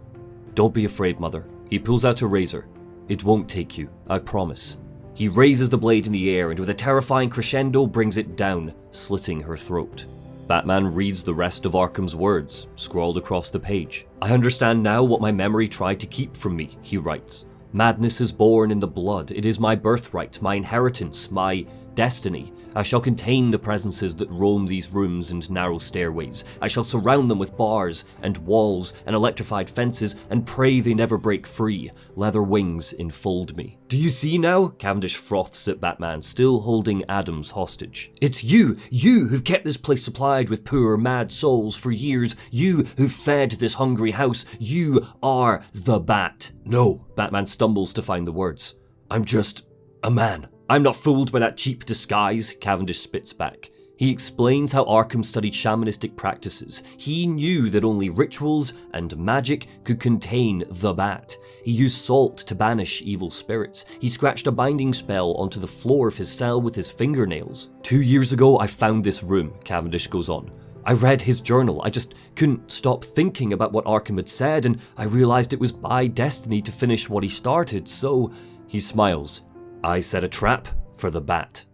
"Don't be afraid, mother." He pulls out a razor. "It won't take you, I promise." He raises the blade in the air and with a terrifying crescendo brings it down, slitting her throat. Batman reads the rest of Arkham's words, scrawled across the page. "I understand now what my memory tried to keep from me," he writes. "Madness is born in the blood. It is my birthright, my inheritance, my destiny. I shall contain the presences that roam these rooms and narrow stairways. I shall surround them with bars and walls and electrified fences and pray they never break free. Leather wings enfold me." "Do you see now?" Cavendish froths at Batman, still holding Adams hostage. "It's you who've kept this place supplied with poor, mad souls for years. You who've fed this hungry house. You are the Bat." "No," Batman stumbles to find the words. "I'm just a man." "I'm not fooled by that cheap disguise," Cavendish spits back. He explains how Arkham studied shamanistic practices. He knew that only rituals and magic could contain the Bat. He used salt to banish evil spirits. He scratched a binding spell onto the floor of his cell with his fingernails. 2 years ago, I found this room," Cavendish goes on. "I read his journal. I just couldn't stop thinking about what Arkham had said, and I realized it was my destiny to finish what he started, so..." He smiles. "I set a trap for the Bat."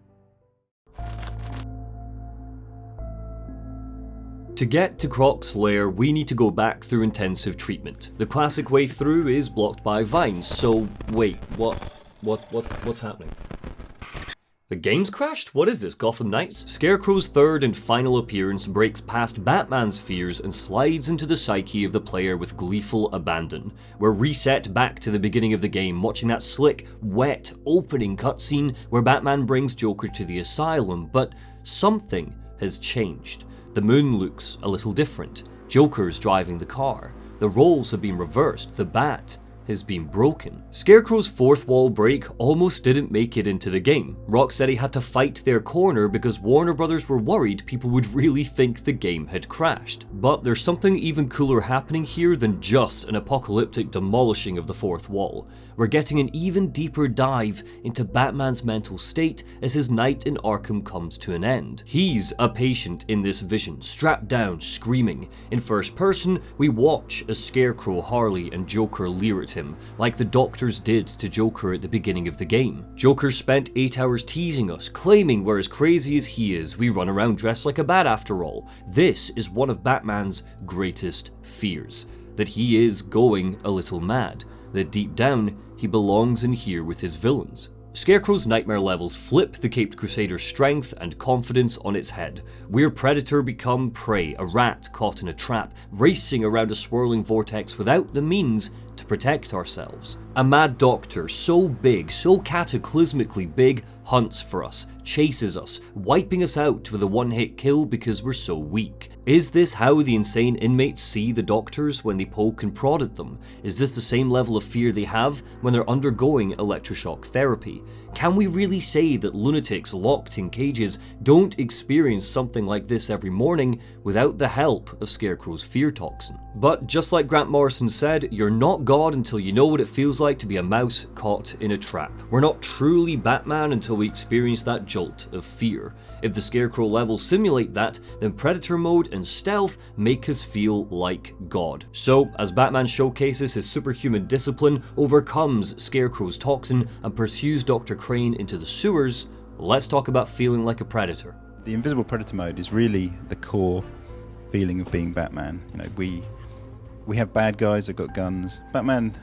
To get to Croc's lair, we need to go back through intensive treatment. The classic way through is blocked by vines, so wait, what's happening? The game's crashed? What is this, Gotham Knights? Scarecrow's third and final appearance breaks past Batman's fears and slides into the psyche of the player with gleeful abandon. We're reset back to the beginning of the game, watching that slick, wet, opening cutscene where Batman brings Joker to the asylum, but something has changed. The moon looks a little different. Joker's driving the car. The roles have been reversed. The Bat has been broken. Scarecrow's fourth wall break almost didn't make it into the game. Rocksteady had to fight their corner because Warner Brothers were worried people would really think the game had crashed. But there's something even cooler happening here than just an apocalyptic demolishing of the fourth wall. We're getting an even deeper dive into Batman's mental state as his night in Arkham comes to an end. He's a patient in this vision, strapped down, screaming. In first person, we watch as Scarecrow, Harley, and Joker leer at him, like the doctors did to Joker at the beginning of the game. Joker spent 8 hours teasing us, claiming we're as crazy as he is. We run around dressed like a bat after all. This is one of Batman's greatest fears, that he is going a little mad, that deep down, he belongs in here with his villains. Scarecrow's nightmare levels flip the Caped Crusader's strength and confidence on its head. We're Predator become prey, a rat caught in a trap, racing around a swirling vortex without the means to protect ourselves. A mad doctor so big, so cataclysmically big, hunts for us, chases us, wiping us out with a one-hit kill because we're so weak. Is this how the insane inmates see the doctors when they poke and prod at them? Is this the same level of fear they have when they're undergoing electroshock therapy? Can we really say that lunatics locked in cages don't experience something like this every morning without the help of Scarecrow's fear toxin? But just like Grant Morrison said, you're not God until you know what it feels like to be a mouse caught in a trap. We're not truly Batman until we experience that jolt of fear. If the Scarecrow levels simulate that, then Predator mode and stealth make us feel like God. So, as Batman showcases his superhuman discipline, overcomes Scarecrow's toxin, and pursues Dr. Crane into the sewers, let's talk about feeling like a Predator. The invisible Predator mode is really the core feeling of being Batman. You know, we have bad guys that got guns. Batman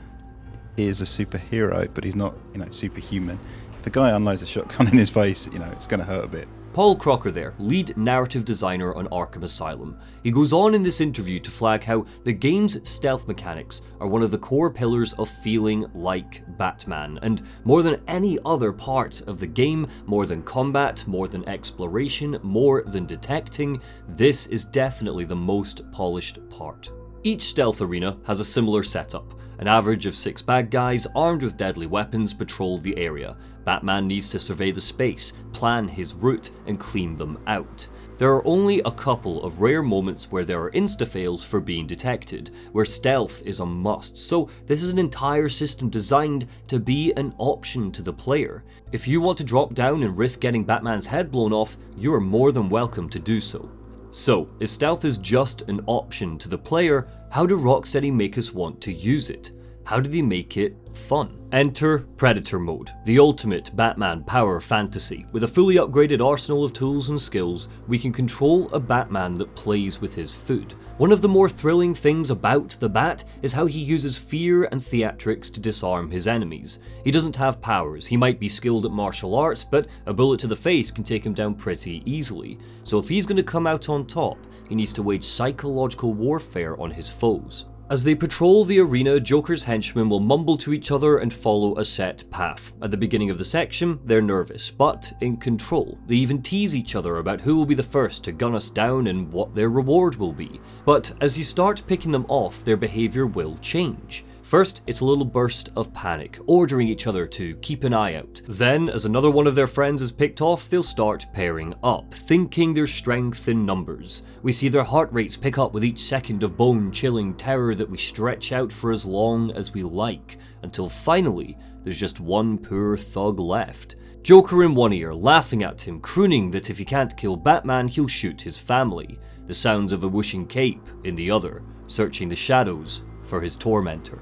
is a superhero, but he's not, superhuman. If a guy unloads a shotgun in his face, it's going to hurt a bit. Paul Crocker there, lead narrative designer on Arkham Asylum. He goes on in this interview to flag how the game's stealth mechanics are one of the core pillars of feeling like Batman, and more than any other part of the game, more than combat, more than exploration, more than detecting, this is definitely the most polished part. Each stealth arena has a similar setup. An average of 6 bad guys armed with deadly weapons patrol the area. Batman needs to survey the space, plan his route, and clean them out. There are only a couple of rare moments where there are insta-fails for being detected, where stealth is a must, so this is an entire system designed to be an option to the player. If you want to drop down and risk getting Batman's head blown off, you are more than welcome to do so. So, if stealth is just an option to the player, how do Rocksteady make us want to use it? How do they make it fun? Enter Predator mode, the ultimate Batman power fantasy. With a fully upgraded arsenal of tools and skills, we can control a Batman that plays with his food. One of the more thrilling things about the Bat is how he uses fear and theatrics to disarm his enemies. He doesn't have powers, he might be skilled at martial arts, but a bullet to the face can take him down pretty easily. So if he's going to come out on top, he needs to wage psychological warfare on his foes. As they patrol the arena, Joker's henchmen will mumble to each other and follow a set path. At the beginning of the section, they're nervous, but in control. They even tease each other about who will be the first to gun us down and what their reward will be. But as you start picking them off, their behaviour will change. First, it's a little burst of panic, ordering each other to keep an eye out. Then, as another one of their friends is picked off, they'll start pairing up, thinking there's strength in numbers. We see their heart rates pick up with each second of bone-chilling terror that we stretch out for as long as we like, until finally, there's just one poor thug left. Joker in one ear, laughing at him, crooning that if he can't kill Batman, he'll shoot his family. The sounds of a whooshing cape in the other, searching the shadows for his tormentor.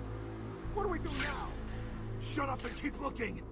Shut up and keep looking!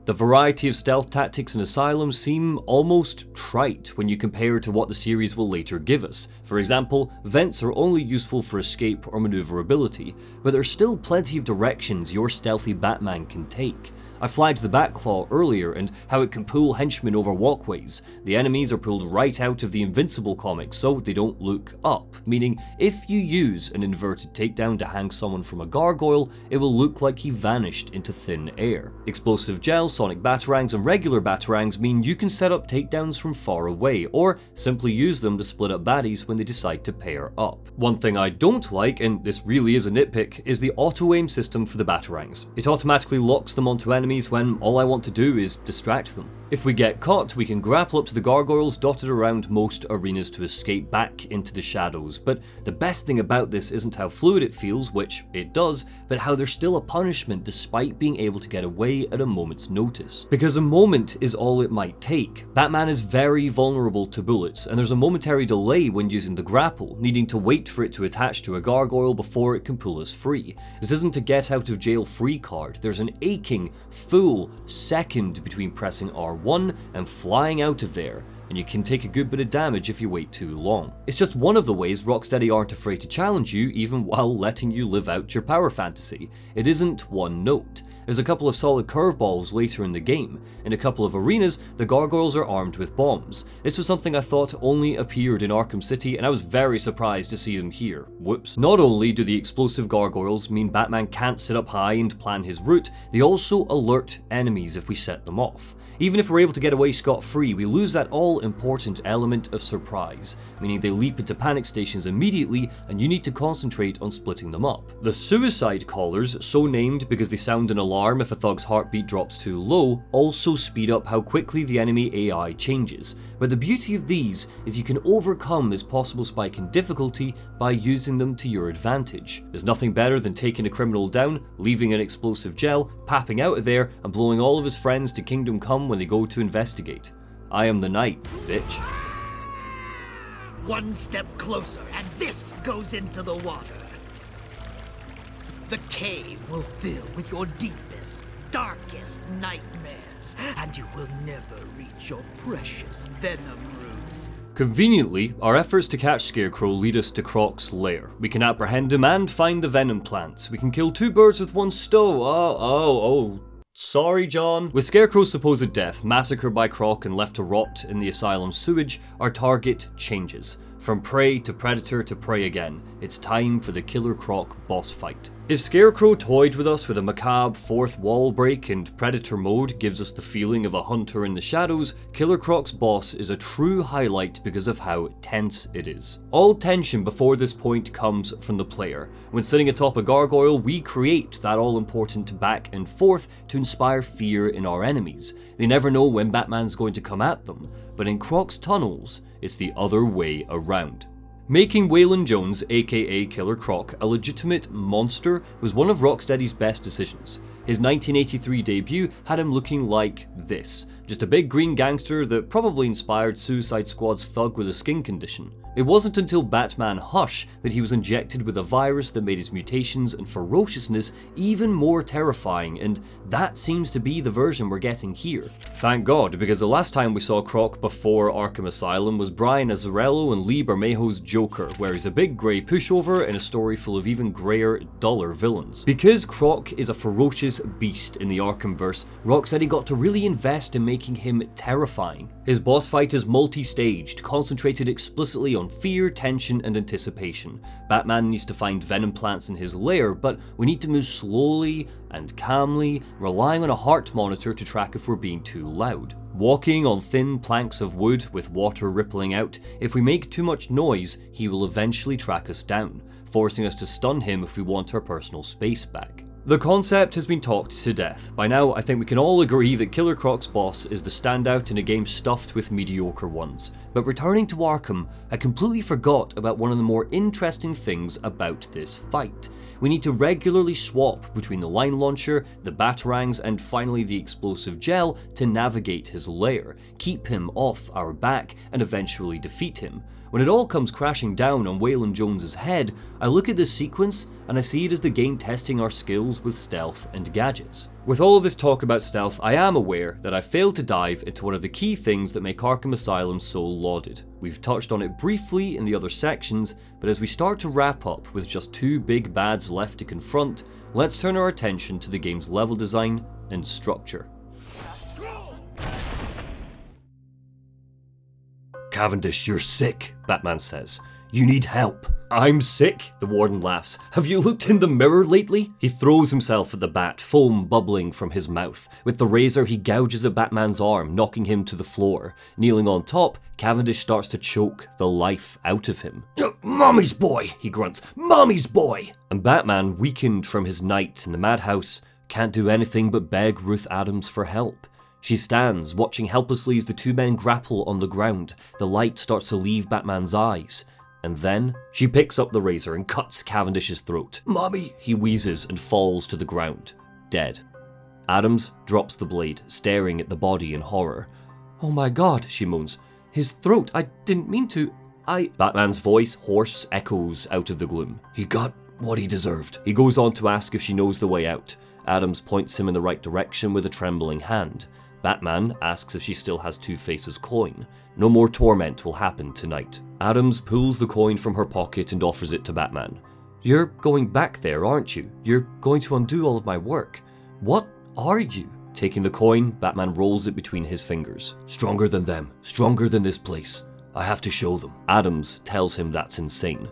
The variety of stealth tactics in Asylum seem almost trite when you compare to what the series will later give us. For example, vents are only useful for escape or maneuverability, but there's still plenty of directions your stealthy Batman can take. I flagged the Batclaw earlier and how it can pull henchmen over walkways. The enemies are pulled right out of the Invincible comics so they don't look up, meaning if you use an inverted takedown to hang someone from a gargoyle, it will look like he vanished into thin air. Explosive gel, sonic batarangs, and regular batarangs mean you can set up takedowns from far away, or simply use them to split up baddies when they decide to pair up. One thing I don't like, and this really is a nitpick, is the auto-aim system for the batarangs. It automatically locks them onto enemies when all I want to do is distract them. If we get caught, we can grapple up to the gargoyles dotted around most arenas to escape back into the shadows, but the best thing about this isn't how fluid it feels, which it does, but how there's still a punishment despite being able to get away at a moment's notice. Because a moment is all it might take. Batman is very vulnerable to bullets, and there's a momentary delay when using the grapple, needing to wait for it to attach to a gargoyle before it can pull us free. This isn't a get out of jail free card, there's an aching, full second between pressing R1 and flying out of there, and you can take a good bit of damage if you wait too long. It's just one of the ways Rocksteady aren't afraid to challenge you even while letting you live out your power fantasy. It isn't one note. There's a couple of solid curveballs later in the game. In a couple of arenas, the gargoyles are armed with bombs. This was something I thought only appeared in Arkham City, and I was very surprised to see them here. Whoops. Not only do the explosive gargoyles mean Batman can't sit up high and plan his route, they also alert enemies if we set them off. Even if we're able to get away scot-free, we lose that all-important element of surprise, meaning they leap into panic stations immediately and you need to concentrate on splitting them up. The suicide callers, so named because they sound an alarm if a thug's heartbeat drops too low, also speed up how quickly the enemy AI changes. But the beauty of these is you can overcome this possible spike in difficulty by using them to your advantage. There's nothing better than taking a criminal down, leaving an explosive gel, papping out of there, and blowing all of his friends to Kingdom Come when they go to investigate. I am the knight, bitch. One step closer, and this goes into the water. The cave will fill with your deepest, darkest nightmares, and you will never reach your precious venom roots. Conveniently, our efforts to catch Scarecrow lead us to Croc's lair. We can apprehend him and find the venom plants. We can kill two birds with one stone. Sorry, John. With Scarecrow's supposed death, massacred by Croc and left to rot in the asylum's sewage, our target changes. From prey to predator to prey again. It's time for the Killer Croc boss fight. If Scarecrow toyed with us with a macabre fourth wall break and Predator mode gives us the feeling of a hunter in the shadows, Killer Croc's boss is a true highlight because of how tense it is. All tension before this point comes from the player. When sitting atop a gargoyle, we create that all-important back and forth to inspire fear in our enemies. They never know when Batman's going to come at them, but in Croc's tunnels, it's the other way around. Making Waylon Jones, aka Killer Croc, a legitimate monster was one of Rocksteady's best decisions. His 1983 debut had him looking like this, just a big green gangster that probably inspired Suicide Squad's thug with a skin condition. It wasn't until Batman Hush that he was injected with a virus that made his mutations and ferociousness even more terrifying, and that seems to be the version we're getting here. Thank God, because the last time we saw Croc before Arkham Asylum was Brian Azzarello and Lee Bermejo's Joker, where he's a big grey pushover in a story full of even greyer, duller villains. Because Croc is a ferocious beast in the Arkhamverse, Rocksteady got to really invest in making him terrifying. His boss fight is multi-staged, concentrated explicitly on fear, tension, and anticipation. Batman needs to find venom plants in his lair, but we need to move slowly and calmly, relying on a heart monitor to track if we're being too loud. Walking on thin planks of wood with water rippling out, if we make too much noise, he will eventually track us down, forcing us to stun him if we want our personal space back. The concept has been talked to death. By now, I think we can all agree that Killer Croc's boss is the standout in a game stuffed with mediocre ones. But returning to Arkham, I completely forgot about one of the more interesting things about this fight. We need to regularly swap between the line launcher, the batarangs, and finally the explosive gel to navigate his lair, keep him off our back, and eventually defeat him. When it all comes crashing down on Waylon Jones's head, I look at this sequence and I see it as the game testing our skills with stealth and gadgets. With all of this talk about stealth, I am aware that I failed to dive into one of the key things that make Arkham Asylum so lauded. We've touched on it briefly in the other sections, but as we start to wrap up with just two big bads left to confront, let's turn our attention to the game's level design and structure. Cavendish, you're sick, Batman says. You need help. I'm sick, the warden laughs. Have you looked in the mirror lately? He throws himself at the bat, foam bubbling from his mouth. With the razor, he gouges at Batman's arm, knocking him to the floor. Kneeling on top, Cavendish starts to choke the life out of him. Mommy's boy, he grunts. Mommy's boy! And Batman, weakened from his night in the madhouse, can't do anything but beg Ruth Adams for help. She stands, watching helplessly as the two men grapple on the ground. The light starts to leave Batman's eyes. And then, she picks up the razor and cuts Cavendish's throat. Mommy! He wheezes and falls to the ground, dead. Adams drops the blade, staring at the body in horror. Oh my God, she moans. His throat, I didn't mean to, Batman's voice, hoarse, echoes out of the gloom. He got what he deserved. He goes on to ask if she knows the way out. Adams points him in the right direction with a trembling hand. Batman asks if she still has Two-Face's coin. No more torment will happen tonight. Adams pulls the coin from her pocket and offers it to Batman. You're going back there, aren't you? You're going to undo all of my work. What are you? Taking the coin, Batman rolls it between his fingers. Stronger than them, stronger than this place. I have to show them. Adams tells him that's insane.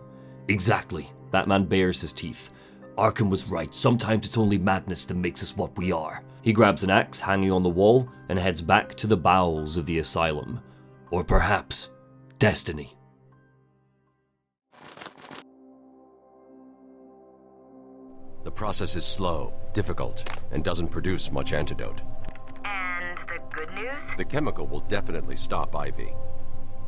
Exactly. Batman bares his teeth. Arkham was right, sometimes it's only madness that makes us what we are. He grabs an axe hanging on the wall and heads back to the bowels of the asylum. Or perhaps, destiny. The process is slow, difficult, and doesn't produce much antidote. And the good news? The chemical will definitely stop Ivy.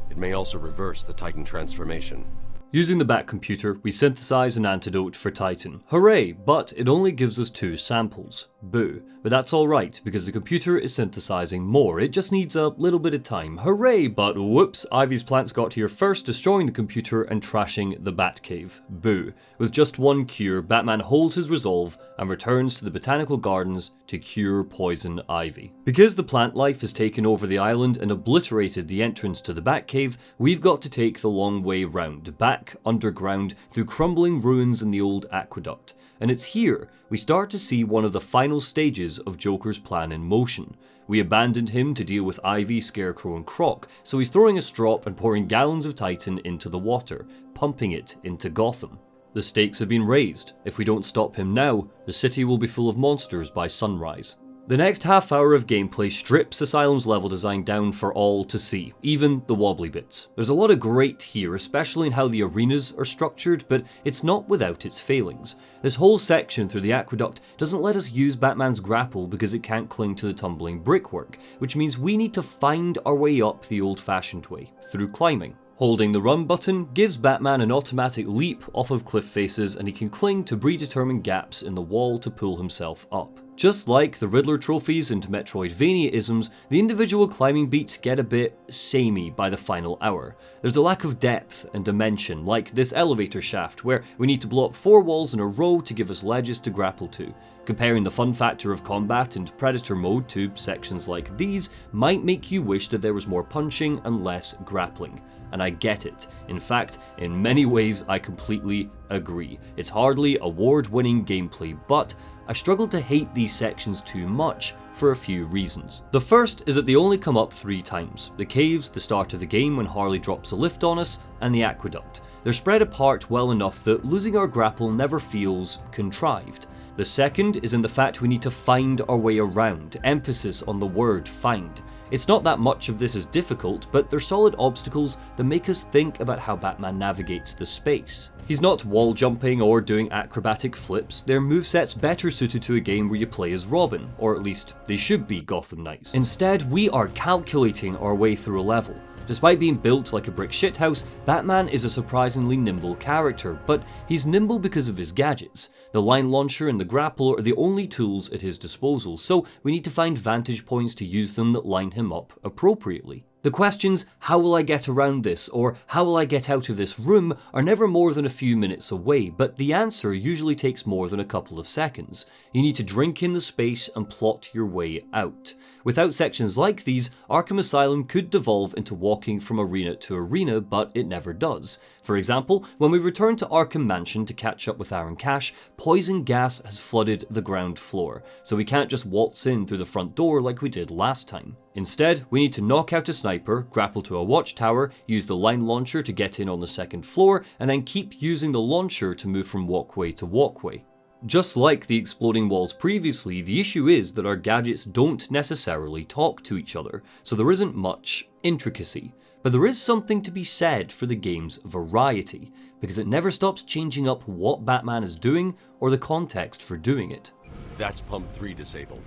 It may also reverse the Titan transformation. Using the Bat computer, we synthesize an antidote for Titan. Hooray, but it only gives us 2 samples. Boo. But that's alright, because the computer is synthesizing more. It just needs a little bit of time. Hooray, but whoops, Ivy's plants got here first, destroying the computer and trashing the Batcave. Boo. With just 1 cure, Batman holds his resolve and returns to the botanical gardens to cure Poison Ivy. Because the plant life has taken over the island and obliterated the entrance to the Batcave, we've got to take the long way round, back underground through crumbling ruins in the old aqueduct. And it's here we start to see one of the final stages of Joker's plan in motion. We abandoned him to deal with Ivy, Scarecrow and Croc, so he's throwing a strop and pouring gallons of Titan into the water, pumping it into Gotham. The stakes have been raised. If we don't stop him now, the city will be full of monsters by sunrise. The next half hour of gameplay strips Asylum's level design down for all to see, even the wobbly bits. There's a lot of great here, especially in how the arenas are structured, but it's not without its failings. This whole section through the aqueduct doesn't let us use Batman's grapple because it can't cling to the tumbling brickwork, which means we need to find our way up the old-fashioned way, through climbing. Holding the run button gives Batman an automatic leap off of cliff faces, and he can cling to predetermined gaps in the wall to pull himself up. Just like the Riddler trophies and Metroidvania-isms, the individual climbing beats get a bit samey by the final hour. There's a lack of depth and dimension, like this elevator shaft, where we need to blow up 4 walls in a row to give us ledges to grapple to. Comparing the fun factor of combat and Predator mode to sections like these might make you wish that there was more punching and less grappling. And I get it. In fact, in many ways I completely agree. It's hardly award-winning gameplay, but I struggle to hate these sections too much for a few reasons. The first is that they only come up 3 times. The caves, the start of the game when Harley drops a lift on us, and the aqueduct. They're spread apart well enough that losing our grapple never feels contrived. The second is in the fact we need to find our way around, emphasis on the word find. It's not that much of this is difficult, but they're solid obstacles that make us think about how Batman navigates the space. He's not wall jumping or doing acrobatic flips, they're movesets better suited to a game where you play as Robin, or at least they should be Gotham Knights. Instead, we are calculating our way through a level. Despite being built like a brick shithouse, Batman is a surprisingly nimble character, but he's nimble because of his gadgets. The line launcher and the grapple are the only tools at his disposal, so we need to find vantage points to use them that line him up appropriately. The questions, how will I get around this, or how will I get out of this room, are never more than a few minutes away, but the answer usually takes more than a couple of seconds. You need to drink in the space and plot your way out. Without sections like these, Arkham Asylum could devolve into walking from arena to arena, but it never does. For example, when we return to Arkham Mansion to catch up with Aaron Cash, poison gas has flooded the ground floor, so we can't just waltz in through the front door like we did last time. Instead, we need to knock out a sniper, grapple to a watchtower, use the line launcher to get in on the 2nd floor, and then keep using the launcher to move from walkway to walkway. Just like the exploding walls previously, the issue is that our gadgets don't necessarily talk to each other, so there isn't much intricacy. But there is something to be said for the game's variety, because it never stops changing up what Batman is doing or the context for doing it. That's pump 3 disabled.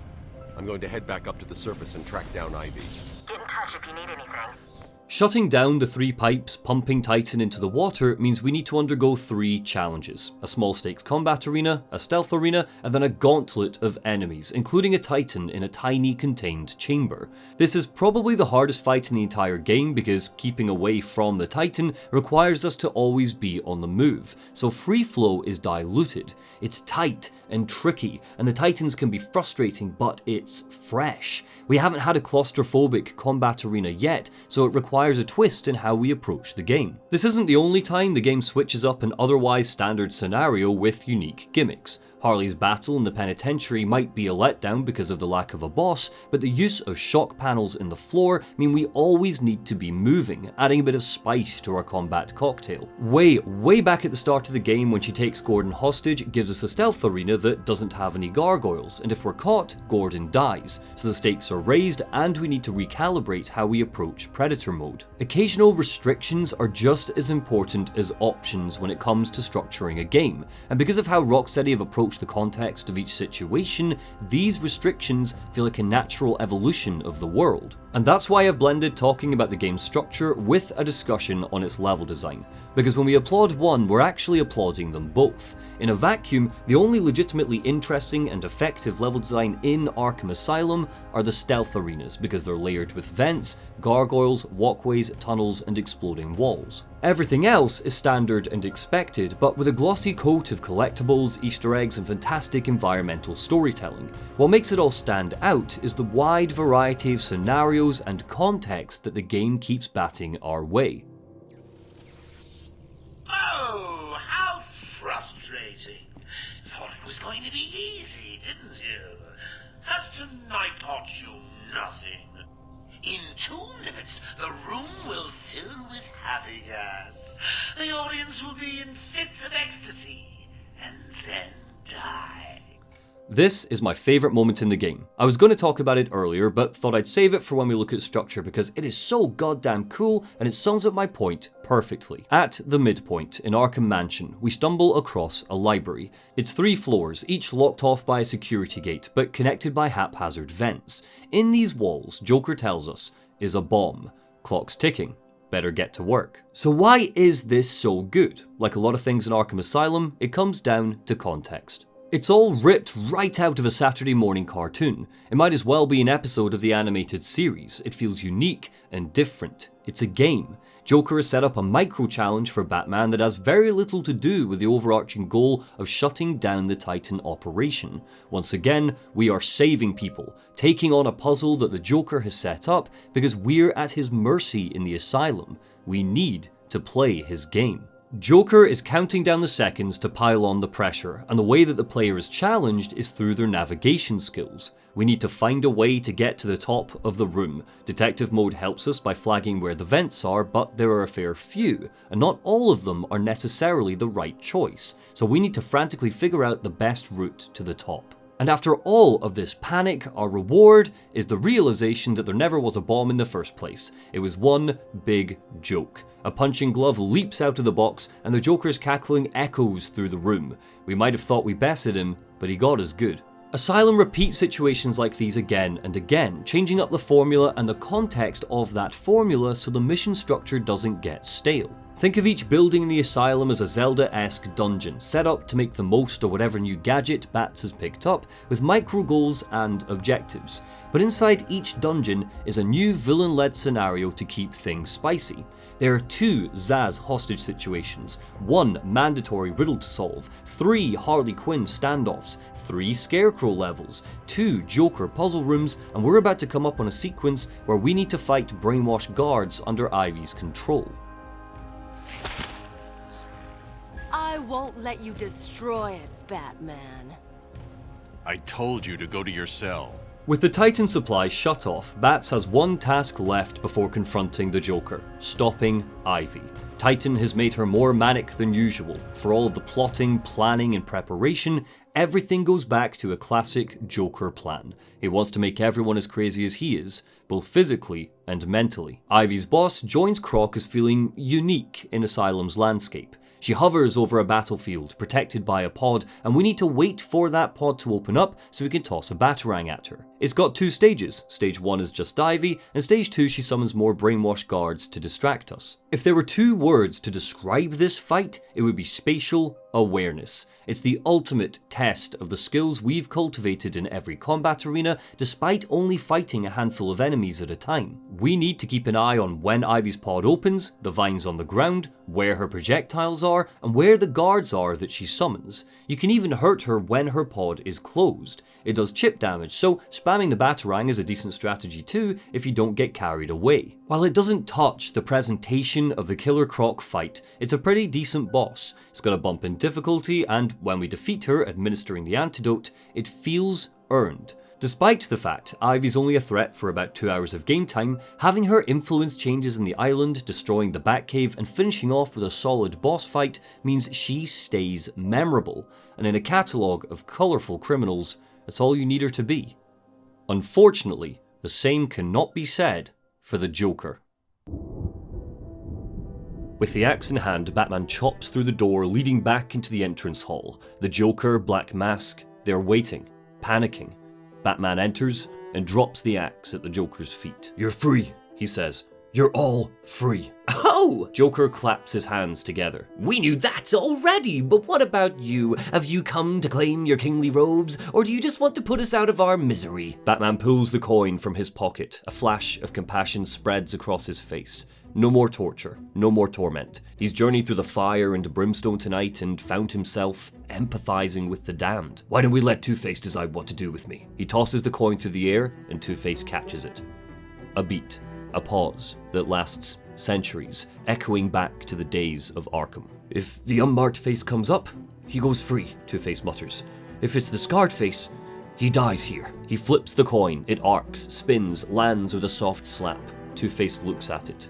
I'm going to head back up to the surface and track down Ivy. Get in touch if you need anything. Shutting down the 3 pipes pumping Titan into the water means we need to undergo 3 challenges. A small stakes combat arena, a stealth arena, and then a gauntlet of enemies, including a Titan in a tiny contained chamber. This is probably the hardest fight in the entire game because keeping away from the Titan requires us to always be on the move, so free flow is diluted. It's tight and tricky, and the Titans can be frustrating, but it's fresh. We haven't had a claustrophobic combat arena yet, so it requires requires a twist in how we approach the game. This isn't the only time the game switches up an otherwise standard scenario with unique gimmicks. Harley's battle in the penitentiary might be a letdown because of the lack of a boss, but the use of shock panels in the floor mean we always need to be moving, adding a bit of spice to our combat cocktail. Way back at the start of the game when she takes Gordon hostage, it gives us a stealth arena that doesn't have any gargoyles, and if we're caught, Gordon dies, so the stakes are raised and we need to recalibrate how we approach Predator mode. Occasional restrictions are just as important as options when it comes to structuring a game, and because of how Rocksteady have approached the context of each situation, these restrictions feel like a natural evolution of the world. And that's why I've blended talking about the game's structure with a discussion on its level design, because when we applaud one, we're actually applauding them both. In a vacuum, the only legitimately interesting and effective level design in Arkham Asylum are the stealth arenas, because they're layered with vents, gargoyles, walkways, tunnels, and exploding walls. Everything else is standard and expected, but with a glossy coat of collectibles, Easter eggs, and fantastic environmental storytelling. What makes it all stand out is the wide variety of scenarios and context that the game keeps batting our way. Oh, how frustrating. Thought it was going to be easy, didn't you? Has tonight taught you nothing? In 2 minutes, the room will fill with happy gas. The audience will be in fits of ecstasy, and then die. This is my favourite moment in the game. I was going to talk about it earlier, but thought I'd save it for when we look at structure because it is so goddamn cool and it sums up my point perfectly. At the midpoint in Arkham Mansion, we stumble across a library. It's 3 floors, each locked off by a security gate, but connected by haphazard vents. In these walls, Joker tells us, is a bomb. Clock's ticking. Better get to work. So why is this so good? Like a lot of things in Arkham Asylum, it comes down to context. It's all ripped right out of a Saturday morning cartoon. It might as well be an episode of the animated series. It feels unique and different. It's a game. Joker has set up a micro-challenge for Batman that has very little to do with the overarching goal of shutting down the Titan operation. Once again, we are saving people, taking on a puzzle that the Joker has set up because we're at his mercy in the asylum. We need to play his game. Joker is counting down the seconds to pile on the pressure, and the way that the player is challenged is through their navigation skills. We need to find a way to get to the top of the room. Detective mode helps us by flagging where the vents are, but there are a fair few, and not all of them are necessarily the right choice, so we need to frantically figure out the best route to the top. And after all of this panic, our reward is the realization that there never was a bomb in the first place. It was one big joke. A punching glove leaps out of the box, and the Joker's cackling echoes through the room. We might have thought we bested him, but he got us good. Asylum repeats situations like these again and again, changing up the formula and the context of that formula so the mission structure doesn't get stale. Think of each building in the asylum as a Zelda-esque dungeon, set up to make the most of whatever new gadget Bats has picked up, with micro goals and objectives. But inside each dungeon is a new villain-led scenario to keep things spicy. There are 2 Zsasz hostage situations, 1 mandatory riddle to solve, 3 Harley Quinn standoffs, 3 Scarecrow levels, 2 Joker puzzle rooms, and we're about to come up on a sequence where we need to fight brainwashed guards under Ivy's control. I won't let you destroy it, Batman. I told you to go to your cell. With the Titan supply shut off, Bats has one task left before confronting the Joker, stopping Ivy. Titan has made her more manic than usual. For all of the plotting, planning, and preparation, everything goes back to a classic Joker plan. He wants to make everyone as crazy as he is, both physically and mentally. Ivy's boss joins Croc as feeling unique in Asylum's landscape. She hovers over a battlefield, protected by a pod, and we need to wait for that pod to open up so we can toss a batarang at her. It's got 2 stages. Stage 1 is just Ivy, and Stage 2 she summons more brainwashed guards to distract us. If there were 2 words to describe this fight, it would be spatial awareness. It's the ultimate test of the skills we've cultivated in every combat arena, despite only fighting a handful of enemies at a time. We need to keep an eye on when Ivy's pod opens, the vines on the ground, where her projectiles are, and where the guards are that she summons. You can even hurt her when her pod is closed. It does chip damage, so spamming the Batarang is a decent strategy too if you don't get carried away. While it doesn't touch the presentation of the Killer Croc fight, it's a pretty decent boss. It's got a bump in difficulty, and when we defeat her administering the antidote, it feels earned. Despite the fact Ivy's only a threat for about 2 hours of game time, having her influence changes in the island, destroying the Batcave, and finishing off with a solid boss fight means she stays memorable, and in a catalogue of colourful criminals, that's all you need her to be. Unfortunately, the same cannot be said for the Joker. With the axe in hand, Batman chops through the door leading back into the entrance hall. The Joker, Black Mask, they're waiting, panicking. Batman enters and drops the axe at the Joker's feet. "You're free," he says. "You're all free." Oh! Joker claps his hands together. We knew that already, but what about you? Have you come to claim your kingly robes, or do you just want to put us out of our misery? Batman pulls the coin from his pocket. A flash of compassion spreads across his face. No more torture, no more torment. He's journeyed through the fire and brimstone tonight and found himself empathizing with the damned. "Why don't we let Two-Face decide what to do with me?" He tosses the coin through the air and Two-Face catches it. A beat, a pause that lasts centuries, echoing back to the days of Arkham. "If the unmarked face comes up, he goes free," Two-Face mutters. "If it's the scarred face, he dies here." He flips the coin, it arcs, spins, lands with a soft slap. Two-Face looks at it.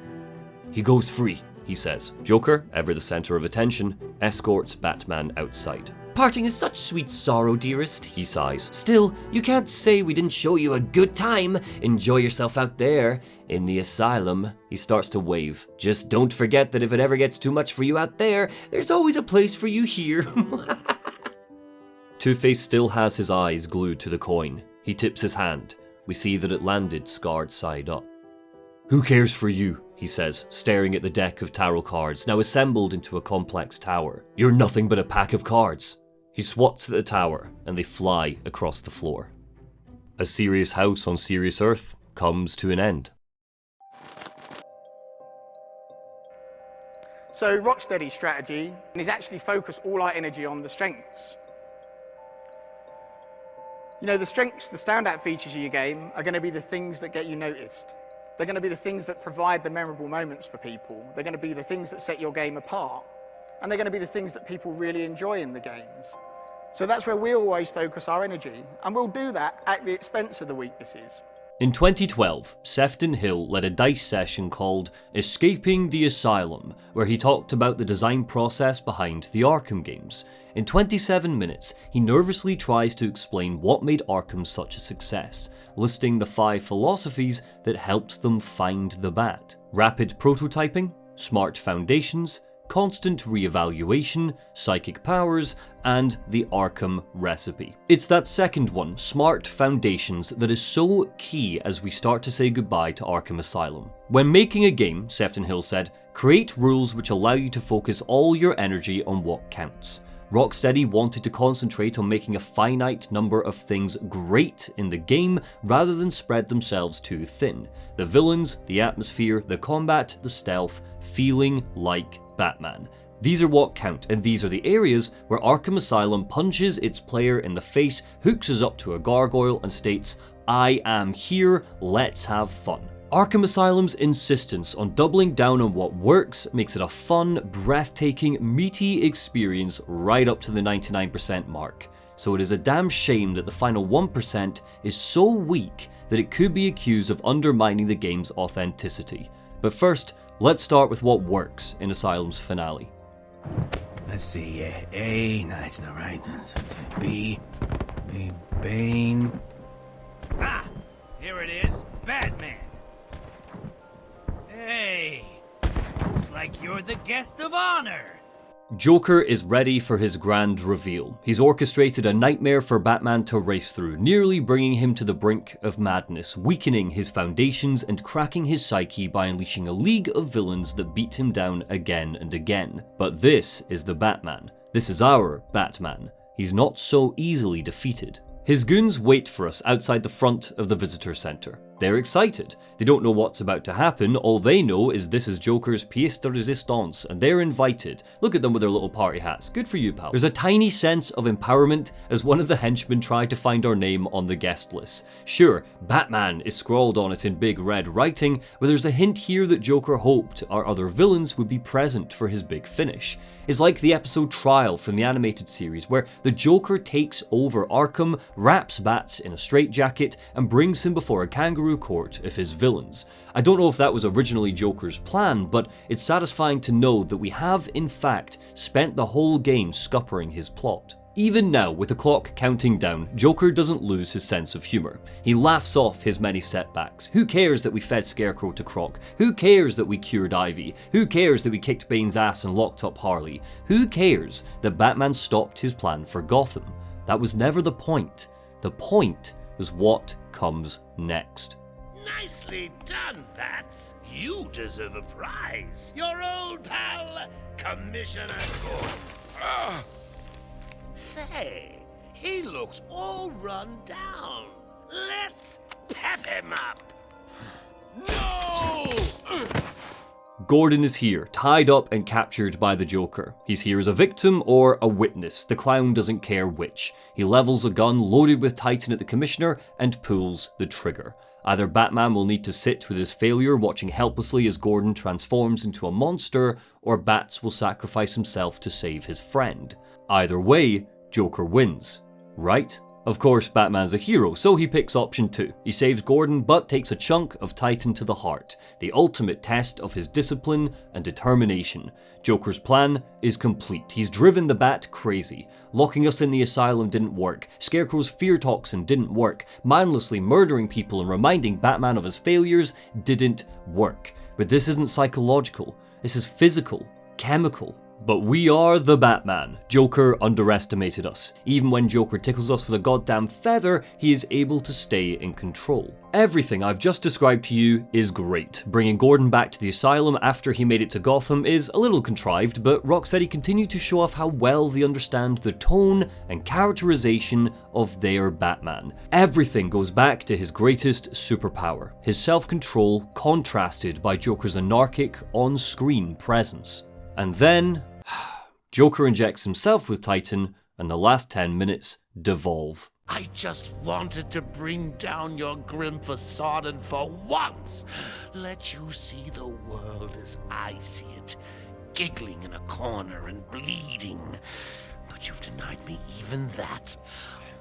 "He goes free," he says. Joker, ever the center of attention, escorts Batman outside. "Parting is such sweet sorrow, dearest," he sighs. "Still, you can't say we didn't show you a good time. Enjoy yourself out there, in the asylum." He starts to wave. "Just don't forget that if it ever gets too much for you out there, there's always a place for you here." Two-Face still has his eyes glued to the coin. He tips his hand. We see that it landed scarred side up. "Who cares for you?" he says, staring at the deck of tarot cards, now assembled into a complex tower. "You're nothing but a pack of cards." He swats at the tower, and they fly across the floor. A serious house on serious earth comes to an end. So Rocksteady's strategy is actually focus all our energy on the strengths. You know, the strengths, the standout features of your game are going to be the things that get you noticed. They're going to be the things that provide the memorable moments for people. They're going to be the things that set your game apart. And they're going to be the things that people really enjoy in the games. So that's where we always focus our energy. And we'll do that at the expense of the weaknesses. In 2012, Sefton Hill led a DICE session called Escaping the Asylum, where he talked about the design process behind the Arkham games. In 27 minutes, he nervously tries to explain what made Arkham such a success, listing the 5 philosophies that helped them find the Bat. Rapid prototyping, smart foundations, constant re-evaluation, psychic powers, and the Arkham recipe. It's that second one, smart foundations, that is so key as we start to say goodbye to Arkham Asylum. When making a game, Sefton Hill said, create rules which allow you to focus all your energy on what counts. Rocksteady wanted to concentrate on making a finite number of things great in the game rather than spread themselves too thin. The villains, the atmosphere, the combat, the stealth, feeling like Batman. These are what count, and these are the areas where Arkham Asylum punches its player in the face, hooks us up to a gargoyle, and states, I am here, let's have fun. Arkham Asylum's insistence on doubling down on what works makes it a fun, breathtaking, meaty experience right up to the 99% mark. So it is a damn shame that the final 1% is so weak that it could be accused of undermining the game's authenticity. But first, let's start with what works in Asylum's finale. Let's see, A, no that's not right. B, Bane. Ah, here it is, Batman. Hey, looks like you're the guest of honor. Joker is ready for his grand reveal. He's orchestrated a nightmare for Batman to race through, nearly bringing him to the brink of madness, weakening his foundations and cracking his psyche by unleashing a league of villains that beat him down again and again. But this is the Batman. This is our Batman. He's not so easily defeated. His goons wait for us outside the front of the visitor center. They're excited. They don't know what's about to happen. All they know is this is Joker's pièce de résistance, and they're invited. Look at them with their little party hats. Good for you, pal. There's a tiny sense of empowerment as one of the henchmen try to find our name on the guest list. Sure, Batman is scrawled on it in big red writing, but there's a hint here that Joker hoped our other villains would be present for his big finish. It's like the episode Trial from the animated series, where the Joker takes over Arkham, wraps Bats in a straitjacket, and brings him before a kangaroo court of his villains. I don't know if that was originally Joker's plan, but it's satisfying to know that we have, in fact, spent the whole game scuppering his plot. Even now, with the clock counting down, Joker doesn't lose his sense of humour. He laughs off his many setbacks. Who cares that we fed Scarecrow to Croc? Who cares that we cured Ivy? Who cares that we kicked Bane's ass and locked up Harley? Who cares that Batman stopped his plan for Gotham? That was never the point. The point was what comes next. Nicely done, Bats. You deserve a prize. Your old pal, Commissioner Gordon. Say, he looks all run down. Let's pep him up. No! Gordon is here, tied up and captured by the Joker. He's here as a victim or a witness. The clown doesn't care which. He levels a gun loaded with Titan at the Commissioner and pulls the trigger. Either Batman will need to sit with his failure watching helplessly as Gordon transforms into a monster, or Bats will sacrifice himself to save his friend. Either way, Joker wins, right? Of course, Batman's a hero, so he picks option 2. He saves Gordon, but takes a chunk of Titan to the heart, the ultimate test of his discipline and determination. Joker's plan is complete. He's driven the Bat crazy. Locking us in the asylum didn't work. Scarecrow's fear toxin didn't work. Mindlessly murdering people and reminding Batman of his failures didn't work. But this isn't psychological. This is physical, chemical. But we are the Batman. Joker underestimated us. Even when Joker tickles us with a goddamn feather, he is able to stay in control. Everything I've just described to you is great. Bringing Gordon back to the asylum after he made it to Gotham is a little contrived, but Rocksteady continue to show off how well they understand the tone and characterization of their Batman. Everything goes back to his greatest superpower, his self-control contrasted by Joker's anarchic on-screen presence. And then, Joker injects himself with Titan, and the last 10 minutes devolve. I just wanted to bring down your grim facade and for once let you see the world as I see it, giggling in a corner and bleeding. But you've denied me even that.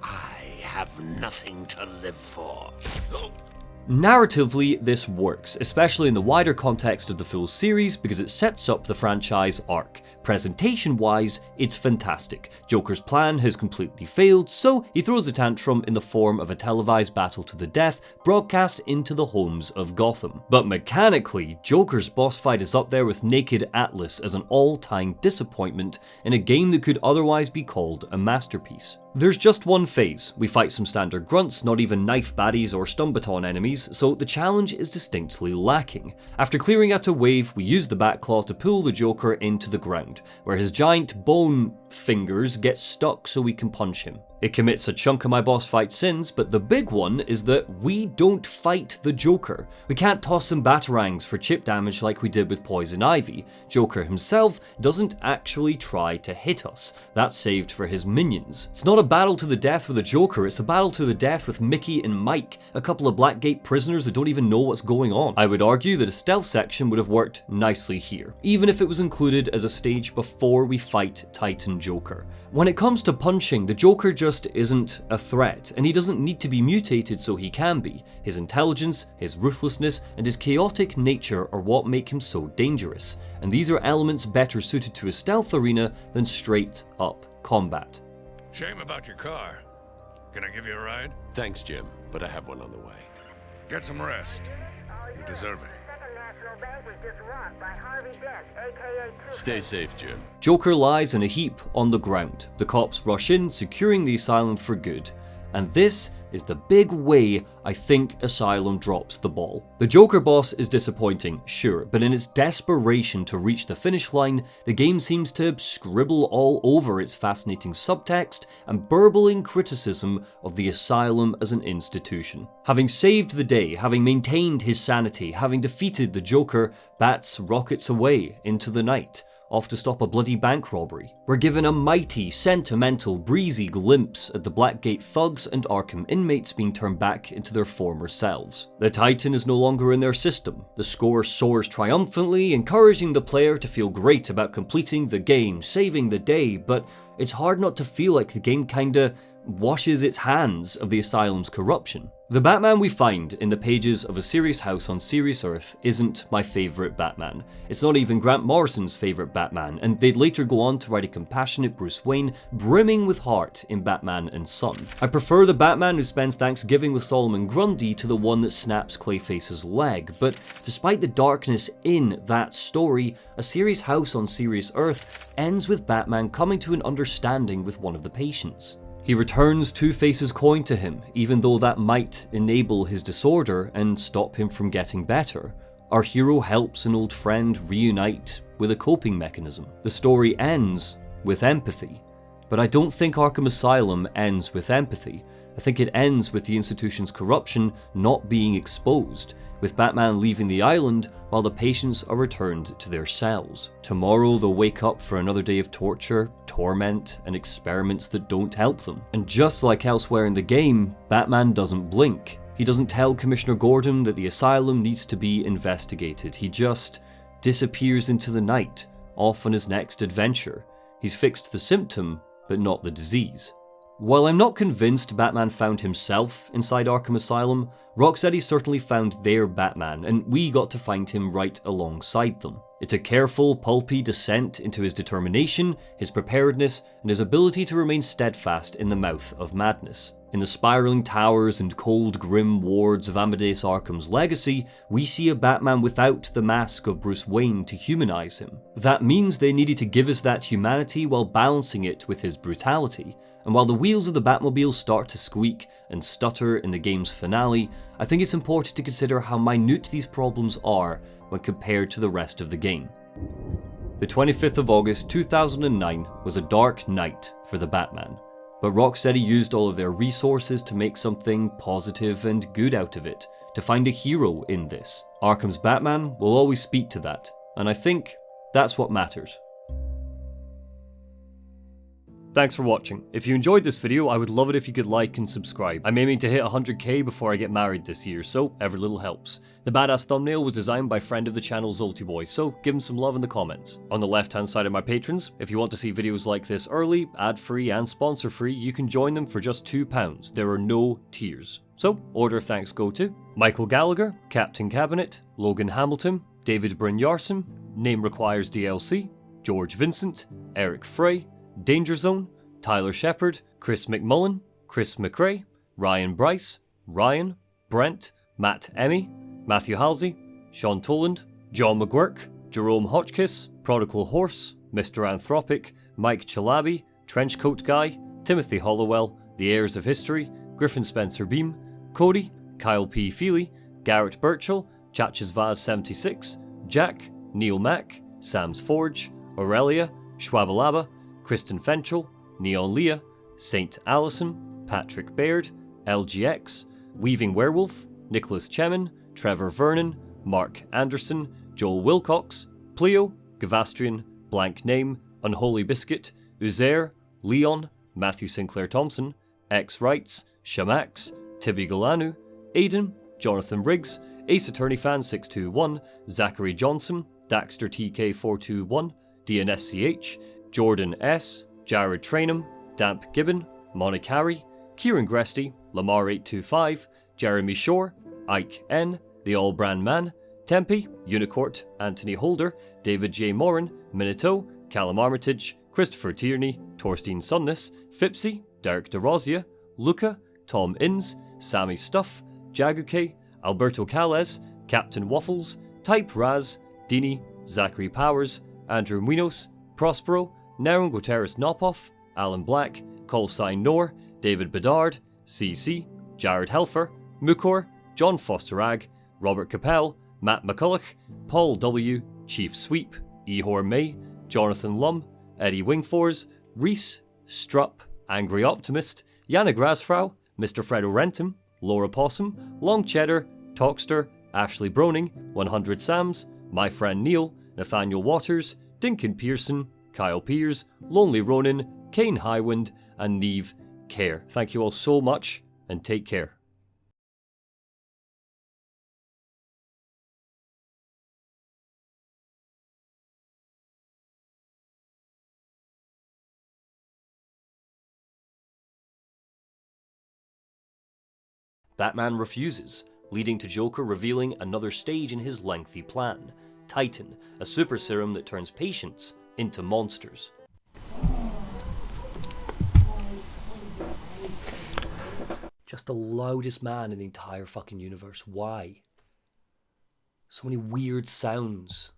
I have nothing to live for. Narratively, this works, especially in the wider context of the full series because it sets up the franchise arc. Presentation-wise, it's fantastic. Joker's plan has completely failed, so he throws a tantrum in the form of a televised battle to the death broadcast into the homes of Gotham. But mechanically, Joker's boss fight is up there with Naked Atlas as an all-time disappointment in a game that could otherwise be called a masterpiece. There's just one phase. We fight some standard grunts, not even knife baddies or stun baton enemies, so the challenge is distinctly lacking. After clearing out a wave, we use the Batclaw to pull the Joker into the ground, where his giant bone fingers get stuck so we can punch him. It commits a chunk of my boss fight sins, but the big one is that we don't fight the Joker. We can't toss some batarangs for chip damage like we did with Poison Ivy. Joker himself doesn't actually try to hit us. That's saved for his minions. It's not a battle to the death with a Joker, it's a battle to the death with Mickey and Mike, a couple of Blackgate prisoners that don't even know what's going on. I would argue that a stealth section would have worked nicely here, even if it was included as a stage before we fight Titan Joker. When it comes to punching, the Joker just isn't a threat, and he doesn't need to be mutated so he can be. His intelligence, his ruthlessness, and his chaotic nature are what make him so dangerous, and these are elements better suited to a stealth arena than straight up combat. Shame about your car. Can I give you a ride? Thanks, Jim, but I have one on the way. Get some rest. You deserve it. Stay safe, Jim. Joker lies in a heap on the ground. The cops rush in, securing the asylum for good. And this is the big way I think Asylum drops the ball. The Joker boss is disappointing, sure, but in its desperation to reach the finish line, the game seems to scribble all over its fascinating subtext and burbling criticism of the Asylum as an institution. Having saved the day, having maintained his sanity, having defeated the Joker, Bats rockets away into the night, off to stop a bloody bank robbery. We're given a mighty, sentimental, breezy glimpse at the Blackgate thugs and Arkham inmates being turned back into their former selves. The Titan is no longer in their system. The score soars triumphantly, encouraging the player to feel great about completing the game, saving the day, but it's hard not to feel like the game kinda washes its hands of the Asylum's corruption. The Batman we find in the pages of A Serious House on Serious Earth isn't my favourite Batman. It's not even Grant Morrison's favourite Batman, and they'd later go on to write a compassionate Bruce Wayne brimming with heart in Batman and Son. I prefer the Batman who spends Thanksgiving with Solomon Grundy to the one that snaps Clayface's leg, but despite the darkness in that story, A Serious House on Serious Earth ends with Batman coming to an understanding with one of the patients. He returns Two-Face's coin to him, even though that might enable his disorder and stop him from getting better. Our hero helps an old friend reunite with a coping mechanism. The story ends with empathy, but I don't think Arkham Asylum ends with empathy. I think it ends with the institution's corruption not being exposed, with Batman leaving the island while the patients are returned to their cells. Tomorrow they'll wake up for another day of torture, torment, and experiments that don't help them. And just like elsewhere in the game, Batman doesn't blink. He doesn't tell Commissioner Gordon that the asylum needs to be investigated. He just disappears into the night, off on his next adventure. He's fixed the symptom, but not the disease. While I'm not convinced Batman found himself inside Arkham Asylum, Rocksteady certainly found their Batman, and we got to find him right alongside them. It's a careful, pulpy descent into his determination, his preparedness, and his ability to remain steadfast in the mouth of madness. In the spiraling towers and cold, grim wards of Amadeus Arkham's legacy, we see a Batman without the mask of Bruce Wayne to humanize him. That means they needed to give us that humanity while balancing it with his brutality. And while the wheels of the Batmobile start to squeak and stutter in the game's finale, I think it's important to consider how minute these problems are when compared to the rest of the game. The 25th of August 2009 was a dark night for the Batman, but Rocksteady used all of their resources to make something positive and good out of it, to find a hero in this. Arkham's Batman will always speak to that, and I think that's what matters. Thanks for watching. If you enjoyed this video, I would love it if you could like and subscribe. I'm aiming to hit 100k before I get married this year, so every little helps. The badass thumbnail was designed by friend of the channel Zoltyboy, so give him some love in the comments. On the left hand side of my patrons, if you want to see videos like this early, ad-free and sponsor-free, you can join them for just £2. There are no tiers. So, order of thanks go to Michael Gallagher, Captain Cabinet, Logan Hamilton, David Brynjarsson, Name Requires DLC, George Vincent, Eric Frey, Danger Zone, Tyler Shepard, Chris McMullen, Chris McRae, Ryan Bryce, Ryan, Brent, Matt Emmy, Matthew Halsey, Sean Toland, John McGuirk, Jerome Hotchkiss, Prodigal Horse, Mr. Anthropic, Mike Chalabi, Trenchcoat Guy, Timothy Hollowell, The Heirs of History, Griffin Spencer Beam, Cody, Kyle P. Feely, Garrett Birchall, Chachas Vaz 76, Jack, Neil Mack, Sam's Forge, Aurelia, Schwabalaba, Kristen Fenchel, Neon Leah, Saint Allison, Patrick Baird, LGX, Weaving Werewolf, Nicholas Chemin, Trevor Vernon, Mark Anderson, Joel Wilcox, Pleo, Gavastrian, Blank Name, Unholy Biscuit, Uzair, Leon, Matthew Sinclair Thompson, X Wrights, Shamax, Tibby Galanu, Aiden, Jonathan Briggs, Ace Attorney Fan 621, Zachary Johnson, Daxter TK421, DNSCH, Jordan S, Jared Trainham, Damp Gibbon, Monic Harry, Kieran Gresty, Lamar825, Jeremy Shore, Ike N, The All Brand Man, Tempe, Unicourt, Anthony Holder, David J. Moran, Minato, Callum Armitage, Christopher Tierney, Torstein Sunness, Fipsy, Derek DeRosia, Luca, Tom Inns, Sammy Stuff, Jaguke, Alberto Calles, Captain Waffles, Type Raz, Dini, Zachary Powers, Andrew Munoz, Prospero, Naren Guterres Nopoff, Alan Black, Callsign Nor, David Bedard, CC, Jared Helfer, Mukor, John Fosterag, Robert Capel, Matt McCulloch, Paul W., Chief Sweep, Ehor May, Jonathan Lum, Eddie Wingfors, Reese, Strupp, Angry Optimist, Yana Grasfrau, Mr. Fredo Renton, Laura Possum, Long Cheddar, Talkster, Ashley Broning, 100 Sams, My Friend Neil, Nathaniel Waters, Dinkin Pearson, Kyle Pears, Lonely Ronin, Kane Highwind, and Neve Care. Thank you all so much, and take care. Batman refuses, leading to Joker revealing another stage in his lengthy plan, Titan, a super serum that turns patients into monsters. Just the loudest man in the entire fucking universe. Why? So many weird sounds.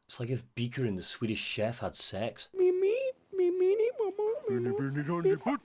It's like if Beaker and the Swedish Chef had sex. Me, me, me, me, mama.